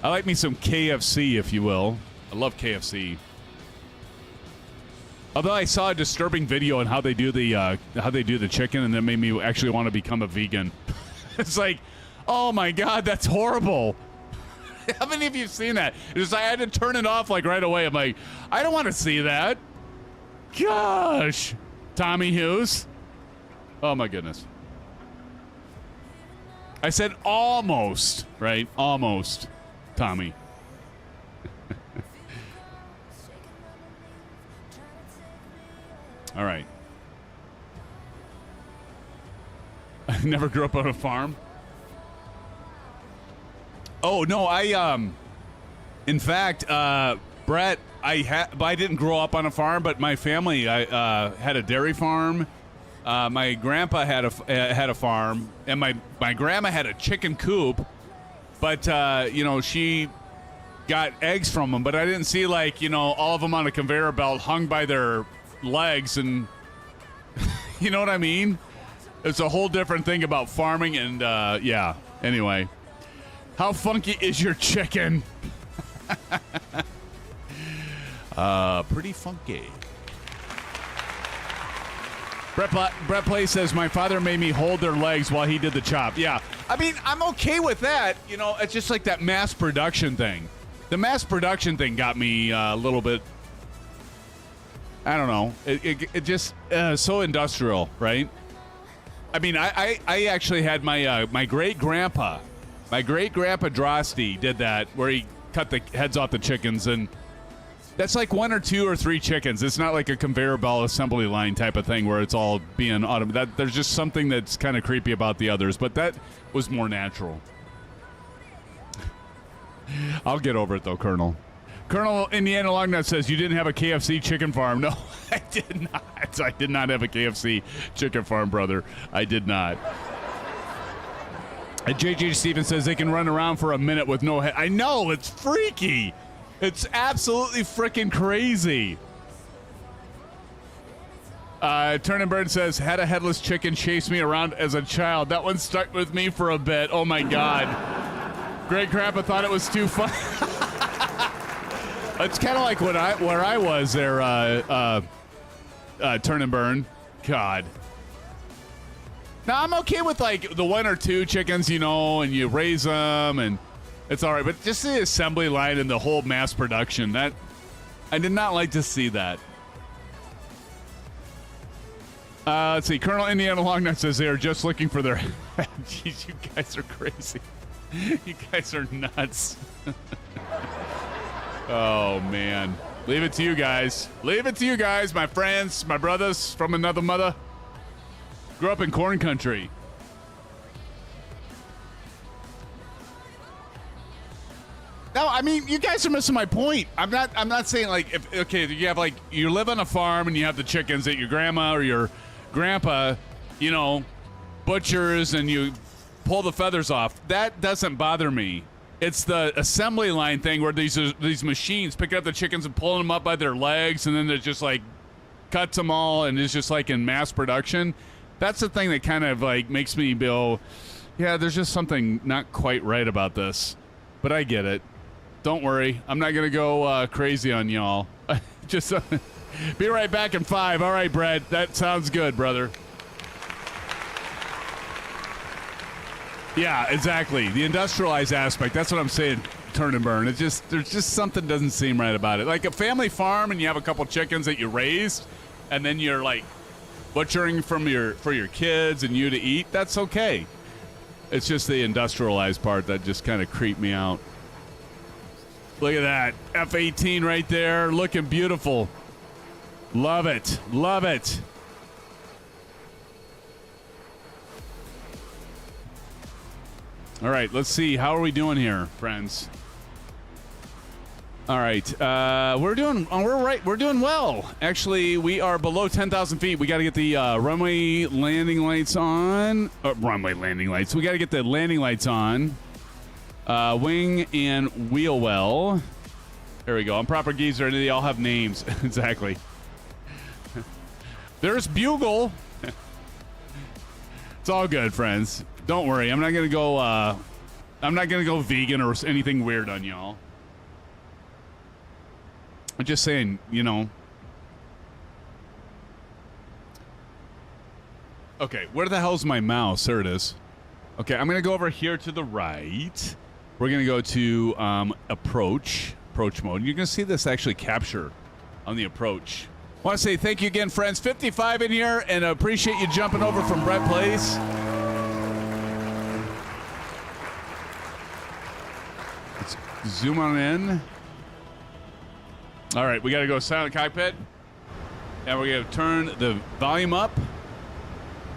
I like me some KFC, if you will. I love KFC. Although I saw a disturbing video on how they do the chicken, and that made me actually want to become a vegan. It's like, oh my God, that's horrible. How many of you have seen that? It's like I had to turn it off like right away. I'm like, I don't want to see that. Gosh. Tommy Hughes. Oh my goodness. I said almost, right? Almost, Tommy. All right. I never grew up on a farm. Oh, no, in fact, Brett, I didn't grow up on a farm, but my family had a dairy farm. My grandpa had a farm, and my grandma had a chicken coop, but, you know, she got eggs from them, but I didn't see, like, you know, all of them on a conveyor belt hung by their legs, and you know what I mean? It's a whole different thing about farming, and, yeah, anyway. How funky is your chicken? Pretty funky. Brett Play says, my father made me hold their legs while he did the chop. Yeah, I mean, I'm okay with that. You know, it's just like that mass production thing. The mass production thing got me a little bit, I don't know. It just so industrial, right? I mean, I actually had my great-grandpa Drosty did that, where he cut the heads off the chickens, and that's like 1 or 2 or 3 chickens. It's not like a conveyor belt assembly line type of thing where it's all being automated. There's just something that's kind of creepy about the others, but that was more natural. I'll get over it, though, Colonel. Colonel Indiana Longnut says, you didn't have a KFC chicken farm. No, I did not. I did not have a KFC chicken farm, brother. I did not. And JJ Stevens says they can run around for a minute with no head. I know, it's freaky. It's absolutely freaking crazy. Turning Bird says, had a headless chicken chase me around as a child. That one stuck with me for a bit. Oh my God. Great Grandpa thought it was too fun. It's kind of like where I was there, Turn and Burn. God. Now, I'm okay with, like, the 1 or 2 chickens, you know, and you raise them, and it's all right. But just the assembly line and the whole mass production, that I did not like to see that. Let's see. Colonel Indiana Longnut says they are just looking for their... Jeez, you guys are crazy. You guys are nuts. Oh, man. Leave it to you guys. Leave it to you guys, my friends, my brothers from another mother. Grew up in corn country. No, I mean, you guys are missing my point. I'm not saying, like, if you have, like, you live on a farm and you have the chickens that your grandma or your grandpa, you know, butchers and you pull the feathers off. That doesn't bother me. It's the assembly line thing where these machines pick up the chickens and pulling them up by their legs, and then it just, like, cuts them all, and it's just, like, in mass production. That's the thing that kind of, like, makes me go, yeah, there's just something not quite right about this. But I get it. Don't worry. I'm not going to go crazy on y'all. Just be right back in 5. All right, Brad. That sounds good, brother. Yeah, exactly. The industrialized aspect. That's what I'm saying, Turn and Burn. It's just, there's just something doesn't seem right about it. Like a family farm and you have a couple chickens that you raised, and then you're, like, butchering for your kids and you to eat, that's okay. It's just the industrialized part that just kind of creeped me out. Look at that. F-18 right there, looking beautiful. Love it. Love it. All right, let's see. How are we doing here, friends? All right, we're doing well. Actually, we are below 10,000 feet. We got to get the runway landing lights on. Runway landing lights. We got to get the landing lights on. Wing and wheel well. There we go. I'm Proper Geezer, and they all have names. Exactly. There's Bugle. It's all good, friends. Don't worry. I'm not gonna go. I'm not gonna go vegan or anything weird on y'all. I'm just saying, you know. Okay, where the hell's my mouse? There it is. Okay, I'm going to go over here to the right. We're going to go to approach mode. You're going to see this actually capture on the approach. I want to say thank you again, friends. 55 in here, and I appreciate you jumping over from Brett Place. Let's zoom on in. All right, we got to go silent cockpit, and we're going to turn the volume up.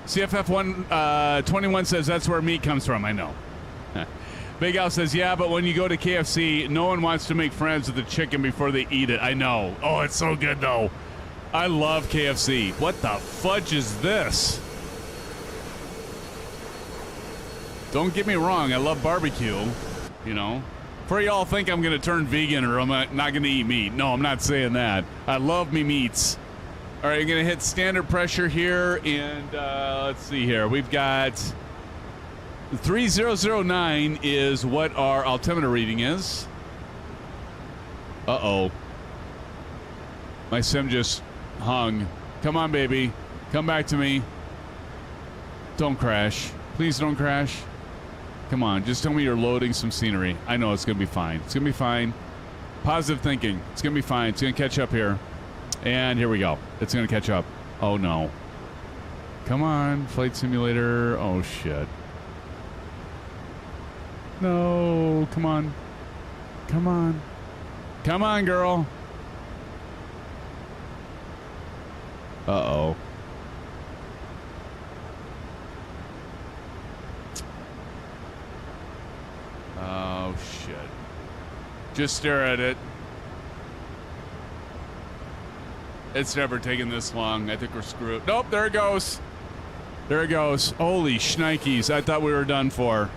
CFF121 says that's where meat comes from. I know. Big Al says, yeah, but when you go to KFC, no one wants to make friends with the chicken before they eat it. I know. Oh, it's so good, though. I love KFC. What the fudge is this? Don't get me wrong. I love barbecue, you know. Before y'all think I'm going to turn vegan or I'm not going to eat meat. No, I'm not saying that. I love me meats. All right, I'm going to hit standard pressure here, and let's see here. We've got 3009 is what our altimeter reading is. Uh-oh. My sim just hung. Come on, baby. Come back to me. Don't crash. Please don't crash. Come on, just tell me you're loading some scenery. I know it's going to be fine. It's going to be fine. Positive thinking. It's going to be fine. It's going to catch up here. And here we go. It's going to catch up. Oh, no. Come on, flight simulator. Oh, shit. No, come on. Come on. Come on, girl. Uh-oh. Oh, shit. Just stare at it. It's never taken this long. I think we're screwed. Nope, there it goes. There it goes. Holy shnikes. I thought we were done for.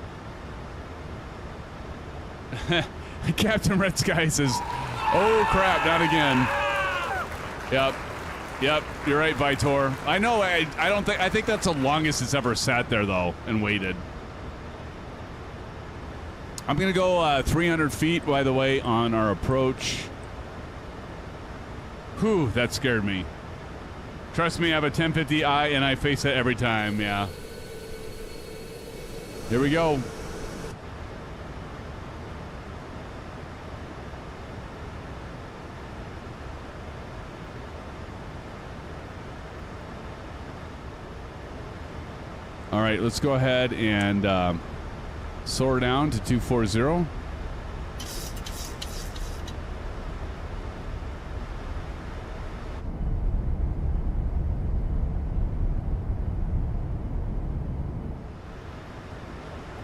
Captain Red Sky says, oh, crap, not again. Yep. Yep, you're right, Vitor. I know, I don't think, I think that's the longest it's ever sat there, though, and waited. I'm going to go 300 feet, by the way, on our approach. Whew, that scared me. Trust me, I have a 1050i, and I face it every time, yeah. Here we go. All right, let's go ahead and soar down to 240.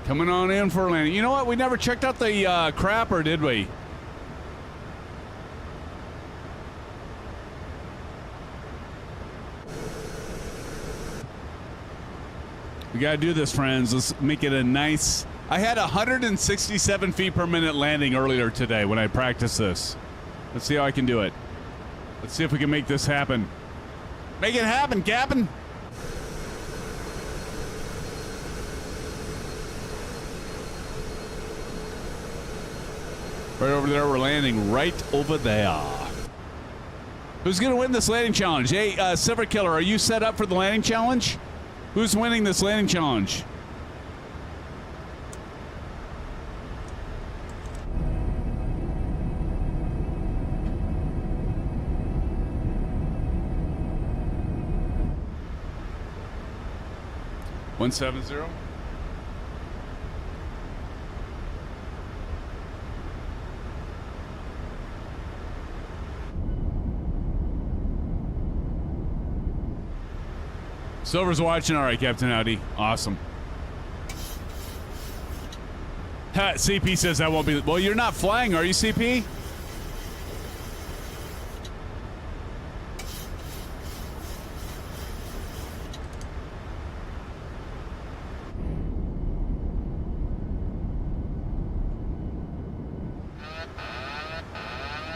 Coming on in for a landing. You know what? We never checked out the crapper, did we? We gotta do this, friends. Let's make it a nice... I had 167 feet per minute landing earlier today when I practiced this. Let's see how I can do it. Let's see if we can make this happen. Make it happen, Captain! Right over there, we're landing right over there. Who's gonna win this landing challenge? Hey, Silver Killer, are you set up for the landing challenge? Who's winning this landing challenge? $170. Silver's watching. All right, Captain Howdy. Awesome. Ha, CP says that won't be... Well, you're not flying, are you, CP?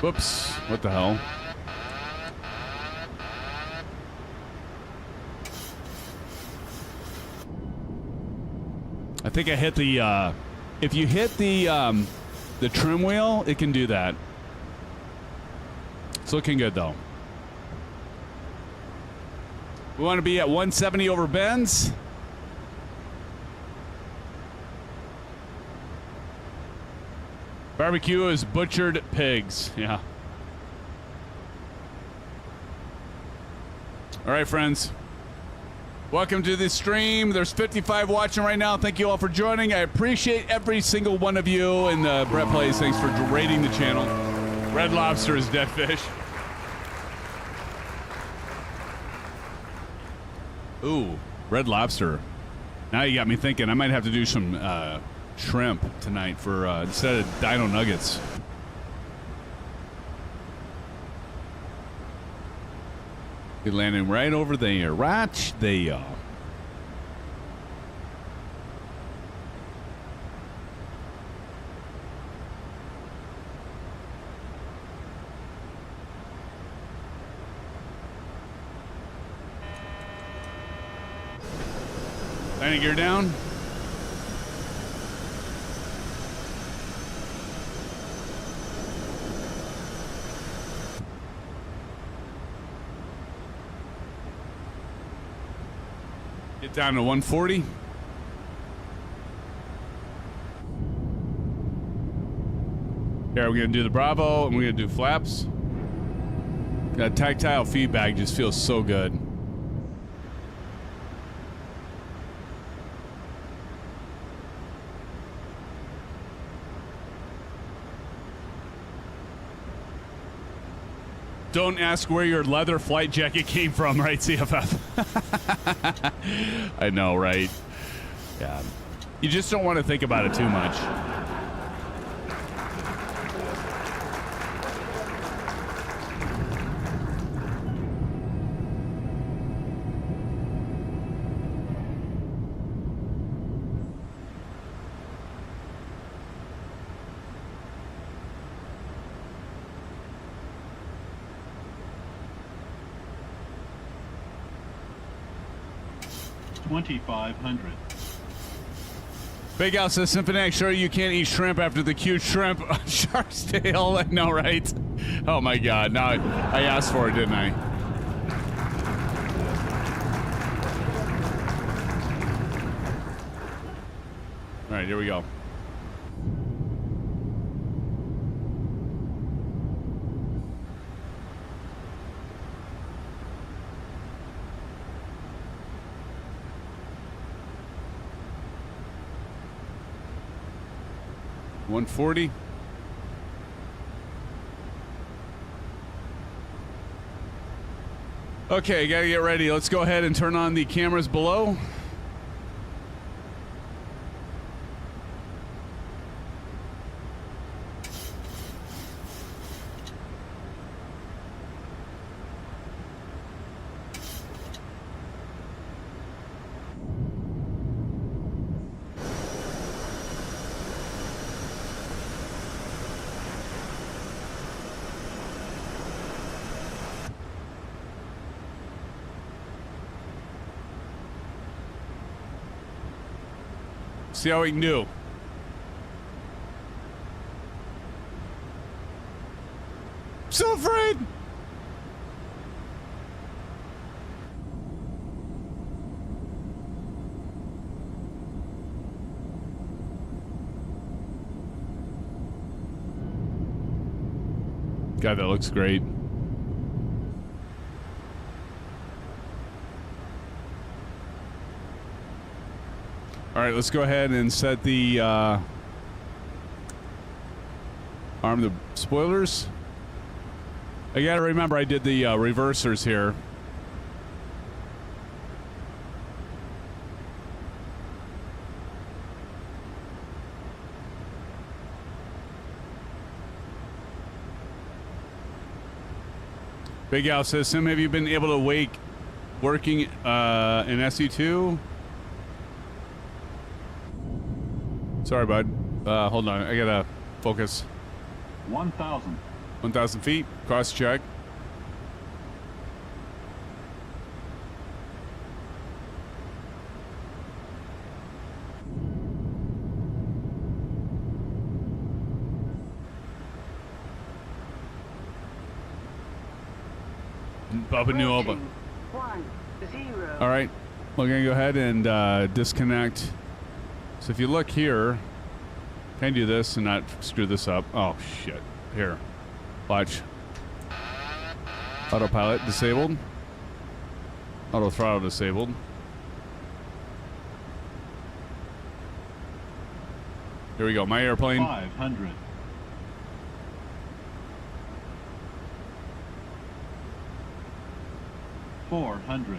Whoops. What the hell? I think I hit the, if you hit the trim wheel, it can do that. It's looking good, though. We want to be at 170 over bends. Barbecue is butchered pigs. Yeah. All right, friends. Welcome to the stream. There's 55 watching right now. Thank you all for joining. I appreciate every single one of you. And Brett Plays, thanks for rating the channel. Red Lobster is dead fish. Ooh, Red Lobster. Now you got me thinking I might have to do some shrimp tonight for instead of dino nuggets. You're landing right over there. Right there. Landing gear down. Get down to 140. Here, we're going to do the Bravo, and we're going to do flaps. That tactile feedback just feels so good. Don't ask where your leather flight jacket came from, right, CFF? I know, right? Yeah. You just don't want to think about it too much. $2,500. Big Al says, Symphonic, sure you can't eat shrimp after the cute shrimp on Shark's Tail. I know, right? Oh my God. Now I asked for it, didn't I? All right, here we go. $140. Okay, gotta get ready. Let's go ahead and turn on the cameras below. See how we can do. So afraid. God, that looks great. All right, let's go ahead and set the arm the spoilers. I gotta remember I did the reversers here. Big Al says, Sim, have you been able to wake working in SE2? Sorry, bud. Hold on. I gotta focus. 1,000. 1,000 feet. Cross check. Bubba New Oba. 10. All right. We're gonna go ahead and disconnect. So if you look here, can I do this and not screw this up? Oh, shit. Here. Watch. Autopilot disabled. Auto throttle disabled. Here we go. My airplane. 500. $400.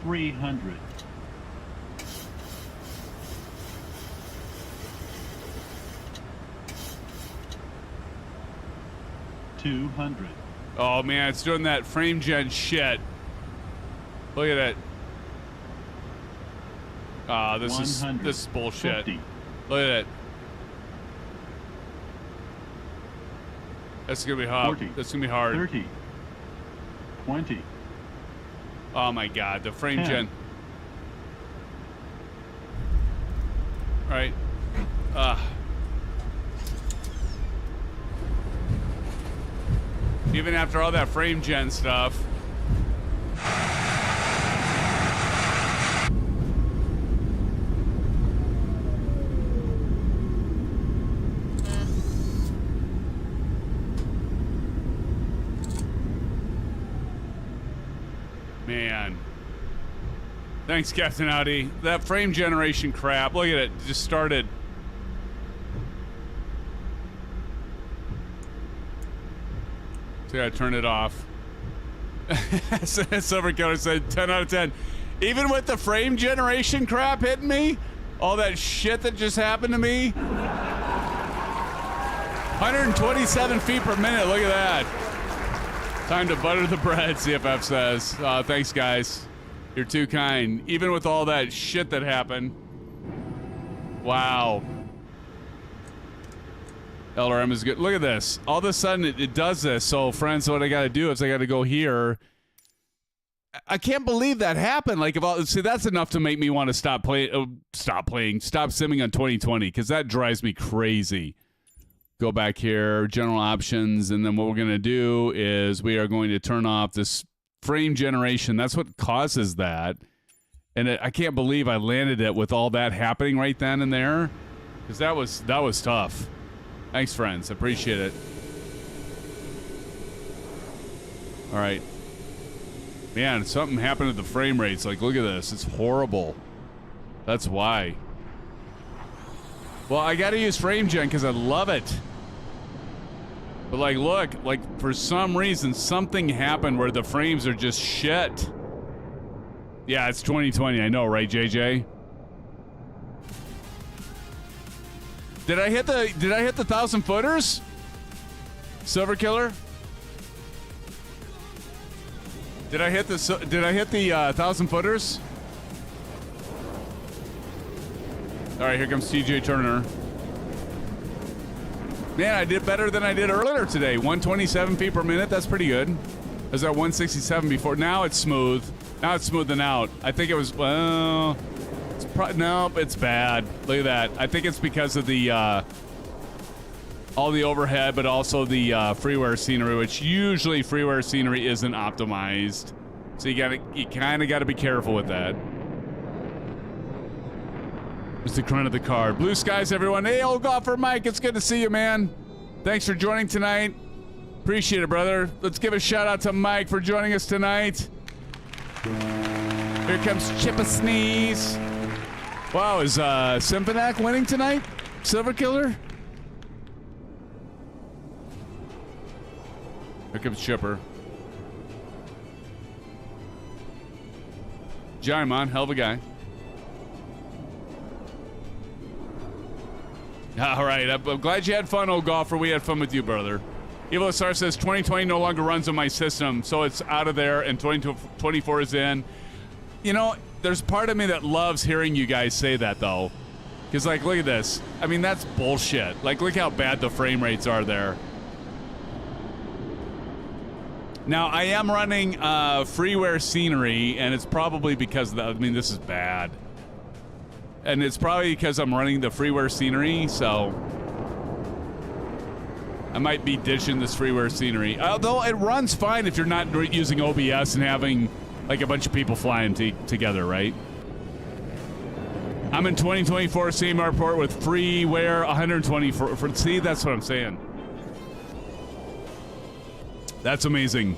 300. 200. Oh man, it's doing that frame gen shit. Look at it. Ah, this is bullshit. 50. Look at it. That's gonna be hard. 40. That's gonna be hard. 30. 20. Oh my god, the frame 10. gen. All right. Even after all that frame gen stuff. Man. Thanks, Captain Audi. That frame generation crap, look at it, just started. So I gotta turn it off. Silver Killer said 10 out of 10. Even with the frame generation crap hitting me, all that shit that just happened to me. 127 feet per minute, look at that. Time to butter the bread, CFF says. Thanks, guys. You're too kind. Even with all that shit that happened. Wow. LRM is good. Look at this. All of a sudden, it does this. So, friends, what I got to do is I got to go here. I can't believe that happened. Like, if see, that's enough to make me want to stop simming on 2020, because that drives me crazy. Go back here, general options, and then what we're going to do is we are going to turn off this frame generation. That's what causes that. And I can't believe I landed it with all that happening right then and there, because that was tough. Thanks, friends. Appreciate it. All right. Man, something happened to the frame rates. Like, look at this. It's horrible. That's why. Well, I got to use frame gen because I love it. But, like, look. Like, for some reason, something happened where the frames are just shit. Yeah, it's 2020. I know, right, JJ? Did I hit the 1,000 footers? Silver Killer? Did I hit the 1,000 footers? All right, here comes TJ Turner. Man, I did better than I did earlier today. 127 feet per minute. That's pretty good. I was at 167 before. Now it's smooth. Now it's smoothing out. I think it was, well, nope, it's bad. Look at that. I think it's because of the all the overhead, but also the freeware scenery, which usually freeware scenery isn't optimized. So you kind of got to be careful with that. Mr. Crun of the card. Blue skies, everyone. Hey, old golfer Mike, it's good to see you, man. Thanks for joining tonight. Appreciate it, brother. Let's give a shout out to Mike for joining us tonight. Here comes Chippa Sneeze. Wow, is SimFans winning tonight? Silver Killer? Here comes Chipper. Jaimon, hell of a guy. All right, I'm glad you had fun, old golfer. We had fun with you, brother. Evil Star says 2020 no longer runs on my system, so it's out of there, and 2024 is in. You know, there's part of me that loves hearing you guys say that, though. Because, like, look at this. I mean, that's bullshit. Like, look how bad the frame rates are there. Now, I am running freeware scenery, and it's probably because of the, I mean, this is bad. And it's probably because I'm running the freeware scenery, so I might be ditching this freeware scenery. Although it runs fine if you're not using OBS and having like a bunch of people flying together, right? I'm in 2024 same airport with freeware 124. See, that's what I'm saying. That's amazing.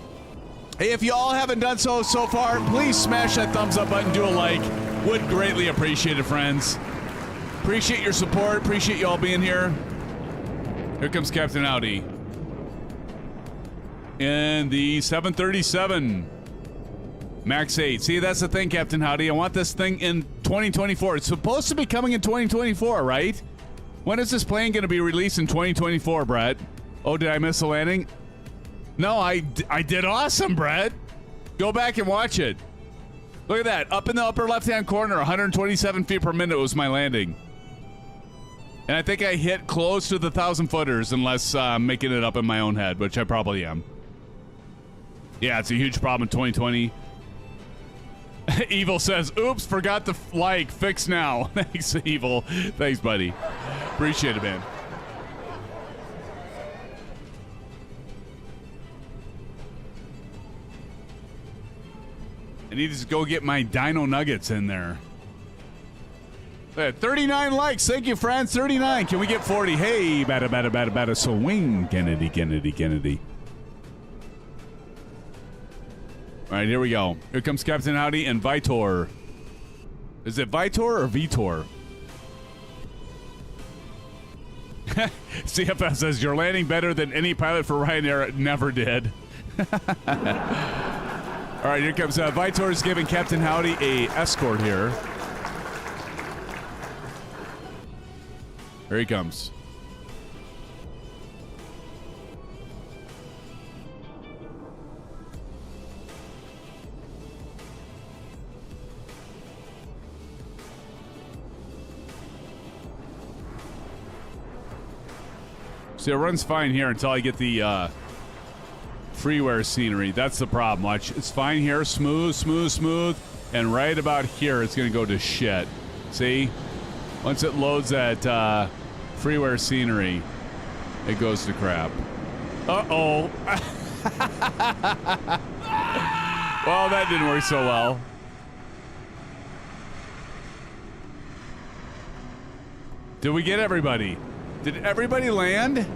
Hey, if you all haven't done so far, please smash that thumbs up button, do a like. Would greatly appreciate it, friends. Appreciate your support. Appreciate you all being here. Here comes Captain Audi. In the 737 Max 8. See, that's the thing, Captain Howdy. I want this thing in 2024. It's supposed to be coming in 2024, right? When is this plane going to be released in 2024, Brett? Oh, did I miss the landing? No, I did awesome, Brett. Go back and watch it. Look at that. Up in the upper left-hand corner, 127 feet per minute was my landing. And I think I hit close to the 1,000 footers, unless I'm making it up in my own head, which I probably am. Yeah, it's a huge problem in 2020. Evil says, oops, forgot to like. Fix now. Thanks, Evil. Thanks, buddy. Appreciate it, man. I need to go get my dino nuggets in there. 39 likes. Thank you, friends. 39. Can we get 40? Hey, bada swing. Kennedy. All right, here we go. Here comes Captain Howdy and Vitor. Is it Vitor or Vitor? CFS says, you're landing better than any pilot for Ryanair never did. All right, here comes Vitor is giving Captain Howdy a escort here. Here he comes. See, it runs fine here until I get the freeware scenery. That's the problem. Watch. It's fine here. Smooth. And right about here, it's going to go to shit. See? Once it loads that freeware scenery, it goes to crap. Uh-oh. Well, that didn't work so well. Did we get everybody? Did everybody land?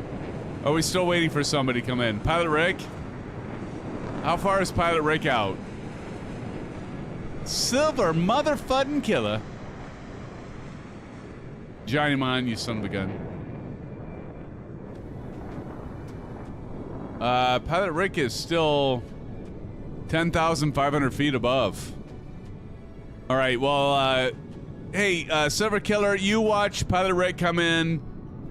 Are we still waiting for somebody to come in? Pilot Rick? How far is Pilot Rick out? Silver motherfucking killer. Johnny Mon, you son of a gun. Pilot Rick is still 10,500 feet above. All right, well, hey, Silver Killer, you watch Pilot Rick come in,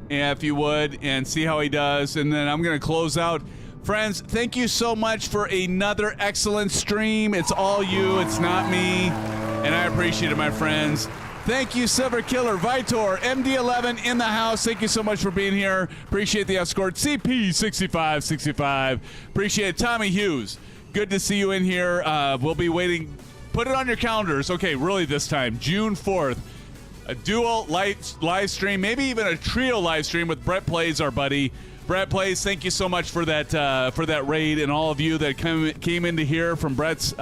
if you would, and see how he does, and then I'm going to close out. Friends, thank you so much for another excellent stream. It's all you, it's not me, and I appreciate it, my friends. Thank you, Silver Killer, Vitor, MD11 in the house. Thank you so much for being here. Appreciate the escort. CP6565. Appreciate it. Tommy Hughes, good to see you in here. We'll be waiting. Put it on your calendars. Okay, really this time, June 4th. A dual live stream, maybe even a trio live stream with Brett Plays, our buddy. Brett Plays, thank you so much for that raid, and all of you that came into here from Brett's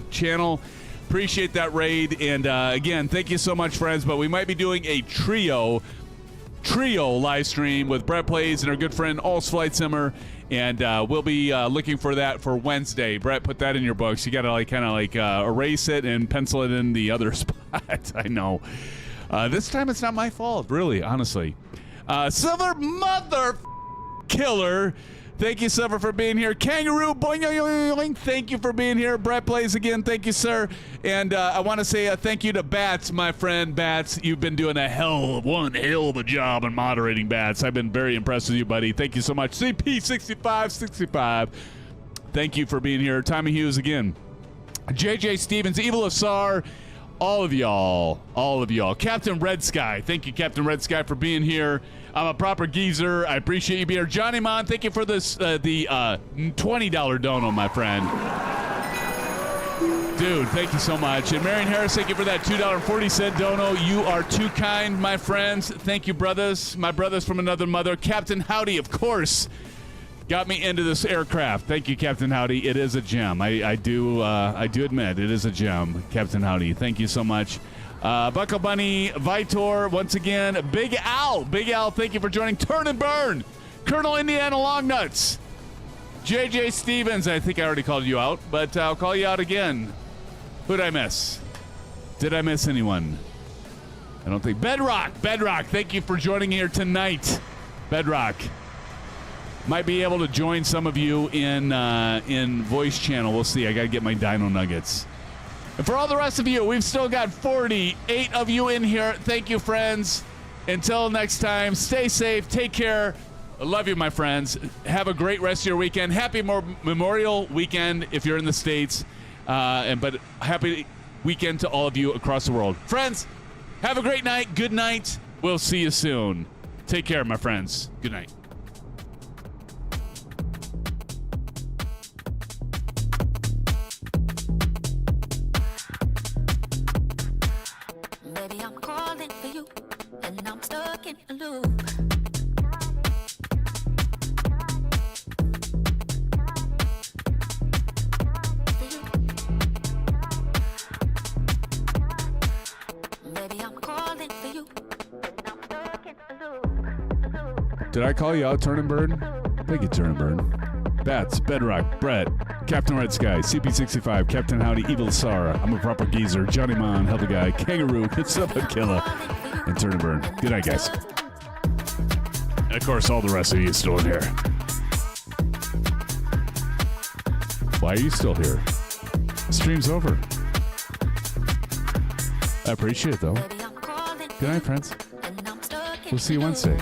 channel. Appreciate that raid, and again, thank you so much, friends. But we might be doing a trio live stream with Brett Plays and our good friend All's Flight Simmer, and we'll be looking for that for Wednesday. Brett, put that in your books. You got to kind of erase it and pencil it in the other spot. I know. This time it's not my fault, really, honestly. Silver Mother Killer. Thank you, Silver, for being here. Kangaroo, boing, thank you for being here. Brett Plays again, thank you, sir. And I want to say thank you to Bats, my friend Bats. You've been doing a hell of a job in moderating, Bats. I've been very impressed with you, buddy. Thank you so much. CP6565. Thank you for being here. Tommy Hughes again. JJ Stevens, Evil Asar. All of y'all. Captain Red Sky. Thank you, Captain Red Sky, for being here. I'm a proper geezer. I appreciate you being here. Johnny Mon, thank you for this the $20 dono, my friend. Dude, thank you so much. And Marion Harris, thank you for that $2.40 dono. You are too kind, my friends. Thank you, brothers. My brothers from another mother. Captain Howdy, of course, got me into this aircraft. Thank you, Captain Howdy. It is a gem. I do admit it is a gem, Captain Howdy. Thank you so much. Buckle Bunny, Vitor, once again. Big Al, thank you for joining. Turn and Burn, Colonel Indiana Longnuts, JJ Stevens. I think I already called you out, but I'll call you out again. Who'd I miss? Did I miss anyone? I don't think. Bedrock, thank you for joining here tonight. Bedrock. Might be able to join some of you in voice channel. We'll see. I got to get my dino nuggets. And for all the rest of you, we've still got 48 of you in here. Thank you, friends. Until next time, stay safe. Take care. I love you, my friends. Have a great rest of your weekend. Happy Memorial Weekend if you're in the States. But happy weekend to all of you across the world. Friends, have a great night. Good night. We'll see you soon. Take care, my friends. Good night. Baby, I'm calling for you, and I'm stuck in a loop. Did I call you out, Turn and Burn? Thank you, Turn and Burn. Bats, Bedrock, Brett, Captain Red Sky, CP65, Captain Howdy, Evil Sarah, I'm a Proper Geezer, Johnny Mon, Hell the Guy, Kangaroo, It's Up a Killer, and Turn and Burn. Good night, guys. And of course, all the rest of you still in here. Why are you still here? Stream's over. I appreciate it, though. Good night, friends. We'll see you Wednesday.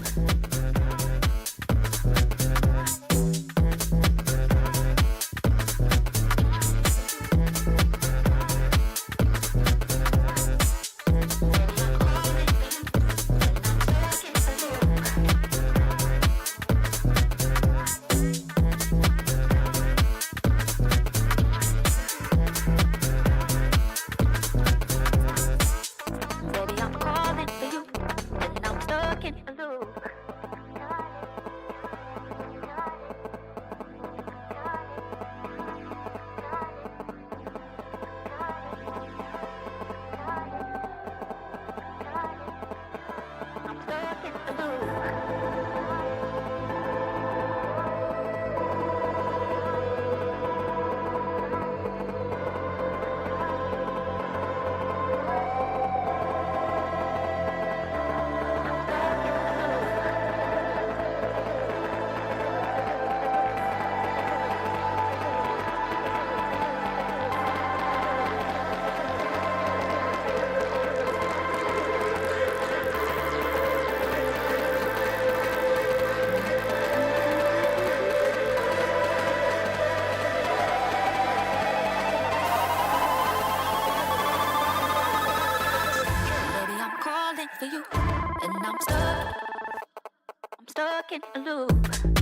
For you, and I'm stuck in a loop.